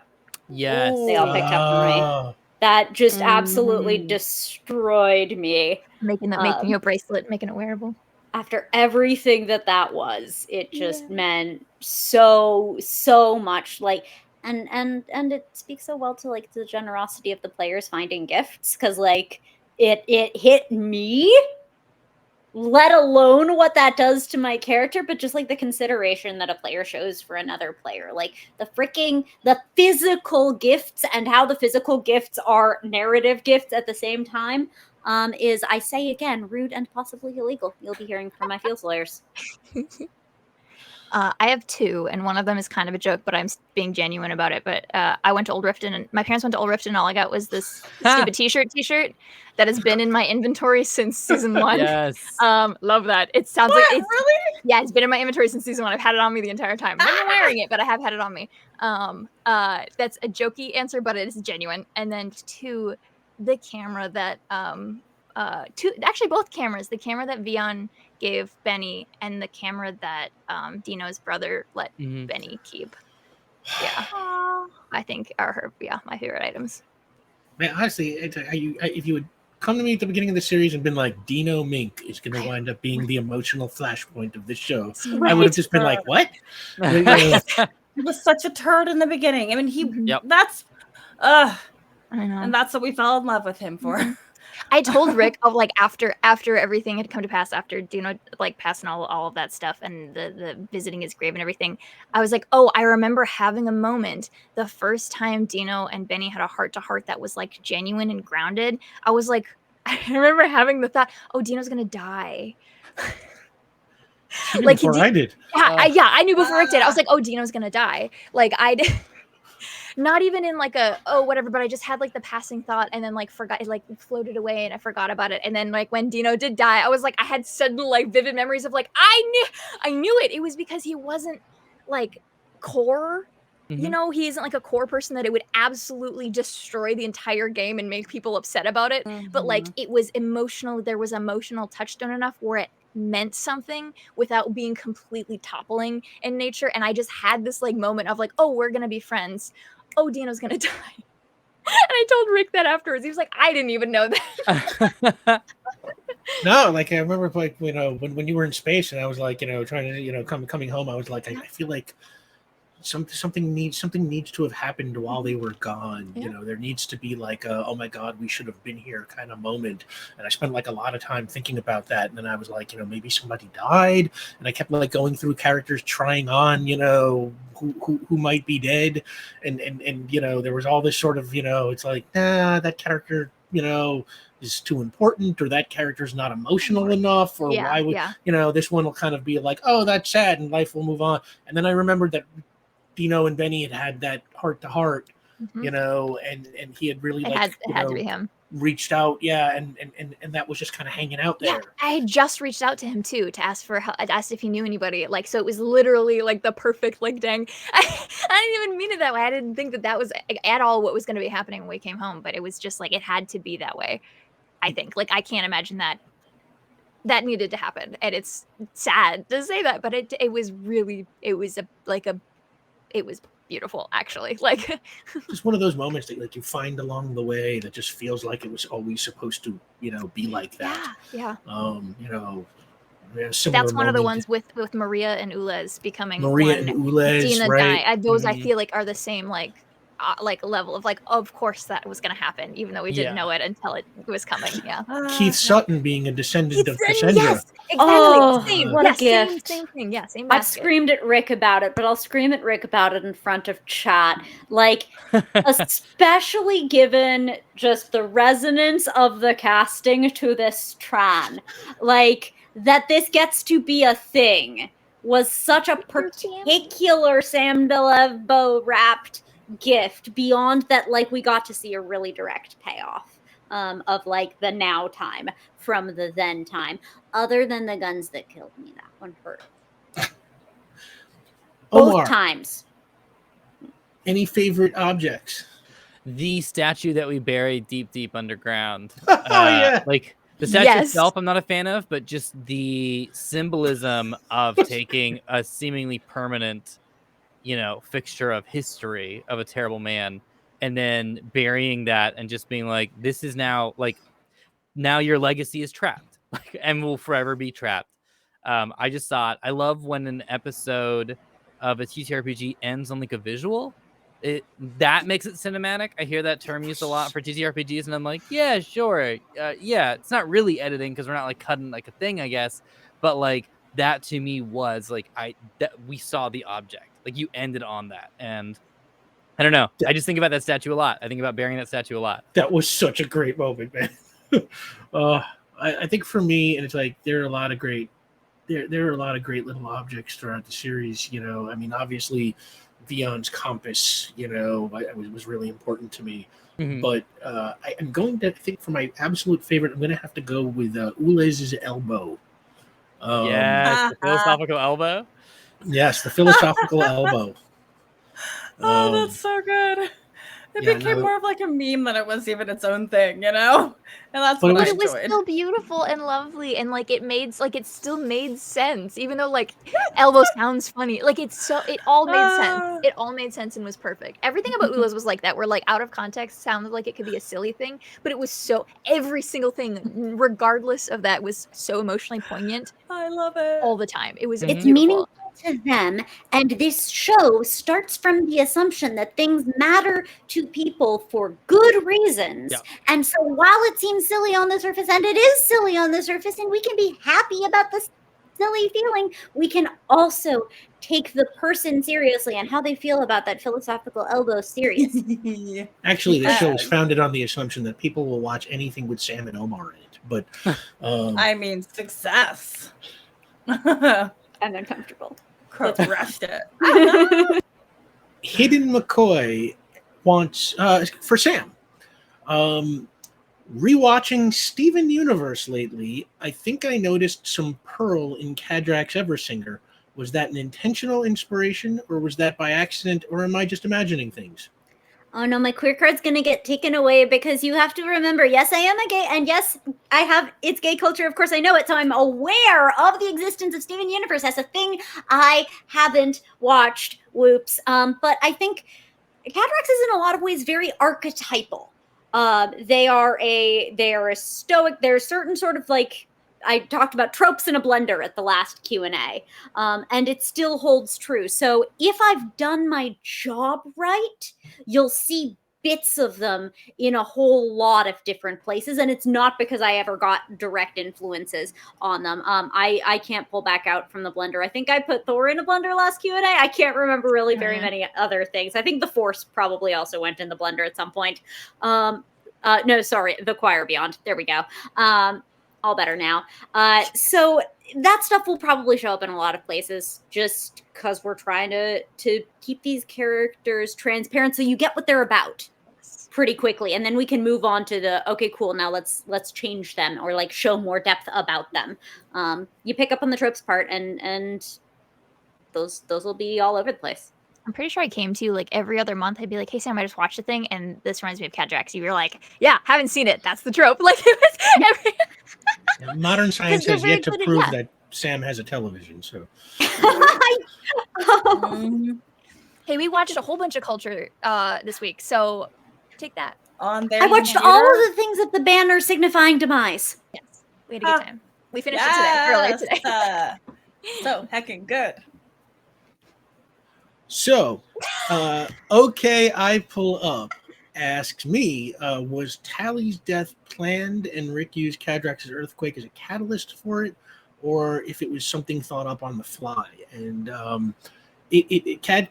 Yes. They all picked up from me. That just absolutely destroyed me. Making you a bracelet, making it wearable. After everything that was, it just meant so much. Like, and it speaks so well to like the generosity of the players finding gifts, because like it hit me, let alone what that does to my character, but just like the consideration that a player shows for another player, like the physical gifts and how the physical gifts are narrative gifts at the same time. Is, I say again, rude and possibly illegal. You'll be hearing from my fields lawyers. I have 2, and one of them is kind of a joke, but I'm being genuine about it. But I went to Old Riften, and my parents went to Old Riften, and all I got was this stupid t-shirt that has been in my inventory since season 1. Yes. Love that. It sounds like it's really? Yeah, it's been in my inventory since season 1. I've had it on me the entire time. I'm not wearing it, but I have had it on me. That's a jokey answer, but it is genuine. And then 2, the camera that both cameras, the camera that Vion gave Benny and the camera that Dino's brother let Benny keep. Yeah. I think are my favorite items. Man, honestly, if you would come to me at the beginning of the series and been like, Dino Mink is going to wind up being the emotional flashpoint of this show, I would have just been like, what? He was such a turd in the beginning. I mean, that's I know. And that's what we fell in love with him for. I told Rick of like after everything had come to pass, after Dino like passing all of that stuff and the visiting his grave and everything, I was like, oh, I remember having a moment the first time Dino and Benny had a heart-to-heart that was like genuine and grounded. I was like, I remember having the thought, oh, Dino's gonna die. Like before I did. Yeah, I knew before Rick did. I was like, oh, Dino's gonna die. Like I did. not even in like a oh whatever, but I just had like the passing thought and then like forgot it, like floated away and I forgot about it. And then like when Dino did die, I was like I had sudden like vivid memories of like I knew it. It was because he wasn't like core. You know, he isn't like a core person that it would absolutely destroy the entire game and make people upset about it. But like it was emotional. There was emotional touchstone enough where it meant something without being completely toppling in nature. And I just had this like moment of like, oh, we're gonna be friends. Oh, Dino's gonna die. And I told Rick that afterwards. He was like, I didn't even know that. No, like I remember, like when you were in space, and I was like, trying to, coming home, I was like, I feel like something needs to have happened while they were gone. There needs to be like a, oh my god, we should have been here kind of moment. And I spent like a lot of time thinking about that, and then I was like, maybe somebody died, and I kept like going through characters, trying on, who might be dead, and there was all this sort of, it's like, nah, that character, is too important, or that character's not emotional enough, or why would this one will kind of be like, oh, that's sad and life will move on. And then I remembered that Dino and Benny had that heart to heart, and he had really it had to be him. Reached out, and that was just kind of hanging out there. Yeah, I had just reached out to him too to ask for help. I asked if he knew anybody. Like, so it was literally like the perfect like dang. I didn't even mean it that way. I didn't think that was at all what was going to be happening when we came home. But it was just like it had to be that way. I think. Like, I can't imagine that needed to happen, and it's sad to say that, but it was really it was beautiful, actually. Like, just one of those moments that like you find along the way that just feels like it was always supposed to, be like that. Yeah. That's one of the ones with Maria and Ulez becoming Maria one. and Ulez, Dina right? die. Those I feel like are the same like level of like, of course that was going to happen, even though we didn't know it until it was coming. Yeah. Keith Sutton being a descendant of Cassandra. Yes, exactly. Oh, what a gift. Same thing. Yeah, same I've basket. screamed at Rick about it, but I'll scream at Rick about it in front of chat. Like, especially given just the resonance of the casting to this Tran. Like, that this gets to be a thing was such a particular Sam DeLevo wrapped gift, beyond that, like, we got to see a really direct payoff of like the now time from the then time. Other than the guns that killed me, that one hurt. Both times. Any favorite objects? The statue that we buried deep underground. Yeah. Like the statue itself, I'm not a fan of, but just the symbolism of taking a seemingly permanent, fixture of history of a terrible man, and then burying that and just being like, this is now like, now your legacy is trapped, like, and will forever be trapped. I just thought, I love when an episode of a TTRPG ends on like a visual. That makes it cinematic. I hear that term used a lot for TTRPGs, and I'm like, yeah, sure. Yeah, it's not really editing because we're not like cutting like a thing, I guess. But like that to me was like we saw the object. Like you ended on that, and I don't know. I just think about that statue a lot. I think about burying that statue a lot. That was such a great moment, man. I think for me, and it's like there are a lot of great little objects throughout the series. I mean, obviously, Vion's compass, was really important to me. Mm-hmm. But I am going to think for my absolute favorite, I'm going to have to go with Ulez's elbow. Yes, the philosophical elbow. Yes, the philosophical elbow. Oh, that's so good. It became more of like a meme than it was even its own thing, And that's what I enjoyed. It was still beautiful and lovely, and like it still made sense, even though like elbow sounds funny. Like it all made sense. It all made sense and was perfect. Everything about Ulez was like that, where like out of context sounded like it could be a silly thing, but it was every single thing, regardless of that, was so emotionally poignant. I love it all the time. It was it's meaningful to them, and this show starts from the assumption that things matter to people for good reasons. And so while it seems silly on the surface, and it is silly on the surface, and we can be happy about the silly feeling, we can also take the person seriously and how they feel about that philosophical elbow seriously. Actually, the show is founded on the assumption that people will watch anything with Sam and Omar in it, but I mean, success. And uncomfortable. Crushed it. Hidden McCoy wants for Sam. Rewatching Steven Universe lately, I think I noticed some Pearl in Cadrak's Eversinger. Was that an intentional inspiration, or was that by accident, or am I just imagining things? Oh no, my queer card's gonna get taken away because you have to remember, yes, I am a gay, and yes, it's gay culture, of course I know it, so I'm aware of the existence of Steven Universe as a thing I haven't watched, whoops. But I think Cadrax is in a lot of ways very archetypal. They are a stoic, there's certain sort of like, I talked about tropes in a blender at the last Q&A, and it still holds true. So if I've done my job right, you'll see bits of them in a whole lot of different places, and it's not because I ever got direct influences on them. I can't pull back out from the blender. I think I put Thor in a blender last Q&A. I can't remember really very many other things. I think the Force probably also went in the blender at some point. No, sorry, the Choir Beyond. There we go. All better now. So that stuff will probably show up in a lot of places just because we're trying to keep these characters transparent so you get what they're about pretty quickly, and then we can move on to the okay, cool, now let's change them or like show more depth about them. You pick up on the tropes part, and those will be all over the place. I'm pretty sure I came to you like every other month. I'd be like, "Hey Sam, I just watched the thing, and this reminds me of Cadrax." You were like, "Yeah, haven't seen it. That's the trope." Like it was every. Modern science has yet to prove that Sam has a television. So, Hey, we watched a whole bunch of culture this week, so take that. On there, I watched all of the things at the banner signifying demise. Yes, we had a good time. We finished it today, earlier today. So heckin' good. So, okay, I pull up. Asks me, was Tally's death planned and Rick used Cadrax's earthquake as a catalyst for it, or if it was something thought up on the fly? And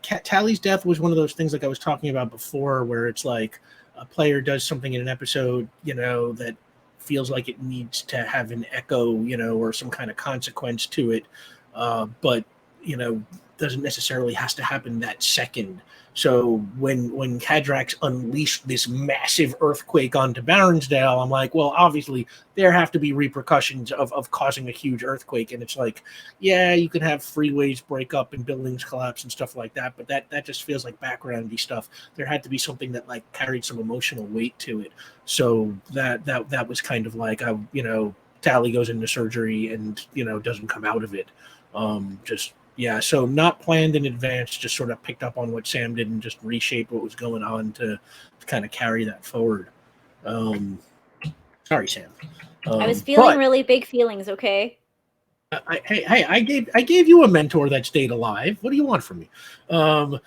Tally's death was one of those things like I was talking about before, where it's like a player does something in an episode, that feels like it needs to have an echo, or some kind of consequence to it, but doesn't necessarily has to happen that second. So when Cadrax unleashed this massive earthquake onto Baronsdale, I'm like, well, obviously there have to be repercussions of causing a huge earthquake. And it's like, yeah, you can have freeways break up and buildings collapse and stuff like that, but that just feels like backgroundy stuff. There had to be something that like carried some emotional weight to it. So that was kind of like, Tally goes into surgery and doesn't come out of it. Yeah, so not planned in advance, just sort of picked up on what Sam did and just reshaped what was going on to kind of carry that forward. Sorry, Sam. I was feeling really big feelings, okay? I gave you a mentor that stayed alive. What do you want from me? I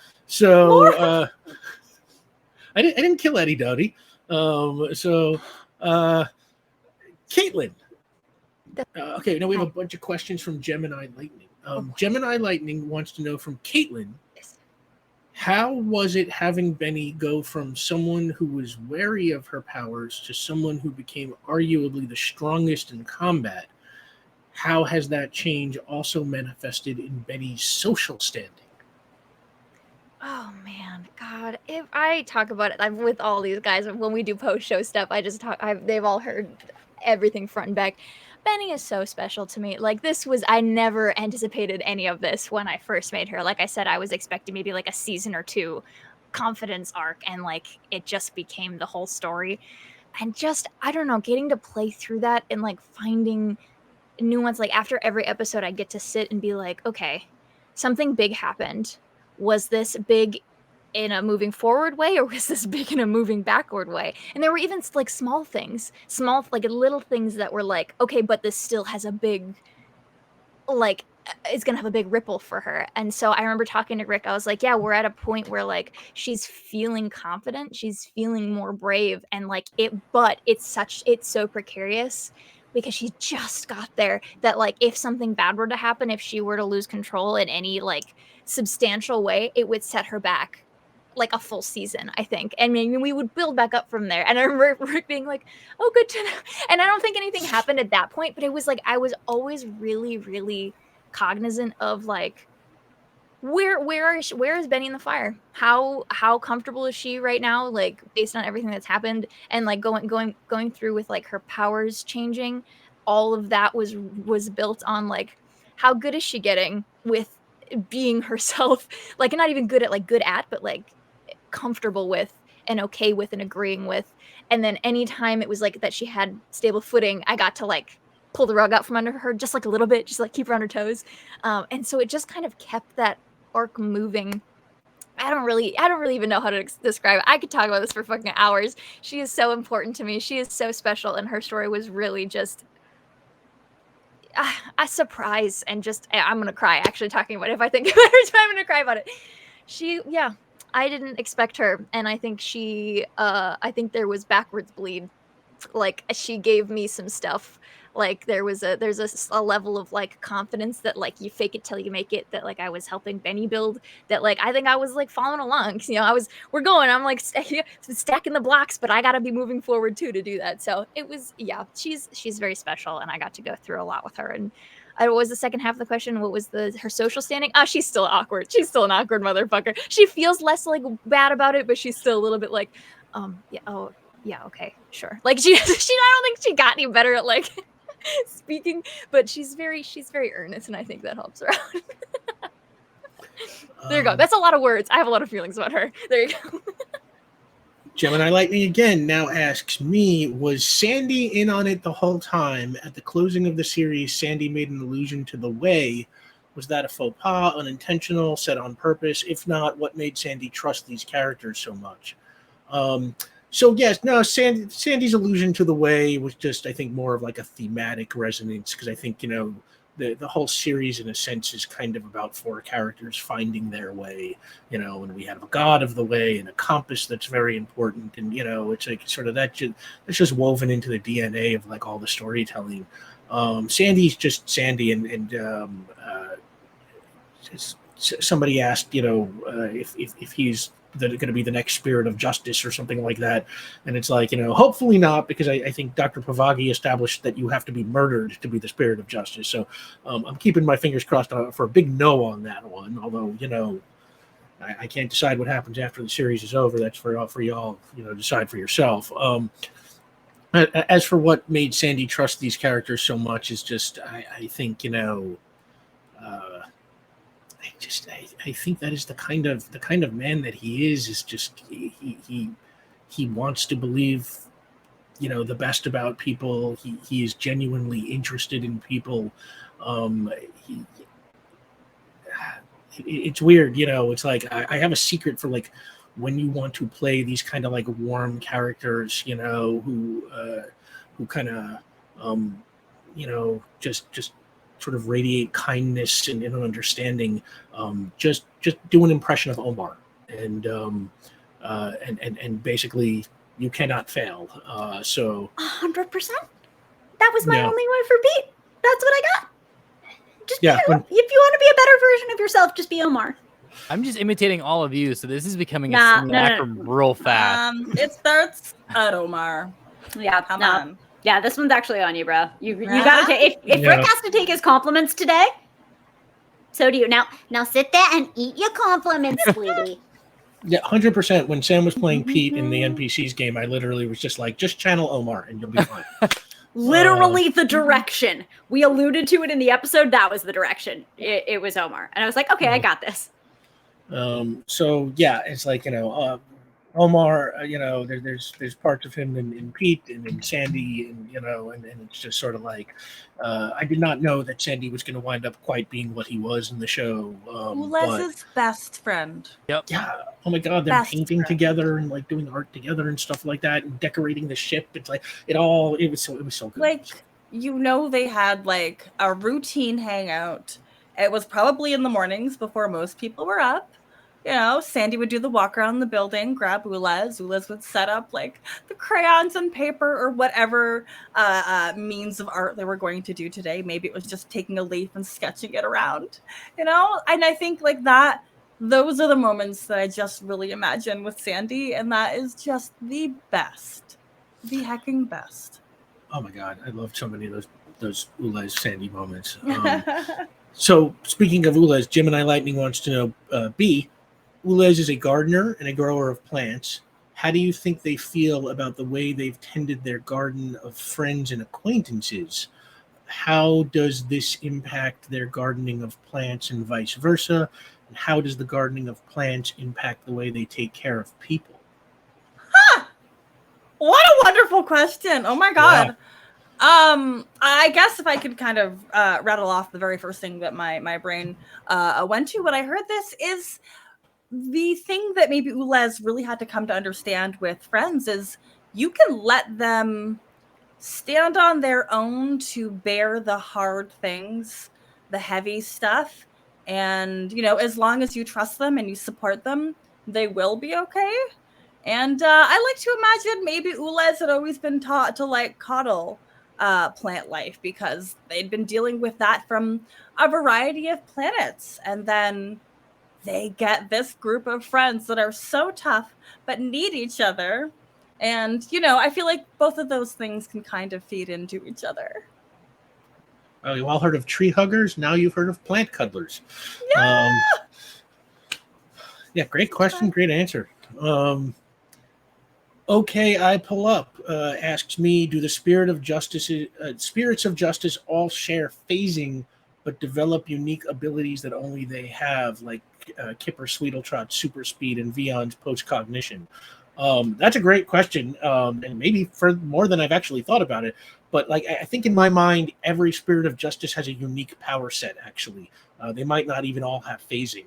didn't kill Eddie Doty. Caitlin. Okay, now we have a bunch of questions from Gemini Lightning. Gemini Lightning wants to know from Caitlin, how was it having Benny go from someone who was wary of her powers to someone who became arguably the strongest in combat? How has that change also manifested in Benny's social standing? Oh man, God! If I talk about it, I'm with all these guys when we do post-show stuff. They've all heard everything front and back. Benny is so special to me. Like I never anticipated any of this when I first made her. Like I said, I was expecting maybe like a season or two confidence arc, and like it just became the whole story. And just, I don't know, getting to play through that and like finding new ones. Like after every episode, I get to sit and be like, okay, something big happened. Was this big in a moving forward way, or was this big in a moving backward way? And there were even like small things, like little things that were like, okay, but this still has a big, like, it's gonna have a big ripple for her. And so I remember talking to Rick, I was like, yeah, we're at a point where like she's feeling confident, she's feeling more brave, and like but it's so precarious because she just got there that like if something bad were to happen, if she were to lose control in any like substantial way, it would set her back like a full season, I think. And maybe we would build back up from there. And I remember Rick being like, oh, good to know. And I don't think anything happened at that point, but it was like I was always really, really cognizant of like where is Benny in the fire? How comfortable is she right now, like based on everything that's happened, and like going through with like her powers changing? All of that was built on like how good is she getting with being herself, like not even good at, but like comfortable with and okay with and agreeing with. And then anytime it was like that she had stable footing, I got to like pull the rug out from under her just like a little bit, just like keep her on her toes. And so it just kind of kept that arc moving. I don't really even know how to describe it. I could talk about this for fucking hours. She is so important to me. She is so special, and her story was really just a surprise. And just I'm gonna cry actually talking about it. If I think about her, I'm gonna cry about it. I didn't expect her, and I think I think there was backwards bleed. Like she gave me some stuff. Like there's a level of like confidence that like you fake it till you make it, that like I was helping Benny build, that like I think I was like following along. You know, I'm like stacking the blocks, but I gotta be moving forward too to do that. So it was, she's very special, and I got to go through a lot with her. And what was the second half of the question? What was her social standing? She's still awkward. She's still an awkward motherfucker. She feels less like bad about it, but she's still a little bit like, yeah, okay, sure. Like I don't think she got any better at like speaking, but she's very earnest, and I think that helps her out. There you go. That's a lot of words. I have a lot of feelings about her. There you go. Gemini Lightning again now asks me, was Sandy in on it the whole time? At the closing of the series, Sandy made an allusion to the way. Was that a faux pas, unintentional, said on purpose? If not, what made Sandy trust these characters so much? So yes, no, Sandy's allusion to the way was just, I think, more of like a thematic resonance, because I think, you know, the whole series in a sense is kind of about four characters finding their way, you know, and we have a god of the way and a compass that's very important, and you know, it's like sort of that's just woven into the DNA of like all the storytelling. Sandy's just Sandy, and somebody asked, you know, if he's going to be the next spirit of justice or something like that, and it's like, you know, hopefully not, because I think Dr. Pavagi established that you have to be murdered to be the spirit of justice. So I'm keeping my fingers crossed for a big no on that one. Although, you know, I can't decide what happens after the series is over. That's for y'all, you know, decide for yourself. As for what made Sandy trust these characters so much is just, I think, you know, I think that is the kind of man that he is just he wants to believe, you know, the best about people. He is genuinely interested in people. It's weird, you know, it's like I have a secret for like when you want to play these kind of like warm characters, you know, who kind of you know, just sort of radiate kindness and understanding. Just do an impression of Omar, and basically you cannot fail. So 100%. That was my only word for Pete. That's what I got. Just if you want to be a better version of yourself, just be Omar. I'm just imitating all of you, so this is becoming a simulacrum real fast. It starts at Omar. Yeah, come on. Yeah, this one's actually on you, bro. You gotta take. If Rick has to take his compliments today, so do you. Now sit there and eat your compliments, sweetie. Yeah, 100%. When Sam was playing Pete in the NPCs game, I literally was just like, just channel Omar and you'll be fine. Literally the direction. We alluded to it in the episode. That was the direction. It was Omar. And I was like, okay, I got this. So yeah, it's like, you know, Omar, you know, there's parts of him in Pete and in Sandy, and you know, and it's just sort of like, I did not know that Sandy was going to wind up quite being what he was in the show. Les's best friend. Yep. Yeah. Oh my God, they're painting together and like doing art together and stuff like that, and decorating the ship. It's like it was so good. Like, you know, they had like a routine hangout. It was probably in the mornings before most people were up. You know, Sandy would do the walk around the building, grab Ulez. Ulez would set up like the crayons and paper or whatever means of art they were going to do today. Maybe it was just taking a leaf and sketching it around, you know? And I think like that, those are the moments that I just really imagine with Sandy. And that is just the best, the hecking best. Oh my God, I loved so many of those those Ulez Sandy moments. So speaking of Ulez, Gemini Lightning wants to know, B, Ulez is a gardener and a grower of plants. How do you think they feel about the way they've tended their garden of friends and acquaintances? How does this impact their gardening of plants and vice versa? And how does the gardening of plants impact the way they take care of people? What a wonderful question. Oh my God. I guess if I could kind of rattle off the very first thing that my brain went to when I heard this is the thing that maybe Ulez really had to come to understand with friends is you can let them stand on their own to bear the hard things, the heavy stuff. And, as long as you trust them and you support them, they will be okay. And I like to imagine maybe Ulez had always been taught to like coddle plant life because they'd been dealing with that from a variety of planets. And then they get this group of friends that are so tough but need each other. And, I feel like both of those things can kind of feed into each other. Oh, you all heard of tree huggers? Now you've heard of plant cuddlers. Yeah! Yeah, great question, great answer. Okay, I pull up asks me, do the spirits of justice all share phasing but develop unique abilities that only they have, like Kipper Sweetletrot's super speed and Vion's post-cognition? That's a great question, and maybe for more than I've actually thought about it. But like, I think in my mind, every spirit of justice has a unique power set. Actually, they might not even all have phasing.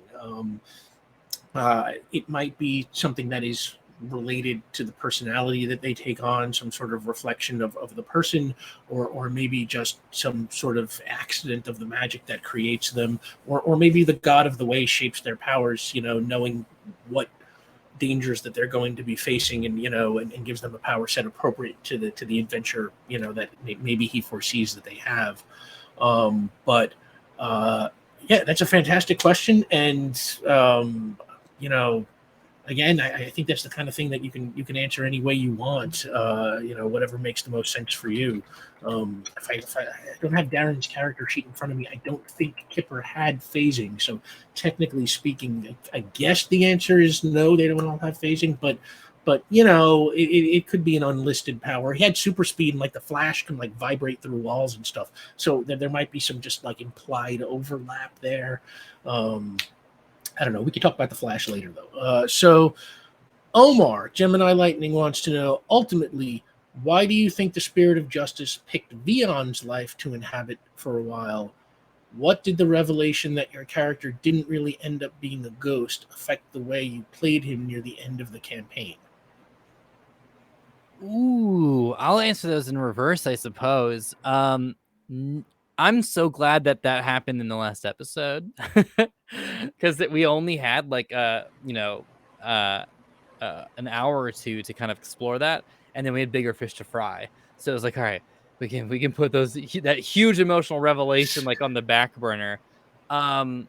It might be something that is related to the personality that they take on, some sort of reflection of the person, or maybe just some sort of accident of the magic that creates them, or maybe the god of the way shapes their powers, knowing what dangers that they're going to be facing, and and gives them a power set appropriate to the adventure, that maybe he foresees that they have. Yeah, that's a fantastic question, and again, I think that's the kind of thing that you can answer any way you want. Whatever makes the most sense for you. If I don't have Darren's character sheet in front of me, I don't think Kipper had phasing. So technically speaking, I guess the answer is no. They don't all have phasing, but it could be an unlisted power. He had super speed, and like the Flash can like vibrate through walls and stuff. So there might be some just like implied overlap there. I don't know. We could talk about the Flash later, though. So Omar, Gemini Lightning, wants to know, ultimately, why do you think the Spirit of Justice picked Vion's life to inhabit for a while? What did the revelation that your character didn't really end up being a ghost affect the way you played him near the end of the campaign? Ooh, I'll answer those in reverse, I suppose. I'm so glad that happened in the last episode, because we only had like an hour or two to kind of explore that, and then we had bigger fish to fry. So it was like, all right, we can put that huge emotional revelation like on the back burner. But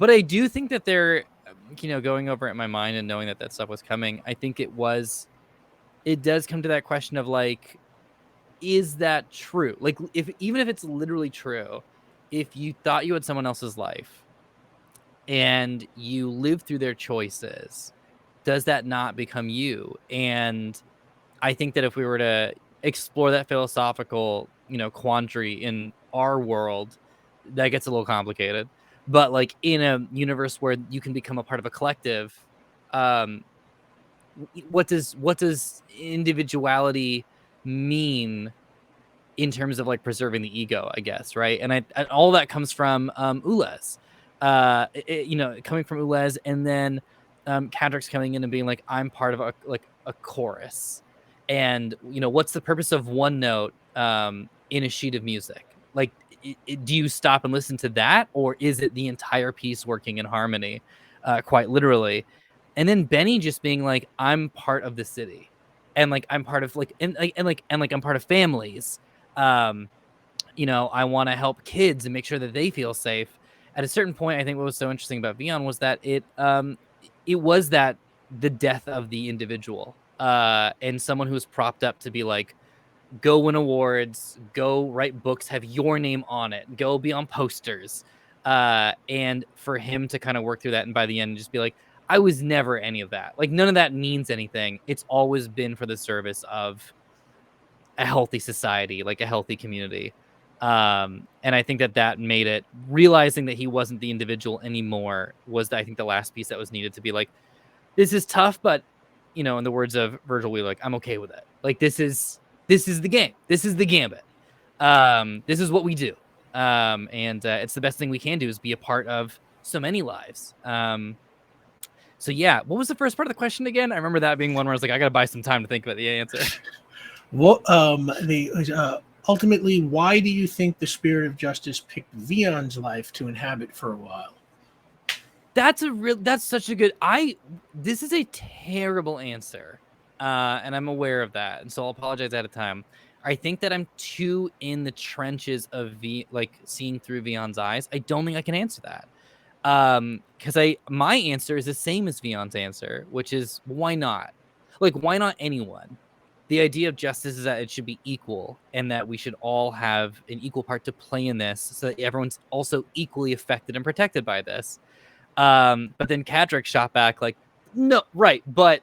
I do think that they're, going over it in my mind and knowing that stuff was coming. I think it does come to that question of like, is that true? Like, even if it's literally true, if you thought you had someone else's life and you live through their choices, does that not become you? And I think that if we were to explore that philosophical, quandary in our world, that gets a little complicated. But like in a universe where you can become a part of a collective, what does individuality mean in terms of like preserving the ego, I guess, right? And all that comes from Ulez, coming from Ulez, and then Cadrick's coming in and being like, I'm part of a chorus, and what's the purpose of one note in a sheet of music? Like, do you stop and listen to that, or is it the entire piece working in harmony, quite literally? And then Benny just being like, I'm part of the city, and like I'm part of I'm part of families. I want to help kids and make sure that they feel safe. At a certain point, I think what was so interesting about Vion was that it was that the death of the individual, and someone who was propped up to be like, go win awards, go write books, have your name on it, go be on posters. And for him to kind of work through that, and by the end just be like, I was never any of that. Like, none of that means anything. It's always been for the service of a healthy society, like a healthy community. And I think that made it, realizing that he wasn't the individual anymore was, I think, the last piece that was needed to be like, this is tough, but, you know, in the words of Virgil, we like, I'm okay with it. Like, this is the game. This is the gambit. This is what we do. And it's the best thing we can do, is be a part of so many lives. So yeah, what was the first part of the question again? I remember that being one where I was like, I gotta buy some time to think about the answer. What ultimately, why do you think the Spirit of Justice picked Vion's life to inhabit for a while? That's such a good. This is a terrible answer, and I'm aware of that, and so I'll apologize ahead of time. I think that I'm too in the trenches of seeing through Vion's eyes. I don't think I can answer that. Because my answer is the same as Vion's answer, which is, why not? Like, why not anyone? The idea of justice is that it should be equal, and that we should all have an equal part to play in this, so that everyone's also equally affected and protected by this. But then Cadric shot back like, no, right, but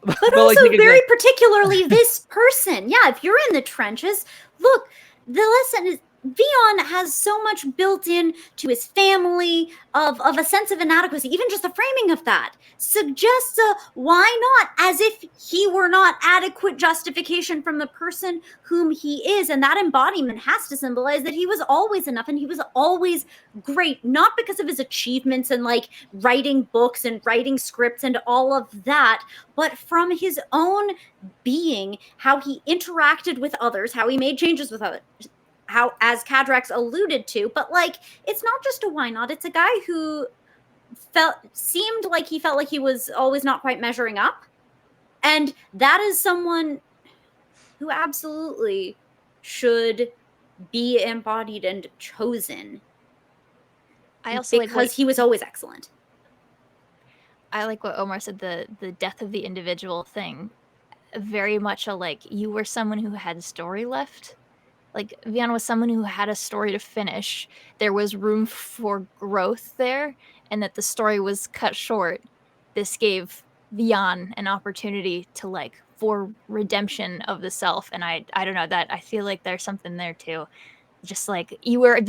but also like, very particularly this person. Yeah, if you're in the trenches, look, the lesson is Vion has so much built in to his family of a sense of inadequacy. Even just the framing of that suggests a why not, as if he were not adequate justification from the person whom he is. And that embodiment has to symbolize that he was always enough and he was always great, not because of his achievements and like writing books and writing scripts and all of that, but from his own being, how he interacted with others, how he made changes with others. How, as Cadrex alluded to, but like, it's not just a why not, it's a guy who seemed like he felt like he was always not quite measuring up. And that is someone who absolutely should be embodied and chosen. I also because he was always excellent. I like what Omar said, the death of the individual thing. Very much a like, you were someone who had story left. Like, Vion was someone who had a story to finish. There was room for growth there, and that the story was cut short. This gave Vion an opportunity to, like, for redemption of the self. And I don't know, that I feel like there's something there too. Just like, you were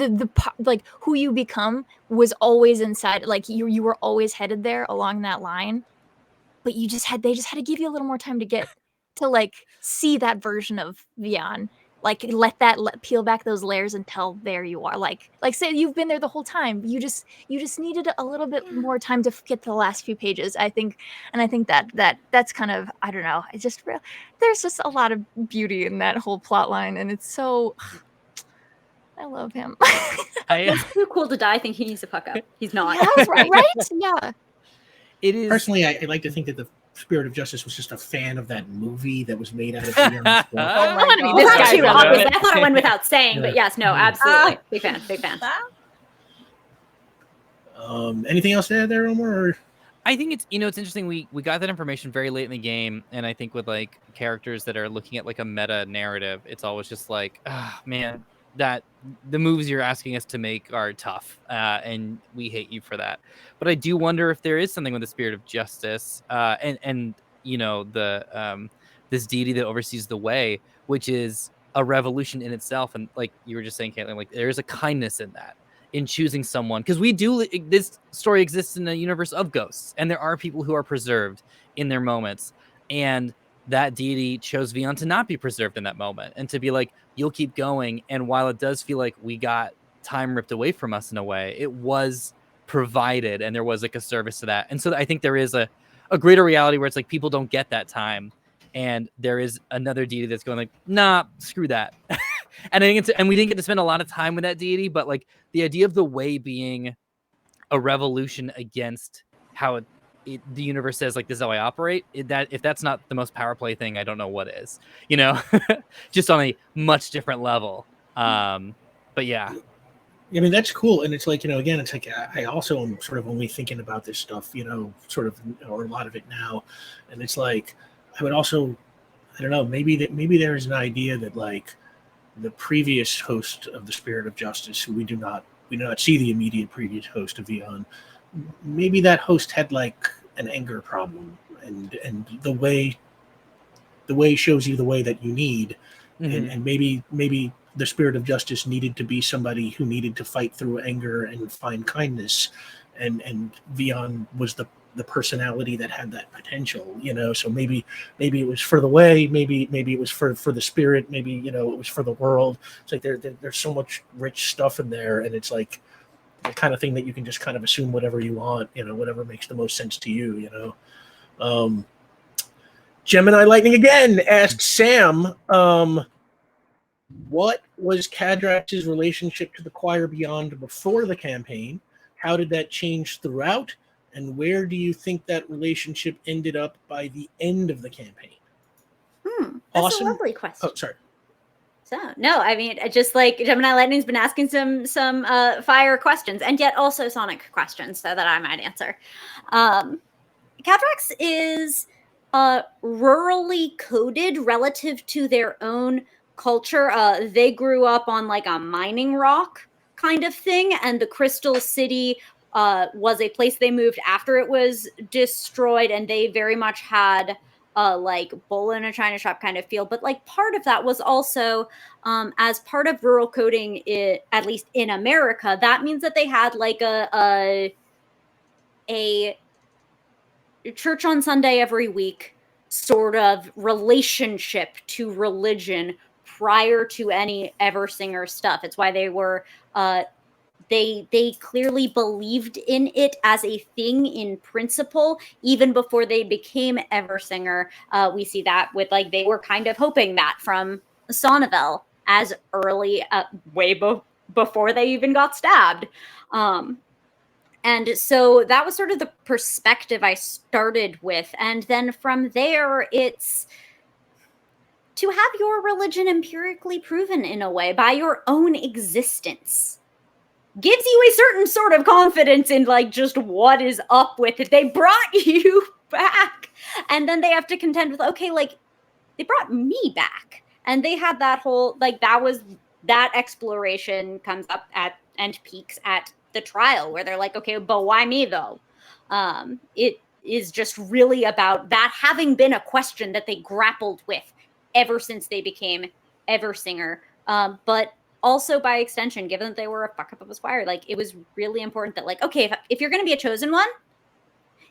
like, who you become was always inside. Like, you were always headed there along that line, but they just had to give you a little more time to get to like see that version of Vion. Like, peel back those layers until there you are. Like say you've been there the whole time. You just needed a little bit more time to get to the last few pages, I think. And I think that's kind of, I don't know. It's just real. There's just a lot of beauty in that whole plot line, and it's so. I love him. He's too cool to die. I think he needs to fuck up. He's not. Yeah, right? Yeah. It is. Personally, I like to think that the Spirit of Justice was just a fan of that movie that was made out of Vion's stuff. Oh my God. Well, that's too obvious. I thought it went without saying, but yes, no, absolutely. Big fan. Anything else to add there, Omar? Or? I think it's interesting. We got that information very late in the game, and I think with like characters that are looking at like a meta narrative, it's always just like, man, that the moves you're asking us to make are tough, and we hate you for that. But I do wonder if there is something with the Spirit of Justice, and you know, the this deity that oversees the way, which is a revolution in itself. And like you were just saying, Caitlin, like there is a kindness in that, in choosing someone, because this story exists in a universe of ghosts, and there are people who are preserved in their moments, and that deity chose Vion to not be preserved in that moment, and to be like, you'll keep going. And while it does feel like we got time ripped away from us in a way, it was provided, and there was like a service to that. And so I think there is a greater reality where it's like people don't get that time, and there is another deity that's going like, nah, screw that. And we didn't get to spend a lot of time with that deity, but like the idea of the way being a revolution against how the universe says, like, this is how I operate, if that's not the most power play thing, I don't know what is, you know. Just on a much different level. But yeah, I mean, that's cool. And it's like, you know, again, it's like I also am sort of only thinking about this stuff, you know, sort of, or a lot of it now. And it's like, I would also, I don't know. Maybe there is an idea that like the previous host of the Spirit of Justice, who we do not see the immediate previous host of Vion. Maybe that host had like an anger problem, and the way shows you the way that you need, and maybe the Spirit of Justice needed to be somebody who needed to fight through anger and find kindness, and Vion was the personality that had that potential, so maybe it was for the way, maybe it was for the spirit, maybe it was for the world. It's like there's so much rich stuff in there, and it's like the kind of thing that you can just kind of assume whatever you want, whatever makes the most sense to you. Gemini Lightning again asked Sam, what was Cadrax's relationship to the Choir Beyond before the campaign? How did that change throughout? And where do you think that relationship ended up by the end of the campaign? That's Awesome. a lovely question. Oh, sorry. So no, I mean, just like Gemini Lightning's been asking some fire questions, and yet also Sonic questions, so that I might answer. Cadrax is rurally coded relative to their own culture. They grew up on like a mining rock kind of thing, and the Crystal City was a place they moved after it was destroyed, and they very much had like bull in a china shop kind of feel. But like part of that was also as part of rural coding, at least in America, that means that they had like a church on Sunday every week sort of relationship to religion prior to any Eversinger stuff. It's why they were they clearly believed in it as a thing in principle, even before they became Eversinger. We see that with like they were kind of hoping that from Sonnevel as early before they even got stabbed. And so that was sort of the perspective I started with. And then from there, it's to have your religion empirically proven in a way by your own existence gives you a certain sort of confidence in like just what is up with it. They brought you back, and then they have to contend with, okay, like they brought me back, and they had that whole like that exploration comes up at and peaks at the trial where they're like, okay, but why me though? It is just really about that having been a question that they grappled with ever since they became Eversinger. But also by extension, given that they were a fuck up of a squire, like it was really important that like, okay, if you're going to be a chosen one,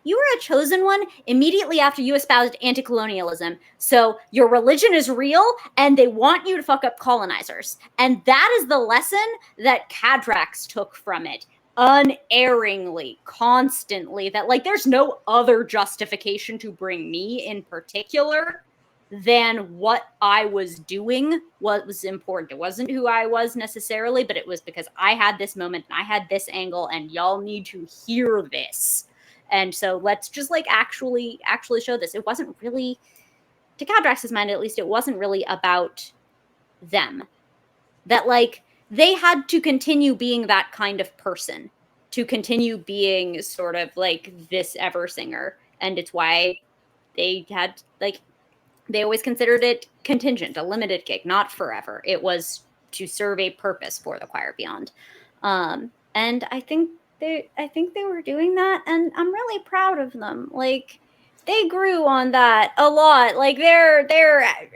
you were a chosen one immediately after you espoused anti-colonialism. So your religion is real, and they want you to fuck up colonizers. And that is the lesson that Cadrax took from it, unerringly, constantly, that like there's no other justification to bring me in particular than what I was doing was important. It wasn't who I was necessarily, but it was because I had this moment and I had this angle, and y'all need to hear this. And so let's just like actually show this. It wasn't really, to Cadrax's mind at least, it wasn't really about them. That like they had to continue being that kind of person, to continue being sort of like this Eversinger. And it's why they had like, they always considered it contingent, a limited gig, not forever. It was to serve a purpose for the Choir Beyond. And I think they were doing that, and I'm really proud of them. Like they grew on that a lot. Like they're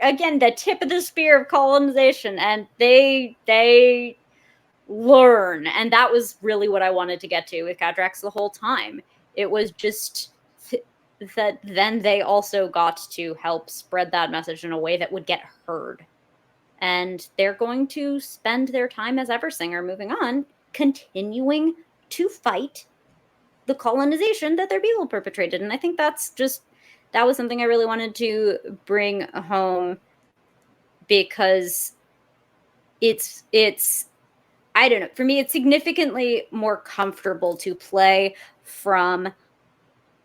again the tip of the spear of colonization, and they learn. And that was really what I wanted to get to with Cadrax the whole time. It was just that then they also got to help spread that message in a way that would get heard. And they're going to spend their time as Eversinger moving on, continuing to fight the colonization that their people perpetrated. And I think that was something I really wanted to bring home, because it's I don't know, for me it's significantly more comfortable to play from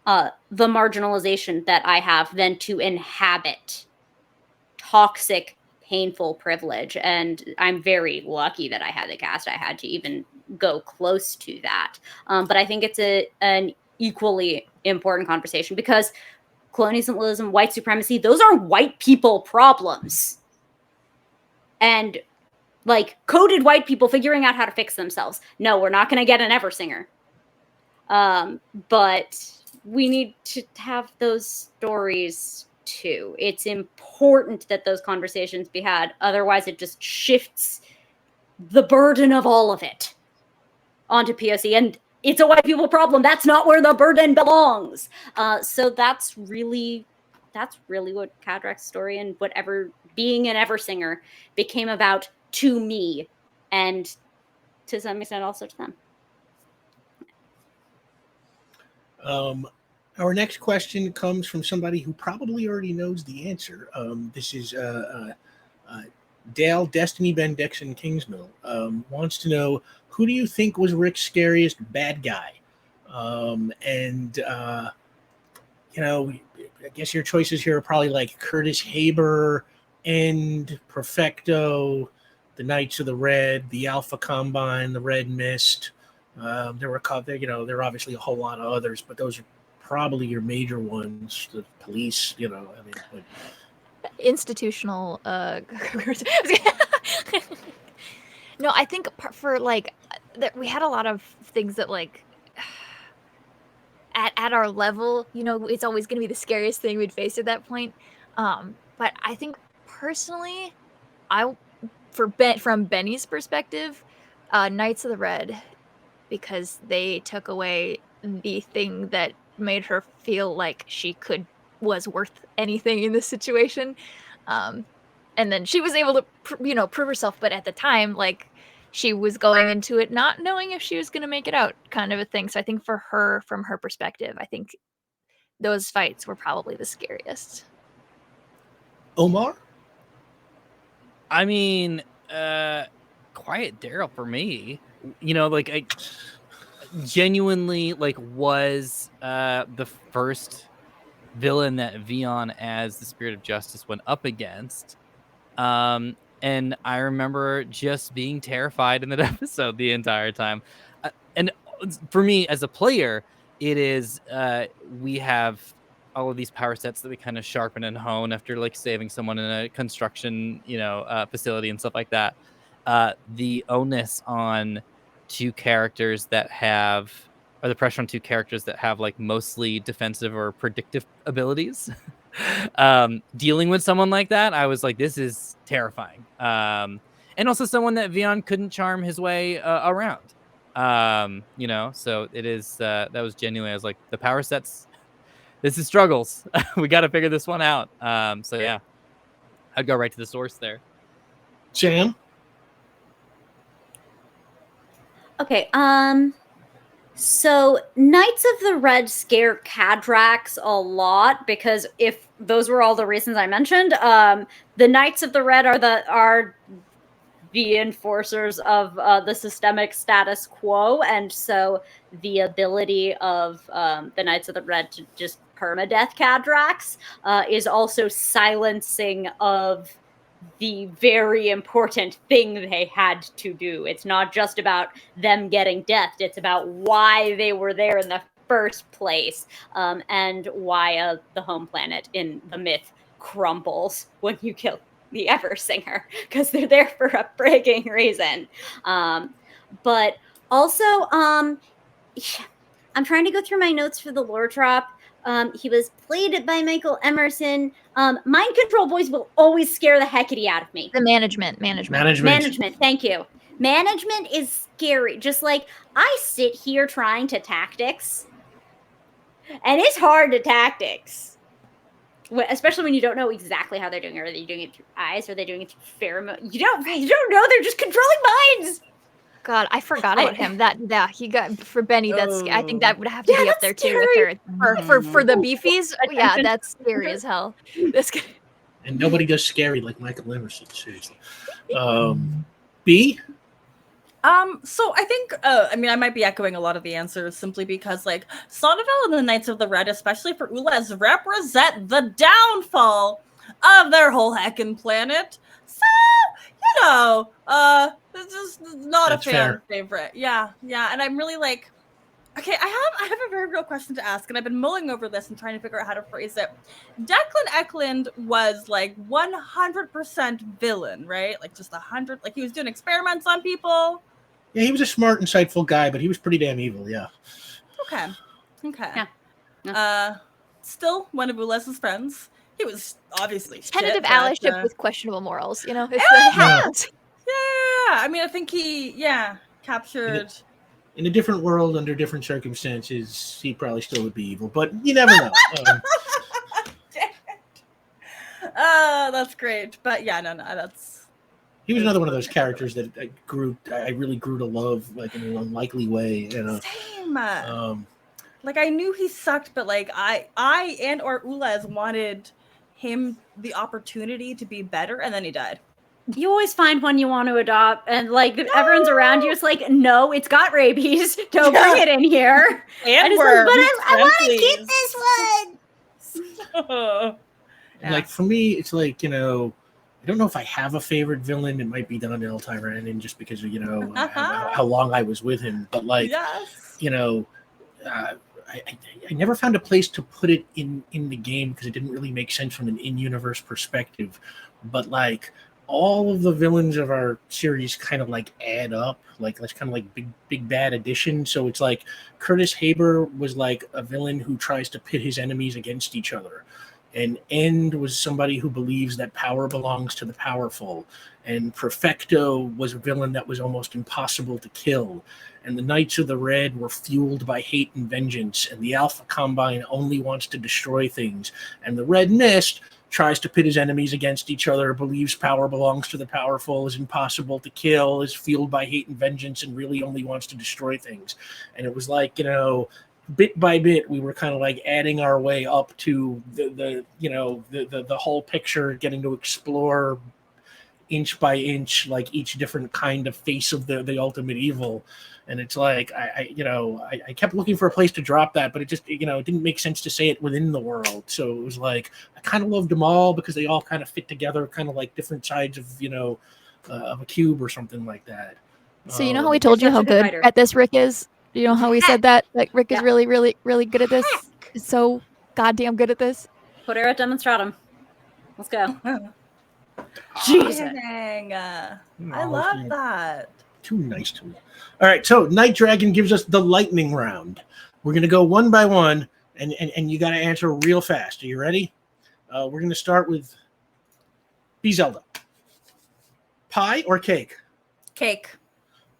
the marginalization that I have than to inhabit toxic, painful privilege. And I'm very lucky that I had the cast I had to even go close to that. But I think it's an equally important conversation, because colonialism, white supremacy, those are white people problems. And like coded white people figuring out how to fix themselves. No, we're not going to get an Eversinger. But we need to have those stories too. It's important that those conversations be had. Otherwise, it just shifts the burden of all of it onto POC. And it's a white people problem. That's not where the burden belongs. So that's really what Cadrak's story and whatever being an Eversinger became about to me, and to some extent also to them. Our next question comes from somebody who probably already knows the answer. This is Dale Destiny Ben Dixon Kingsmill. Wants to know, who do you think was Rick's scariest bad guy? I guess your choices here are probably like Curtis Haber, End, Perfecto, the Knights of the Red, the Alpha Combine, the Red Mist. There were there are obviously a whole lot of others, but those are probably your major ones. The police, Institutional. No, I think for like we had a lot of things that like at our level, it's always going to be the scariest thing we'd face at that point. But I think personally, from Benny's perspective, Knights of the Red, because they took away the thing that made her feel like she was worth anything in this situation. And then she was able to prove herself, but at the time, like, she was going into it not knowing if she was going to make it out, kind of a thing. So I think for her, from her perspective, I think those fights were probably the scariest. Omar? I mean, Quiet Daryl for me, I genuinely was the first villain that Vion as the Spirit of Justice went up against. And I remember just being terrified in that episode the entire time. And for me as a player, it is we have all of these power sets that we kind of sharpen and hone after saving someone in a construction, facility and stuff like that. The onus on two characters that have, or the pressure on two characters that have mostly defensive or predictive abilities. Dealing with someone like that, I was like, this is terrifying. And also someone that Vion couldn't charm his way around. So it is, that was genuinely, I was like, the power sets, this is struggles. We got to figure this one out. So yeah, I'd go right to the source there. Sam? Okay, so Knights of the Red scare Cadrax a lot, because if those were all the reasons I mentioned, the Knights of the Red are the enforcers of the systemic status quo, and so the ability of the Knights of the Red to just permadeath Cadrax is also silencing of the very important thing they had to do. It's not just about them getting deathed, it's about why they were there in the first place, and why the home planet in the myth crumbles when you kill the Eversinger, because they're there for a frigging reason. But also, I'm trying to go through my notes for the lore drop. He was played by Michael Emerson. Mind control boys will always scare the heckity out of me. The management. Thank you. Management is scary. Just like I sit here trying to tactics, and it's hard to tactics. Especially when you don't know exactly how they're doing it. Are they doing it through eyes? Are they doing it through pheromone? You don't know. They're just controlling minds. God, I forgot about him. That he got for Benny. That's I think that would have to be up there too with her for the beefies. Yeah, that's scary as hell. That's good. And nobody does scary like Michael Emerson. Seriously. B. So I think, I might be echoing a lot of the answers simply because, Sonnevel and the Knights of the Red, especially for Ulez, represent the downfall of their whole heckin' planet. So, it's just not a fan favorite. Yeah. And I'm really Okay, I have a very real question to ask, and I've been mulling over this and trying to figure out how to phrase it. Declan Eklund was like 100% villain, right? Like just 100. Like he was doing experiments on people. Yeah, he was a smart, insightful guy, but he was pretty damn evil. Yeah. Okay. Yeah. Still one of Ulysses' friends. He was obviously Tentative shit, allyship but, with questionable morals. It's yeah. I mean, I think he captured. In a different world, under different circumstances, he probably still would be evil, but you never know. That's great. But yeah, no, that's. He was another one of those characters that I really grew to love, like in an unlikely way. Same. Like I knew he sucked, but like I and or Ulez wanted him the opportunity to be better, and then he died. You always find one you want to adopt, and like everyone's around you. It's like, no, it's got rabies. Don't bring it in here. And worms. but I want to keep this one. Like for me, it's like, I don't know if I have a favorite villain. It might be Donnell Tyrannon just because of how long I was with him. But like, yes. I never found a place to put it in the game because it didn't really make sense from an in-universe perspective. But like all of the villains of our series kind of like add up. Like that's kind of like big bad addition. So it's like Curtis Haber was like a villain who tries to pit his enemies against each other. And End was somebody who believes that power belongs to the powerful. And Perfecto was a villain that was almost impossible to kill. And the Knights of the Red were fueled by hate and vengeance. And the Alpha Combine only wants to destroy things. And the Red Mist tries to pit his enemies against each other, believes power belongs to the powerful, is impossible to kill, is fueled by hate and vengeance, and really only wants to destroy things. And it was like, bit by bit, we were kind of like adding our way up to the whole picture, getting to explore inch by inch, like each different kind of face of the ultimate evil. And it's like, I kept looking for a place to drop that, but it just, it didn't make sense to say it within the world. So it was like, I kind of loved them all because they all kind of fit together, kind of like different sides of, of a cube or something like that. So you know how we told you how good at this Rick is? You know how we said that? Like Rick is really, really, really good at this? He's so goddamn good at this. Put her at demonstratum. Let's go. Jesus. I love that. Too nice to me. All right, so Night Dragon gives us the lightning round. We're going to go one by one, and you got to answer real fast. Are you ready? We're going to start with B. Zelda. Pie or cake? Cake.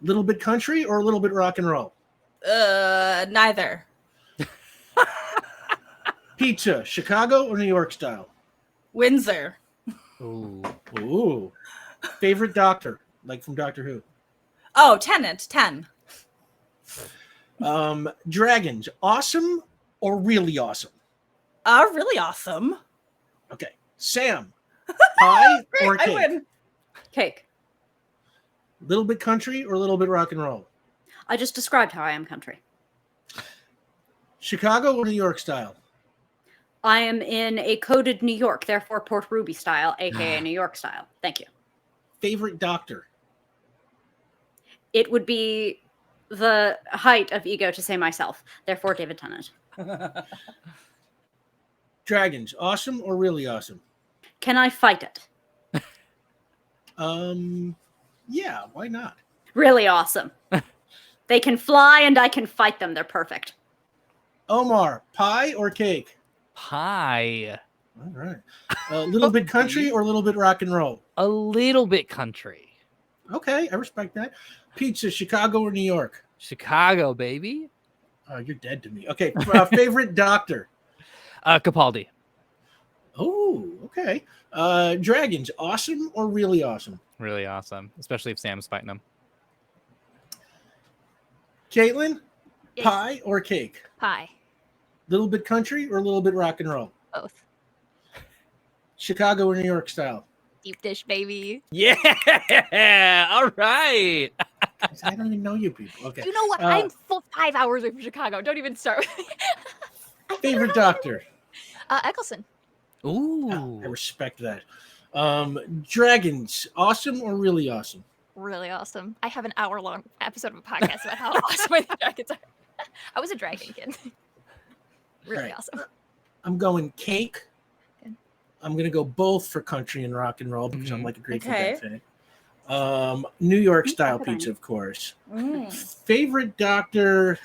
Little bit country or a little bit rock and roll? Neither. Pizza, Chicago or New York style? Windsor. Ooh. Favorite doctor, like from Doctor Who? Oh, Tennant, 10. Dragons, awesome or really awesome? Really awesome. Okay. Sam, pie or cake? I win. Cake. Little bit country or a little bit rock and roll? I just described how I am country. Chicago or New York style? I am in a coded New York, therefore Port Ruby style, aka New York style. Thank you. Favorite doctor? It would be the height of ego to say myself, therefore David Tennant. Dragons, awesome or really awesome? Can I fight it? Yeah, why not? Really awesome. They can fly and I can fight them. They're perfect. Omar, pie or cake? Pie. All right. A little bit country or a little bit rock and roll? A little bit country. Okay, I respect that. Pizza, Chicago or New York? Chicago, baby. Oh, you're dead to me. Okay, favorite doctor? Capaldi. Oh, okay. Dragons, awesome or really awesome? Really awesome, especially if Sam's fighting them. Caitlin, Yes. pie or cake? Pie. Little bit country or a little bit rock and roll? Both. Chicago or New York style? Deep dish, baby. Yeah. All right. I don't even know you people. Okay. You know what? I'm full 5 hours away from Chicago. Don't even start. Favorite doctor? Eccleston. Ooh. I respect that. Dragons, awesome or really awesome? Really awesome. I have an hour-long episode of a podcast about how awesome my dragons are. I was a dragon kid. Really Right. awesome. I'm going cake. Good. I'm gonna go both for country and rock and roll because I'm Mhm. like a Grateful Okay. Dead fan. New York style Pepperoni. pizza, of course. Mm. Favorite Doctor.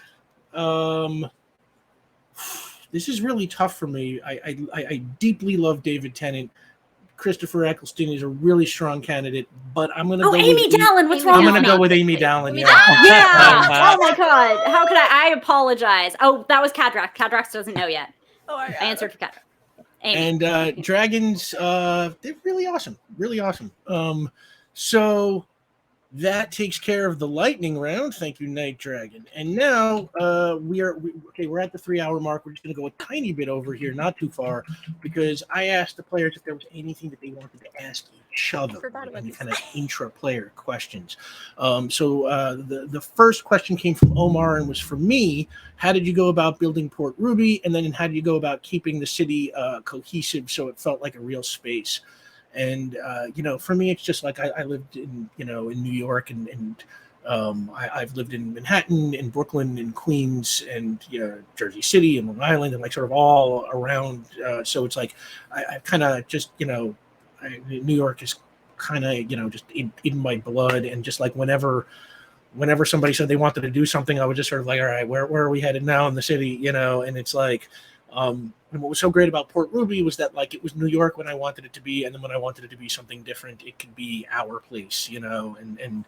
This is really tough for me. I deeply love David Tennant. Christopher Eccleston is a really strong candidate, but I'm gonna go Amy with Dallin, what's Amy wrong I'm with gonna me? go with Amy Dallin. Amy Yeah. Dallin. Yeah. Oh my god. How could I apologize. Oh, that was Cadrax. Cadrax doesn't know yet. Oh my god. I answered for Cadrax. Amy. And dragons, they're really awesome. Really awesome. So that takes care of the lightning round. Thank you, Night Dragon. And now we're at the 3-hour mark. We're just going to go a tiny bit over here, not too far, because I asked the players if there was anything that they wanted to ask each other, forgot about any this. kind of intra-player questions. So the first question came from Omar and was for me. How did you go about building Port Ruby? And then how did you go about keeping the city cohesive so it felt like a real space? And for me, it's just like I lived in New York, and I've lived in Manhattan, in Brooklyn, in Queens, and Jersey City, and Long Island, and like sort of all around. So it's like I kind of just New York is kind of just in my blood, and just like whenever somebody said they wanted to do something, I was just sort of like, all right, where are we headed now in the city? And it's like. And what was so great about Port Ruby was that like it was New York when I wanted it to be, and then when I wanted it to be something different, it could be our place, and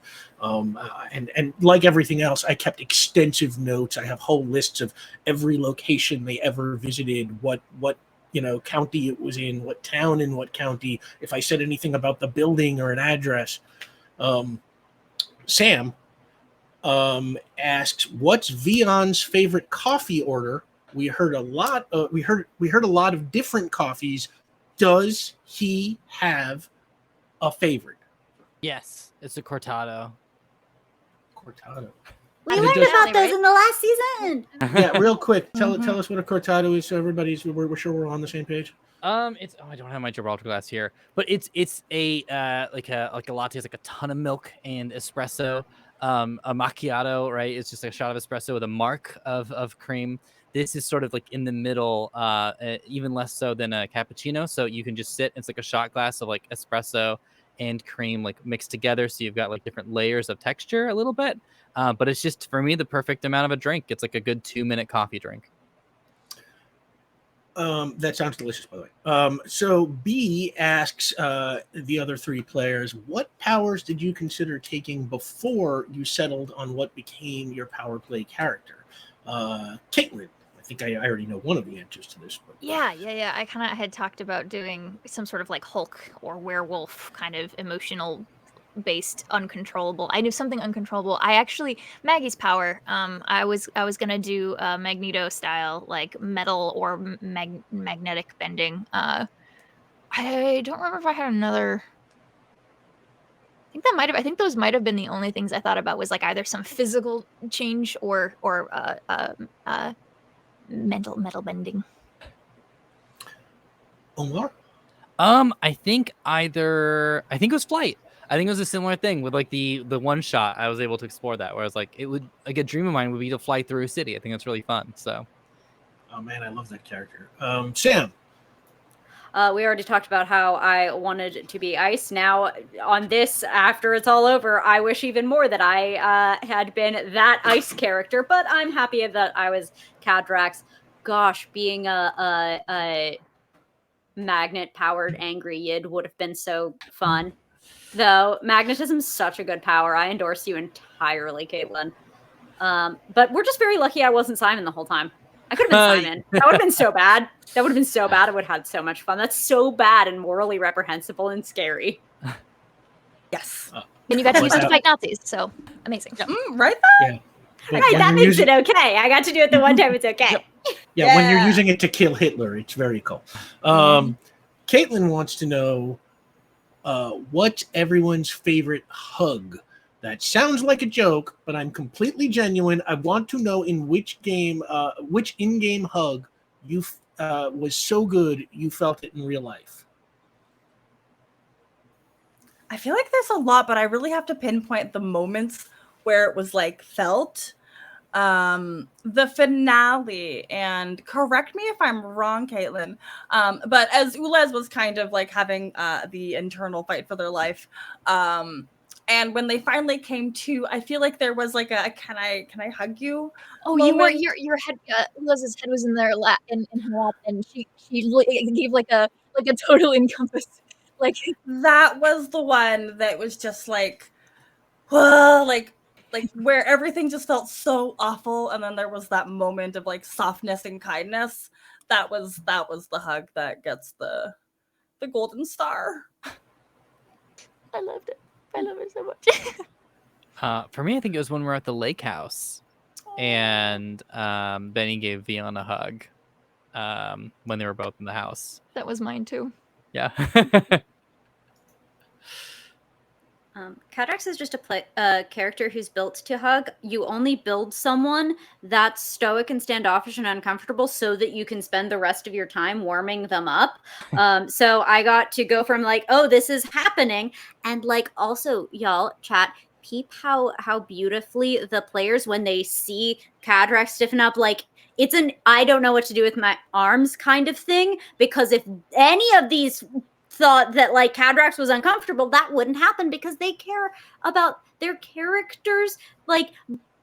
like everything else, I kept extensive notes. I have whole lists of every location they ever visited, what county it was in, what town in what county, if I said anything about the building or an address. Sam asks, what's Vion's favorite coffee order? We heard a lot of different coffees. Does he have a favorite? Yes, it's a cortado. Cortado. We And it learned does- about those in the last season. Yeah, real quick. Tell us what a cortado is, so we're sure we're on the same page. It's I don't have my Gibraltar glass here, but it's a like a latte has like a ton of milk and espresso. A macchiato, right? It's just like a shot of espresso with a mark of cream. This is sort of like in the middle, even less so than a cappuccino. So you can just sit. It's like a shot glass of like espresso and cream like mixed together. So you've got like different layers of texture a little bit. But it's just for me the perfect amount of a drink. It's like a good 2-minute coffee drink. That sounds delicious, by the way. So B asks the other three players, what powers did you consider taking before you settled on what became your power play character? Caitlin, I think I already know one of the answers to this. But, Yeah. I kind of had talked about doing some sort of like Hulk or werewolf kind of emotional based uncontrollable. I knew something uncontrollable. Maggie's power. I was gonna do Magneto style, like metal or magnetic bending. I don't remember if I had another. I think those might have been the only things I thought about, was like either some physical change or metal bending. Omar? I think it was flight. I think it was a similar thing with like the one shot. I was able to explore that, where I was like, it would like a dream of mine would be to fly through a city. I think that's really fun. So, Oh man, I love that character. Sam? We already talked about how I wanted to be ice. Now, on this, after it's all over, I wish even more that I had been that ice character, but I'm happy that I was Cadrax. Gosh, being a magnet-powered angry Yid would have been so fun. Though, magnetism's such a good power. I endorse you entirely, Caitlin. But we're just very lucky I wasn't Simon the whole time. I could have been Simon. That would have been so bad. That would have been so bad. I would have had so much fun. That's so bad and morally reprehensible and scary. Yes. And you got to use it to Wow. fight Nazis, so amazing. Right? Yeah. But Right, when that you're makes it okay. I got to do it the one time. It's okay. Yeah, when you're Yeah. using it to kill Hitler, it's very cool. Caitlin wants to know what's everyone's favorite hug? That sounds like a joke, but I'm completely genuine. I want to know in which in-game hug you was so good you felt it in real life. I feel like there's a lot, but I really have to pinpoint the moments where it was like felt. the finale, and correct me if I'm wrong, Caitlin, but as Ulez was kind of like having the internal fight for their life, and when they finally came to, I feel like there was like a can I hug you? Oh, you were moment. your head. Liz's head was in their lap, in her lap, and she gave like a total encompass, like That was the one that was just like, whoa, like where everything just felt so awful, and then there was that moment of like softness and kindness. That was the hug that gets the golden star. I loved it. I love it so much. For me, I think it was when we were at the lake house, and Benny gave Vion a hug when they were both in the house. That was mine too. Yeah. Cadrax is just a character who's built to hug. You only build someone that's stoic and standoffish and uncomfortable so that you can spend the rest of your time warming them up. So I got to go from like, oh, this is happening. And like also, y'all, chat, peep how beautifully the players, when they see Cadrax stiffen up, like it's an I don't know what to do with my arms kind of thing. Because if any of these thought that like Cadrax was uncomfortable, that wouldn't happen because they care about their characters, like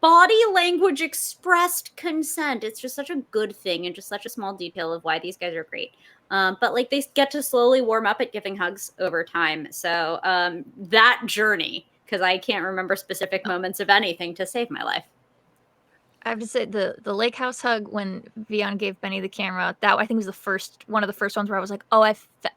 body language expressed consent. It's just such a good thing and just such a small detail of why these guys are great. But like they get to slowly warm up at giving hugs over time. So that journey, because I can't remember specific moments of anything to save my life. I have to say the lake house hug when Vion gave Benny the camera, that I think was one of the first ones where I was like, oh,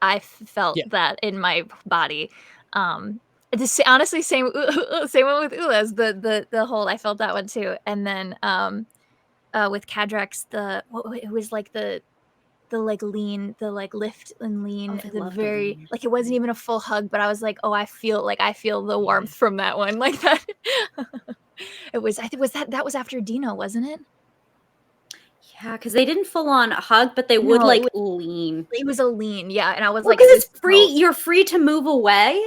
I felt that in my body. Honestly, same one with Ulez. The whole I felt that one too. And then with Cadrax, it was like the like lean, the like lift and lean, the very like it wasn't even a full hug, but I was like, oh, I feel the warmth from that one, like that. It was, I think, that was after Dino, wasn't it? Yeah, because they didn't full on hug, but they would like lean. It was a lean, yeah. And I was like, because it's free, you're free to move away.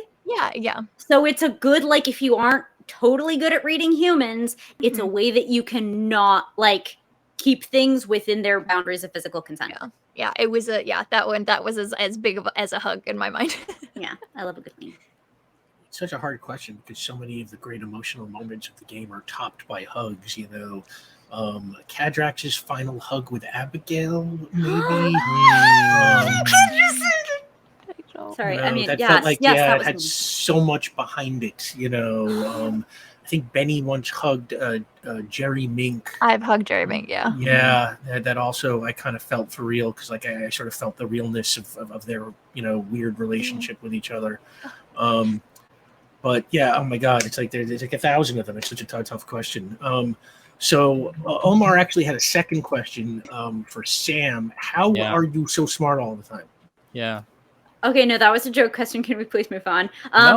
Yeah. So it's a good, like, if you aren't totally good at reading humans, it's a way that you can not like keep things within their boundaries of physical consent. Yeah. It was that was as big as a hug in my mind. Yeah, I love a good lean. Such a hard question because so many of the great emotional moments of the game are topped by hugs, you know. Cadrax's final hug with Abigail, maybe. Sorry, you know, I mean, that yes, felt like yes, it had so much behind it, you know. I think Benny once hugged Jerry Mink. I've hugged Jerry Mink, yeah. Yeah, that also I kind of felt for real because like I sort of felt the realness of their, you know, weird relationship with each other. But yeah, oh my God, it's like there's like 1,000 of them. It's such a tough question. So Omar actually had a second question for Sam. How are you so smart all the time? Yeah. Okay, no, that was a joke question. Can we please move on?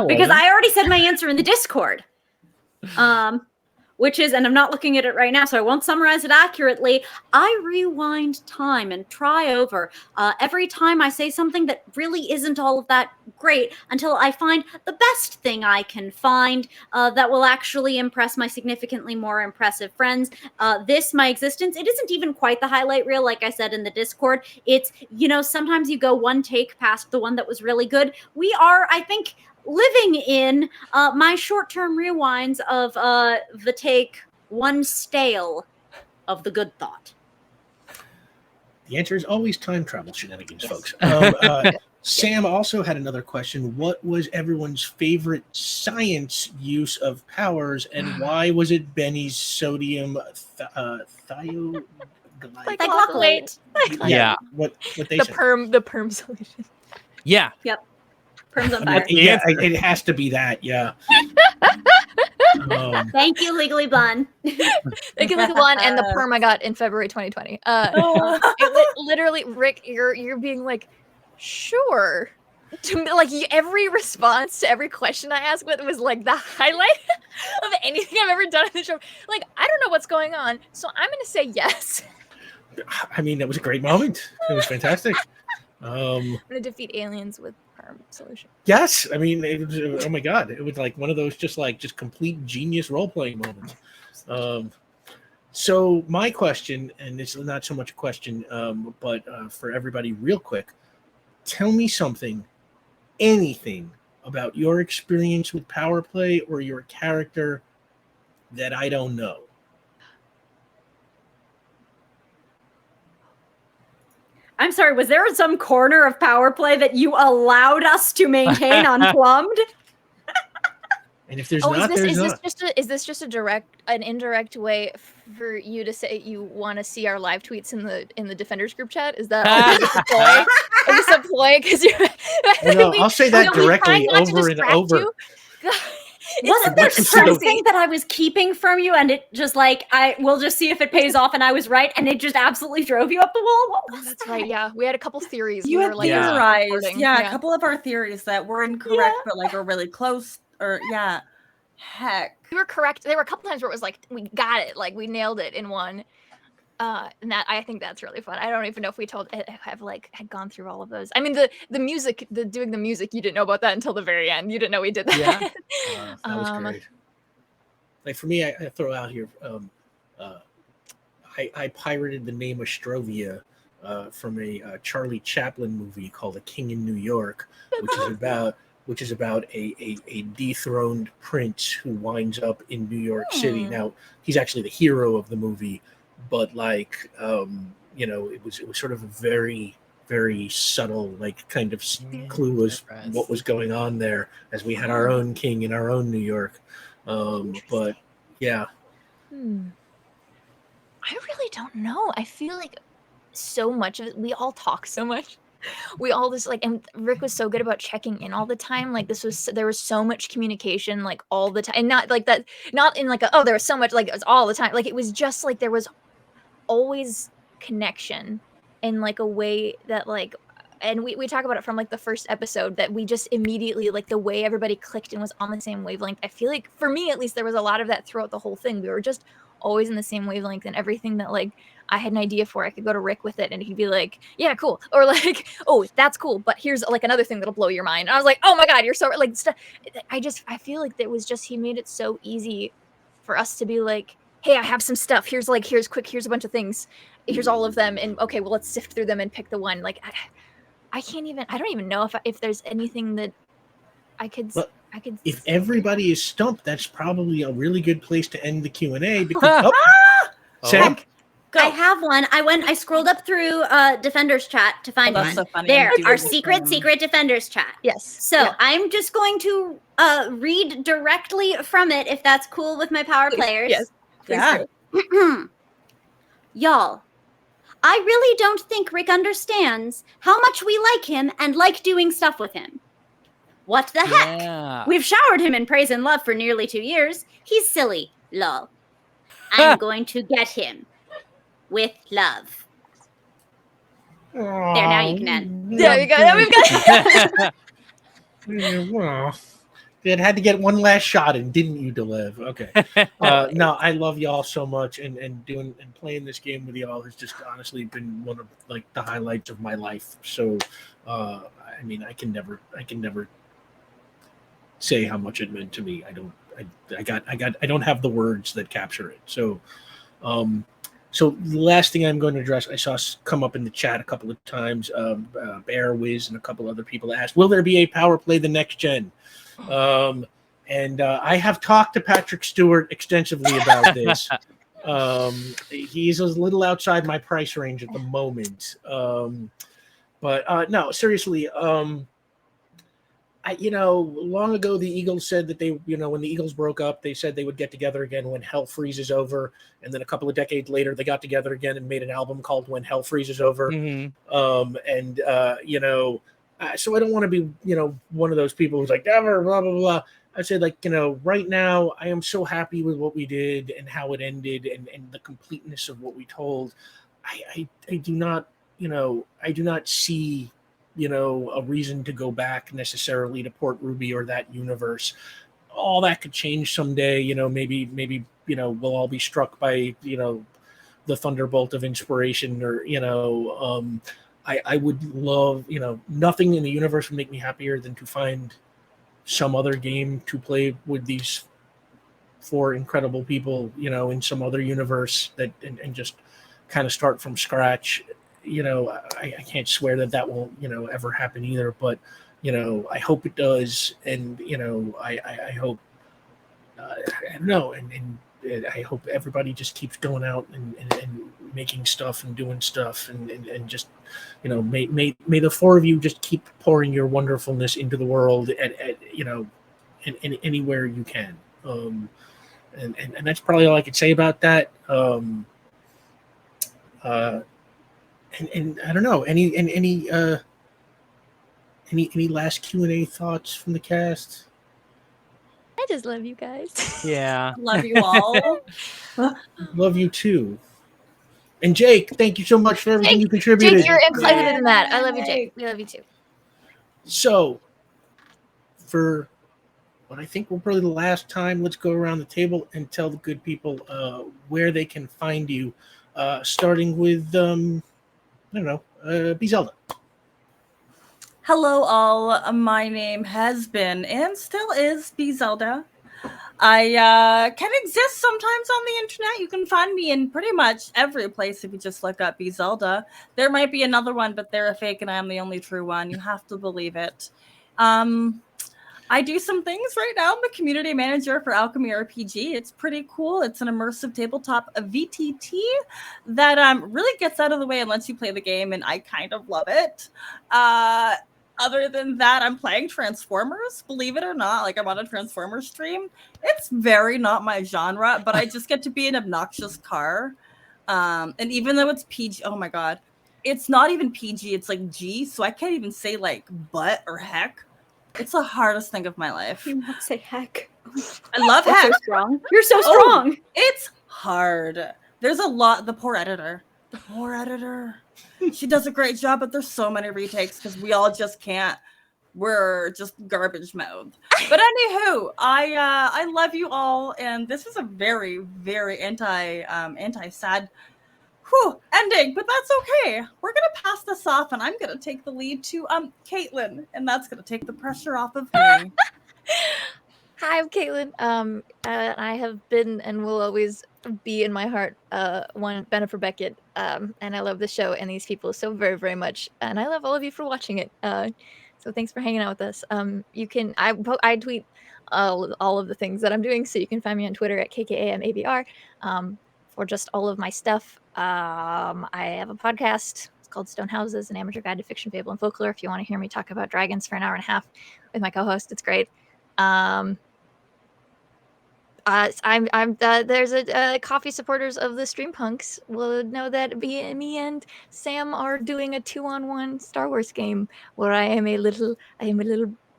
Because I already said my answer in the Discord. Which is, and I'm not looking at it right now, so I won't summarize it accurately. I rewind time and try over every time I say something that really isn't all of that great until I find the best thing I can find that will actually impress my significantly more impressive friends. My existence, it isn't even quite the highlight reel, like I said in the Discord. It's, you know, sometimes you go one take past the one that was really good. We are, I think, living in my short-term rewinds of the take one stale of the good thought. The answer is always time travel shenanigans, folks. Sam also had another question. What was everyone's favorite science use of powers, and why was it Benny's sodium thioglycolate? Yeah. What they the said. the perm solution. Yeah. Yep. Perms on fire. Yeah, it has to be that. Yeah. Thank you, Legally Blonde. Thank you, Legally Blonde, and the perm I got in February 2020. Literally, Rick, you're being like, sure. To me, like every response to every question I asked was like the highlight of anything I've ever done in the show. Like, I don't know what's going on, so I'm gonna say yes. I mean, that was a great moment. It was fantastic. I'm gonna defeat aliens with perm solution. Yes, I mean, it was, oh my God, it was like one of those just complete genius role playing moments. So my question, and it's not so much a question, but for everybody, real quick, tell me something, anything about your experience with power play or your character that I don't know. I'm sorry, was there some corner of power play that you allowed us to maintain unplumbed? And if there's not, there's not. Is this just an indirect way for you to say you want to see our live tweets in the Defenders group chat? Is that is this a ploy? Is this a ploy? Because you. No, I'll say that directly over and over. Wasn't there something that I was keeping from you, and it just like we'll just see if it pays off, and I was right, and it just absolutely drove you up the wall? What was That's that? right. Yeah, we had a couple theories. You we had were like, theorized, a couple of our theories that were incorrect, but like are really close. Or heck, you were correct. There were a couple times where it was like we got it, like we nailed it in one. And that I think that's really fun. I don't even know if we had gone through all of those. I mean, the music, doing the music, you didn't know about that until the very end. You didn't know we did that. Yeah, that was great. Like for me, I throw out here. I pirated the name Ostrovia from a Charlie Chaplin movie called A King in New York, which is about a dethroned prince who winds up in New York City. Now he's actually the hero of the movie. But like, it was sort of a very, very subtle, like kind of clue as what was going on there as we had our own king in our own New York. But yeah. I really don't know. I feel like so much of it, we all talk so much. We all just like, and Rick was so good about checking in all the time. Like there was so much communication, like all the time, and not like that, not in like there was so much, like it was all the time. Like it was just like there was always connection in like a way that like, and we talk about it from like the first episode that we just immediately, like the way everybody clicked and was on the same wavelength. I feel like for me at least there was a lot of that throughout the whole thing. We were just always in the same wavelength, and everything that like I had an idea for, I could go to Rick with it and he'd be like, yeah, cool, or like, oh, that's cool, but here's like another thing that'll blow your mind. And I was like, oh my god, you're so like I feel like there was just, he made it so easy for us to be like, hey, I have some stuff. Here's a bunch of things. Here's all of them. And okay, well, let's sift through them and pick the one. Like, I don't even know if there's anything that I could. If everybody is stumped, that's probably a really good place to end the Q&A. Because Sam? I have one. I scrolled up through Defenders chat to find one. So funny. There, our secret Defenders chat. Yes. So I'm just going to read directly from it, if that's cool with my power players. Yes. Yeah. Y'all, I really don't think Rick understands how much we like him and like doing stuff with him. What the heck? Yeah. We've showered him in praise and love for nearly 2 years. He's silly, lol. I'm going to get him with love. There, now you can end. There you go. Now we've got. Well, it had to get one last shot in, didn't you, Delev? Okay. No, I love y'all so much, and doing and playing this game with y'all has just honestly been one of like the highlights of my life. So, I mean, I can never say how much it meant to me. I don't have the words that capture it. So, so the last thing I'm going to address, I saw come up in the chat a couple of times. Bear Wiz and a couple other people asked, "Will there be a power play the next gen?" And I have talked to Patrick Stewart extensively about this. He's a little outside my price range at the moment. But no, seriously, long ago the Eagles said that they, when the Eagles broke up, they said they would get together again when Hell Freezes Over. And then a couple of decades later, they got together again and made an album called When Hell Freezes Over. Mm-hmm. So I don't want to be, one of those people who's like, never, blah, blah, blah. I'd say, like, right now I am so happy with what we did and how it ended and the completeness of what we told. I do not see, a reason to go back necessarily to Port Ruby or that universe. All that could change someday. Maybe we'll all be struck by, the thunderbolt of inspiration or, I would love, nothing in the universe would make me happier than to find some other game to play with these 4 incredible people, in some other universe and just kind of start from scratch. I can't swear that will, ever happen either, but, I hope it does. And, I hope, I don't know. And I hope everybody just keeps going out and making stuff and doing stuff and just, may the 4 of you just keep pouring your wonderfulness into the world at in anywhere you can. And that's probably all I could say about that. And I don't know, any last Q&A thoughts from the cast? I just love you guys. Yeah. Love you all. Love you too. And Jake, thank you so much for everything you contributed. Jake, you're included in that. I love you, Jake. We love you too. So, for what I think will probably the last time, let's go around the table and tell the good people where they can find you. Starting with, B. Zelda. Hello, all. My name has been and still is B. Zelda. I can exist sometimes on the internet. You can find me in pretty much every place if you just look up B. Zelda. There might be another one, but they're a fake and I'm the only true one. You have to believe it. I do some things right now. I'm the community manager for Alchemy RPG. It's pretty cool. It's an immersive tabletop VTT that really gets out of the way and lets you play the game, and I kind of love it. Other than that, I'm playing Transformers, believe it or not. Like, I'm on a Transformers stream. It's very not my genre, but I just get to be an obnoxious car. And even though it's PG, oh my God, it's not even PG, it's like G, so I can't even say like butt or heck. It's the hardest thing of my life. You won't say heck. I love You're heck. so strong. You're so strong. It's hard. There's a lot. The poor editor. She does a great job, but there's so many retakes because we all just can't. We're just garbage mode. But anywho, I love you all, and this is a very, very anti-sad ending, but that's okay. We're gonna pass this off, and I'm gonna take the lead to Caitlin, and that's gonna take the pressure off of me. Hi, I'm Caitlin. I have been and will always be in my heart one Bennifer Beckett. And I love the show and these people so very, very much. And I love all of you for watching it. So thanks for hanging out with us. I tweet all of the things that I'm doing, so you can find me on Twitter at KKAMABR for just all of my stuff. I have a podcast. It's called Stone Houses, an amateur guide to fiction, fable, and folklore. If you want to hear me talk about dragons for an hour and a half with my co-host, it's great. There's a coffee supporters of the Streampunks will know that me and Sam are doing a 2-on-1 Star Wars game where I am a little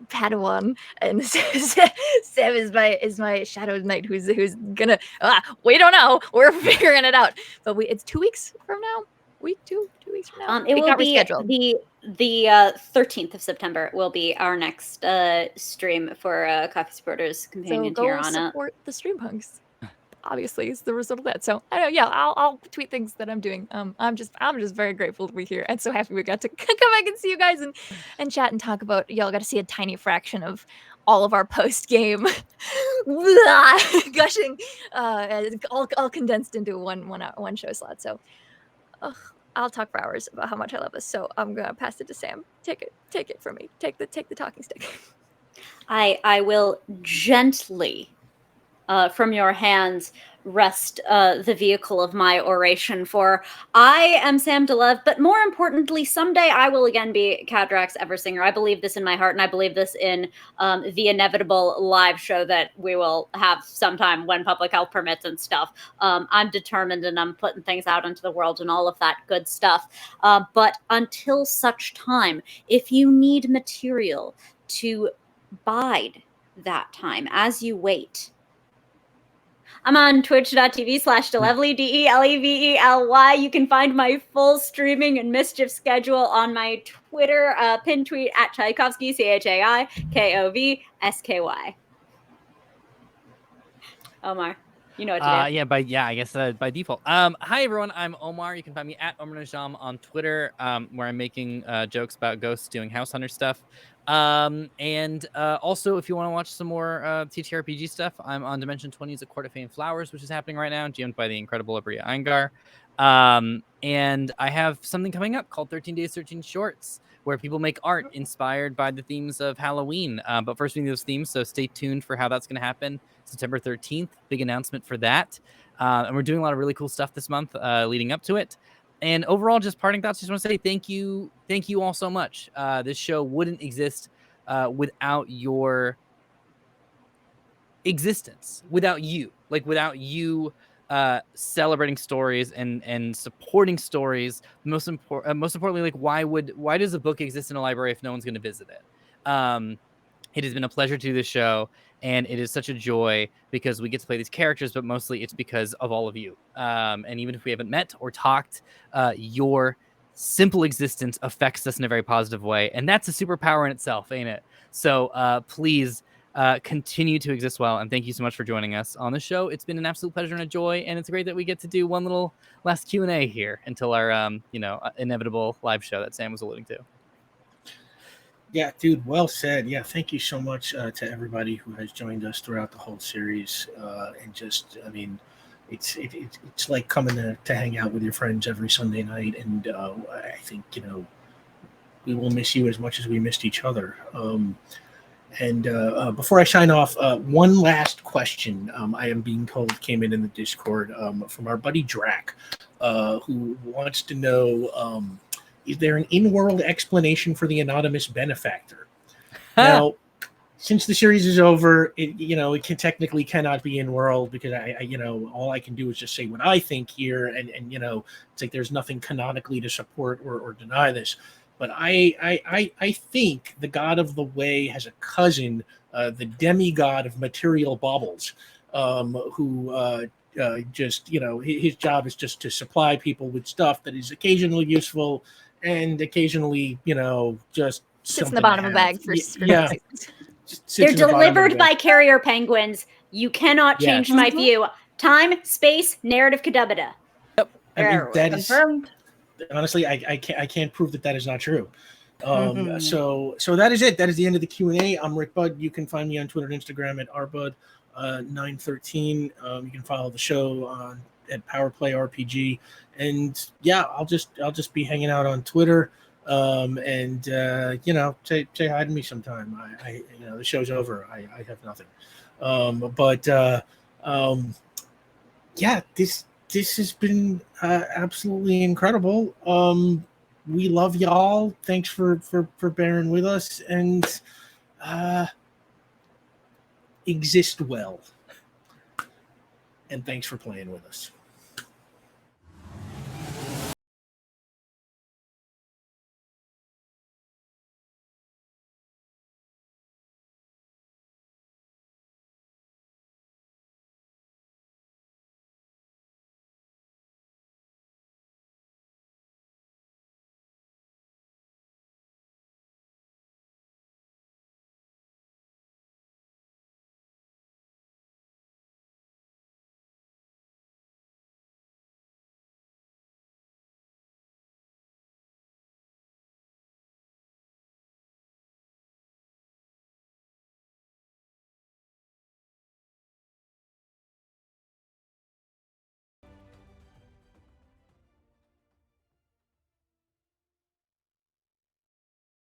Padawan, and Sam is my Shadow Knight who's gonna we don't know, we're figuring it out, but it's 2 weeks from now. Week 2 weeks from now. It will be the 13th of September will be our next stream for Coffee Supporters Companion so here go on support the Streampunks. Obviously, it's the result of that. So I know, yeah, I'll tweet things that I'm doing. I'm just very grateful to be here and so happy we got to come back and see you guys and chat and talk about. Y'all got to see a tiny fraction of all of our post game gushing, all condensed into one show slot. So. I'll talk for hours about how much I love this, so I'm gonna pass it to Sam. Take it from me. Take the talking stick. I will gently, from your hands, rest the vehicle of my oration. For I am Sam DeLev, but more importantly, someday I will again be Cadrax Eversinger. I believe this in my heart, and I believe this in the inevitable live show that we will have sometime when public health permits and stuff. I'm determined, and I'm putting things out into the world and all of that good stuff. But until such time, if you need material to bide that time as you wait, I'm on twitch.tv/Delevely, DELEVELY. You can find my full streaming and mischief schedule on my Twitter pin tweet at Tchaikovsky, CHAIKOVSKY. Omar. You know what to do. I guess by default. Hi everyone, I'm Omar. You can find me at Omar Najam on Twitter, where I'm making jokes about ghosts doing house hunter stuff. And also, if you want to watch some more TTRPG stuff, I'm on Dimension 20's A Court of Fame Flowers, which is happening right now, GM'd by the incredible Abria Iyengar. And I have something coming up called 13 Days, 13 Shorts, where people make art inspired by the themes of Halloween. But first, we need those themes, so stay tuned for how that's going to happen. September 13th, big announcement for that. And we're doing a lot of really cool stuff this month leading up to it. And overall, just parting thoughts, just want to say thank you all so much. This show wouldn't exist without your existence, without you celebrating stories and supporting stories. Most importantly, like why does a book exist in a library if no one's going to visit it? It has been a pleasure to do this show, and it is such a joy because we get to play these characters, but mostly it's because of all of you. And even if we haven't met or talked, your simple existence affects us in a very positive way, and that's a superpower in itself, ain't it? So please continue to exist well, and thank you so much for joining us on the show. It's been an absolute pleasure and a joy, and it's great that we get to do one little last Q&A here until our inevitable live show that Sam was alluding to. Yeah, dude, well said. Yeah, thank you so much to everybody who has joined us throughout the whole series. And just, I mean, it's like coming to hang out with your friends every Sunday night. And I think, we will miss you as much as we missed each other. And before I sign off, one last question I am being told came in the Discord from our buddy Drac, who wants to know, is there an in-world explanation for the anonymous benefactor? Now, since the series is over, it technically cannot be in-world because all I can do is just say what I think here, and it's like there's nothing canonically to support or deny this. But I think the god of the way has a cousin, the demigod of material baubles, who just his job is just to supply people with stuff that is occasionally useful and occasionally just sits in the bottom of a bag for yeah. They're delivered by carrier penguins. You cannot change my view. Time, space, narrative kadabada. Yep. I mean, that is Confirmed. honestly, I can't prove that is not true. So that is it. That is the end of the Q&A. I'm Rick Budd. You can find me on Twitter and Instagram at rbud913. You can follow the show at Powerplay RPG. And yeah, I'll just be hanging out on Twitter. And say hi to me sometime. I the show's over. I have nothing. Yeah, this has been absolutely incredible. We love y'all. Thanks for bearing with us, and exist well. And thanks for playing with us.